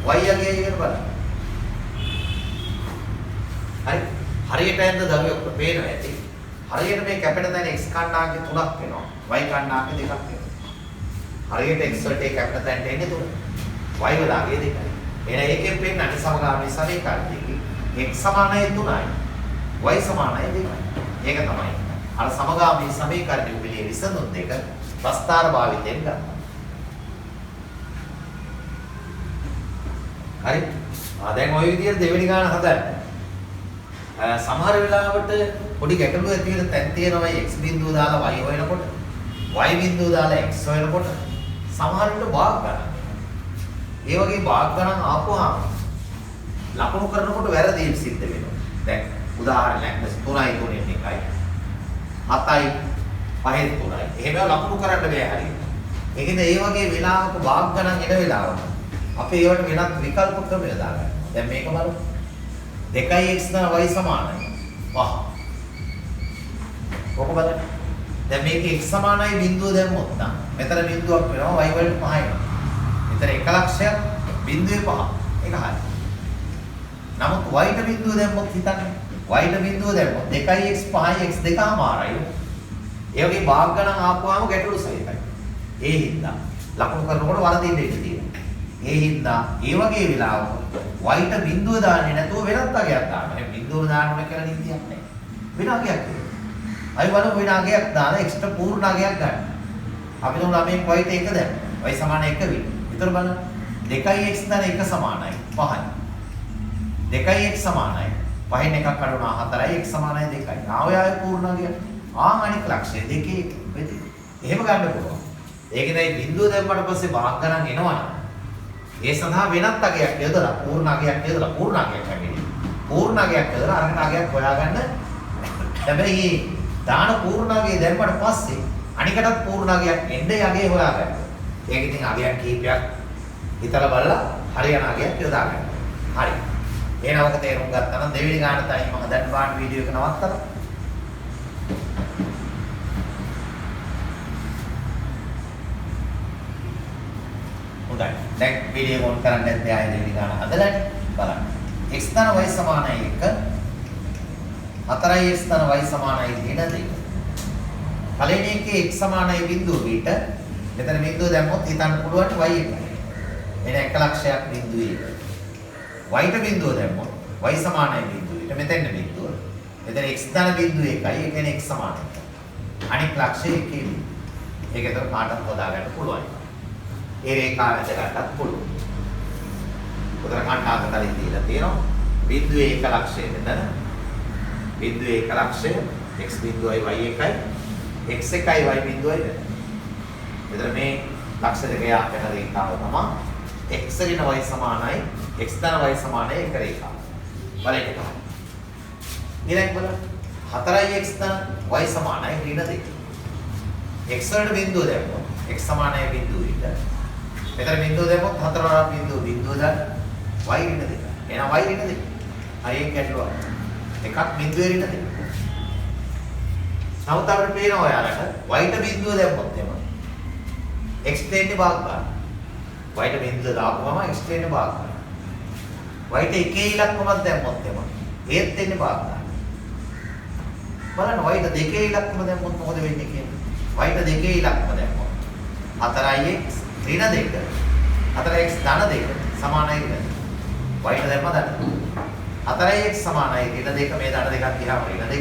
y අගයයි කියන බලන්න. හරි. හරියට ඇඳ දරුවෙක් පේනවා ඇති. හරියට මේ කැපෙන තැන x කණ්ඩායමේ 3ක් වෙනවා. y කණ්ඩායමේ 2ක් වෙනවා. හරියට x වලට ඒ කැපෙන තැනට එන්නේ 3. y වලගේ 2යි. එහෙනම් ඒකෙන් පෙන්නන්නේ සමගාමී සමීකරණයකින් x සමානයි 3යි. y සමානයි 2යි. ඒක තමයි. අර සමගාමී සමීකරණයේ පිළියෙල විසඳුම් දෙක ප්‍රස්ථාර භාවිතයෙන් ගන්නවා. හරි. දැන් ওই විදිහට දෙවෙනි ගාන හදන්න. සමහර වෙලාවට පොඩි ගැටලු ඇති වෙන තැන් තියෙනවා x බිඳුව දාලා y හොයනකොට y බිඳුව දාලා x හොයනකොට සමහර විට භාග ගණන්. ඒ වගේ භාග ගණන් ආපුවාම ලකුණු කරනකොට වැරදි සිද්ධ වෙනවා. දැන් උදාහරණයක් 3යි 3න් 1යි 7යි 5න් 3යි. එහෙම ලකුණු කරන්න බෑ හරියට. ඒකෙන්ද ඒ වගේ වෙලාවක භාග ගණන් එන වෙලාවක අපි ඒවට වෙනත් විකල්ප ක්‍රම යොදා ගන්නවා. දැන් මේක බලමු. 2x නා y සමානයි 5. ඔක බලන්න. දැන් මේක x සමානයි බිඳුව දැම්මොත් නම් මෙතන බිඳුවක් වෙනවා y වලට 5 එනවා. මෙතන 1 ලක්ෂයක් බිඳුවේ 5. ඒක හරියි. නමුත් y ට බිඳුව දැම්මොත් හිතන්න. y ට බිඳුව දැම්මොත් 2x 5යි x 2මාරයි. ඒ වගේ භාග ගණන් ආපුවාම ගැටලු සහිතයි. ඒ හින්දා ලකුණු කරනකොට වරදින්න ඉඩ තියෙනවා. ඒ හින්දා ඒ වගේ වෙලාවක y ට බිඳුව දාන්නේ නැතුව වෙනත් අගයක් දාන්න. මේ බිඳුව දාන්න ඕන කියලා නිදියක් නැහැ. වෙන අගයක් තියෙනවා. අය බලමු වෙන අගයක් දාලා x ට පූර්ණ අගයක් ගන්න. අපි දුන්න මේ y ට 1 දැම්ම. y සමාන 1 වෙයි. ඊතර බලන්න 2x දාන 1 සමානයි 5යි. 2x සමානයි 5න් එකක් අඩුනා 4යි x සමානයි 2යි. ආවය පූර්ණ අගය. අනික් ලක්ෂය 2 වෙති. එහෙම ගන්න පුළුවන්. ඒකෙන්යි බිඳුව දැම්මට පස්සේ භාග ගණන් එනවනම් ඒ සඳහා වෙනත් අගයක් යොදලා පූර්ණ අගයක් යොදලා පූර්ණ අගයක් හැදෙන්නේ. පූර්ණ අගයක් යොදලා අරගෙන අගයක් හොයාගන්න. හැබැයි දාන පූර්ණ අගය දැම්මට පස්සේ අනිකටත් පූර්ණ අගයක් එන්නේ අගය හොයාගන්න. ඒක ඉතින් අගයක් කීපයක් හිතලා බලලා හරියන අගයක් යොදා ගන්න. හරි. එහෙනම් තේරුම් ගත්තා නම් දෙවෙනි ගාන තමයි මම හදන්න බාන වීඩියෝ එක නවත්තලා. හොඳයි. දැන් වීඩියෝ ඔන් කරන්න නැත්නම් ආයෙ දෙවෙනි ගාන හදලා බලන්න. x ධන y සමානයි 1. 4යි x ධන y සමානයි 2. පළවෙනි එකේ x සමානයි බිඳුව පිට. මෙතන බිඳුව දැම්මොත් හිතන්න පුළුවන් y එකයි. එන 1 ලක්ෂයක් බිඳුවේ. y ට බිඳුව දැම්මොත් y සමානයි බිඳුවට. මෙතෙන් බිඳුව. මෙතන x ධන බිඳුව 1යි. ඒ කියන්නේ x සමානයි. අනික් ලක්ෂය 1යි. ඒක ඒතර කාටත් හොදා ගන්න පුළුවන්. ඒ රේඛාව ඇද ගන්නත් පුළුවන්. උතර කාණ්ඩාකතලින් දීලා තියෙනවා. බිඳුවේ 1 ලක්ෂය මෙතන. බිඳුවේ 1 ලක්ෂය x බිඳුවයි y එකයි. x එකයි y බිඳුවයි මෙතන. මෙතන මේ ලක්ෂ දෙක යා වෙන රේඛාව තමයි x ඍණ y සමානයි x ධන y සමානයි එක රේඛාව. බලන්න. ඊළඟ බලන්න. 4යි x ධන y සමානයි ඍණ 2. x වලට බිඳුව දැම්මොත් x සමානයි බිඳුව ඊට. මෙතන බිඳුව දැම්මොත් 4 වරක් බිඳුව දාන්න y ඍණ 2. එහෙනම් y ඍණ 2. අයියෙන් ගැටලුවක්. එකක් බිඳුවේ ඍණ 2. නමුත් අපිට පේනවා ඔයාලට y ට බිඳුව දැම්මොත් එම x දෙන්නේ භාග ගන්න. y ට බිඳුව දාපුවම x දෙන්නේ භාග ගන්න. y ට එකේ ඉලක්කමක් දැම්මොත් එම ඒත් දෙන්නේ භාග ගන්න. බලන්න y ට දෙකේ ඉලක්කම දැම්මොත් මොකද වෙන්නේ කියන්නේ? y ට දෙකේ ඉලක්කම දැම්මොත් 4x ඍණ 2 4x ධන 2 සමානයි ඍණ 2. y ට දැම්ම ධන 4x සමානයි ඍණ 2 මේ ධන දෙකක් ගියාම ඍණ 2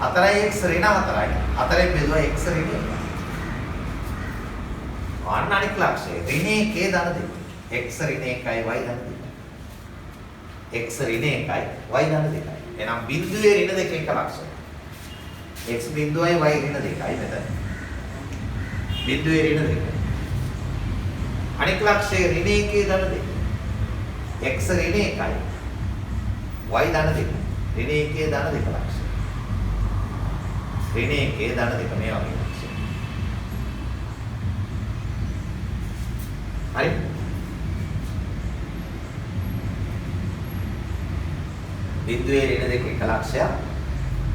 4x ඍණ 4යි 4ෙන් බෙදුවා x ඍණ 1. අන්න අනික් ලක්ෂය ඍණ 1 ධන 2 x ඍණ 1යි y ධන 2යි x ඍණ 1යි y ධන 2යි. එහෙනම් බිඳුවේ ඍණ 2 එක ලක්ෂය. x බිඳුවයි y ඍණ 2යි මෙතන. බිඳුවේ ඍණ 2. අනික් ලක්ෂය ඍණ 1 ධන 2. x ඍණ 1යි y ධන 2. ඍණ 1 ධන 2 ලක්ෂය. ඍණ 1 ධන 2 මේ වගේ ලක්ෂය. හරි. බිඳුවේ ඍණ 2 එක ලක්ෂයක්.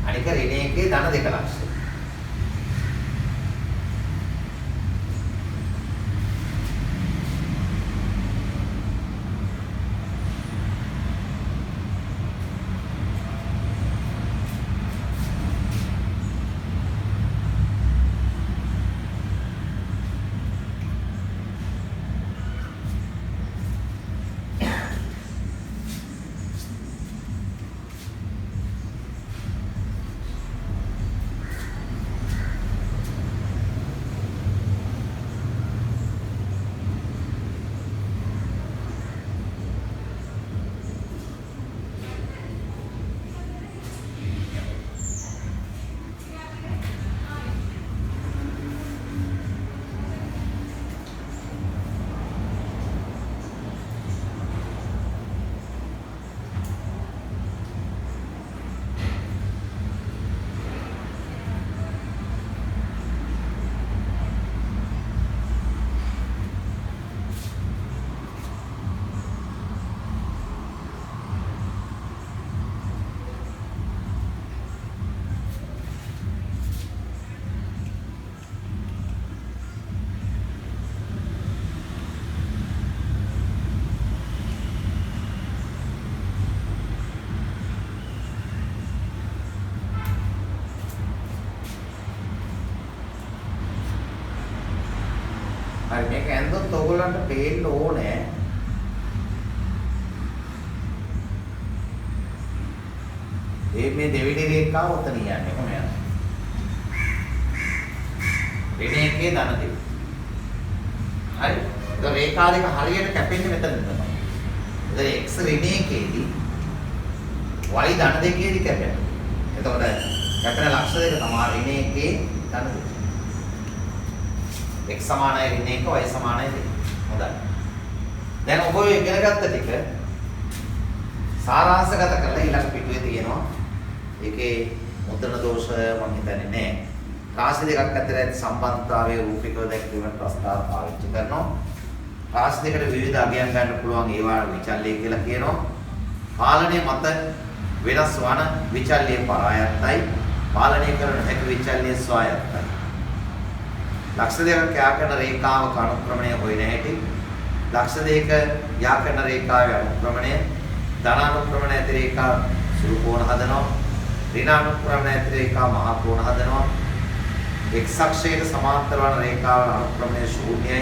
අනික ඍණ 1 ධන 2 ලක්ෂය. හරි මේක ඇන්දොත් ඔයගොල්ලන්ට පේන්න ඕනේ මේ දෙවෙනි රේඛාව උතන යන්නේ කොහොමද? ඍණ එකේ ධන දෙක. හරි. ඒක රේඛා දෙක හරියට කැපෙන්නේ මෙතනද තමයි. එතන x ඍණ එකේදී y ධන දෙකේදී කැපෙනවා. එතකොට කැපෙන ලක්ෂ දෙක තමයි ඍණ එකේ ධන දෙක. x සමානයි ඍණ එක y සමානයි 2. හොඳයි. දැන් ඔබ ඉගෙන ගත්ත ටික සාරාංශගත කරලා ඊළඟ පිටුවේ තියෙනවා. ඒකේ මුද්‍රණ දෝෂ මම හිතන්නේ නැහැ. රාශි දෙකක් අතර ඇති සම්බන්ධතාවයේ රූපිකව දැක්වීමට ප්‍රස්තාව පාවිච්චි කරනවා. රාශි දෙකට විවිධ අගයන් ගන්න පුළුවන් ඒවා විචල්්‍ය කියලා කියනවා. පාලනයේ මත වෙනස් වන විචල්්‍ය පරායත්තයි. පාලනය කරන හැකි විචල්්‍ය ස්වායත්තයි. ලක්ෂ දෙකක් යා කරන රේඛාවක අනුක්‍රමණය හොයන හැටි. ලක්ෂ දෙක යා කරන රේඛාවේ අනුක්‍රමණය ධනානුක්‍රමණය ඇති රේඛා සුළු කෝණ හදනවා. ඍණානුක්‍රමණය ඇති රේඛා මහා කෝණ හදනවා. x අක්ෂයට සමාන්තර වන රේඛාවල අනුක්‍රමණය ශූන්‍යයි.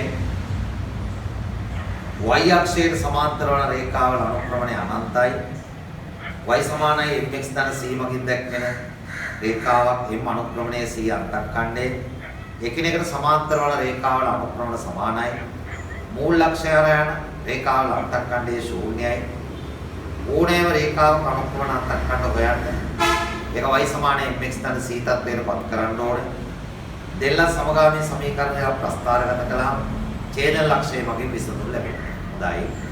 y අක්ෂයට සමාන්තර වන රේඛාවල අනුක්‍රමණය අනන්තයි. y සමානයි mx ධන c මගින් දැක්වෙන රේඛාවක් m අනුක්‍රමණය c අන්තක්ඛණ්ඩේ එකිනෙකට සමාන්තර වන රේඛාවල අනුක්‍රමණ සමානයි. මූල ලක්ෂය යන රේඛාවල අන්තක්ඛණ්ඩයේ ශූන්‍යයි. ඕනෑම රේඛාවක අනුක්‍රමණ අන්තක්ඛණ්ඩ හොයන්න ඒක y සමානයි mx ධන c තත්ත්වයට පත් කරන්න ඕනේ. දෙල්ලස් සමගාමී සමීකරණය ප්‍රස්තාරගත කළාම ඡේදන ලක්ෂය මගින් විසඳුම් ලැබෙනවා. හොඳයි.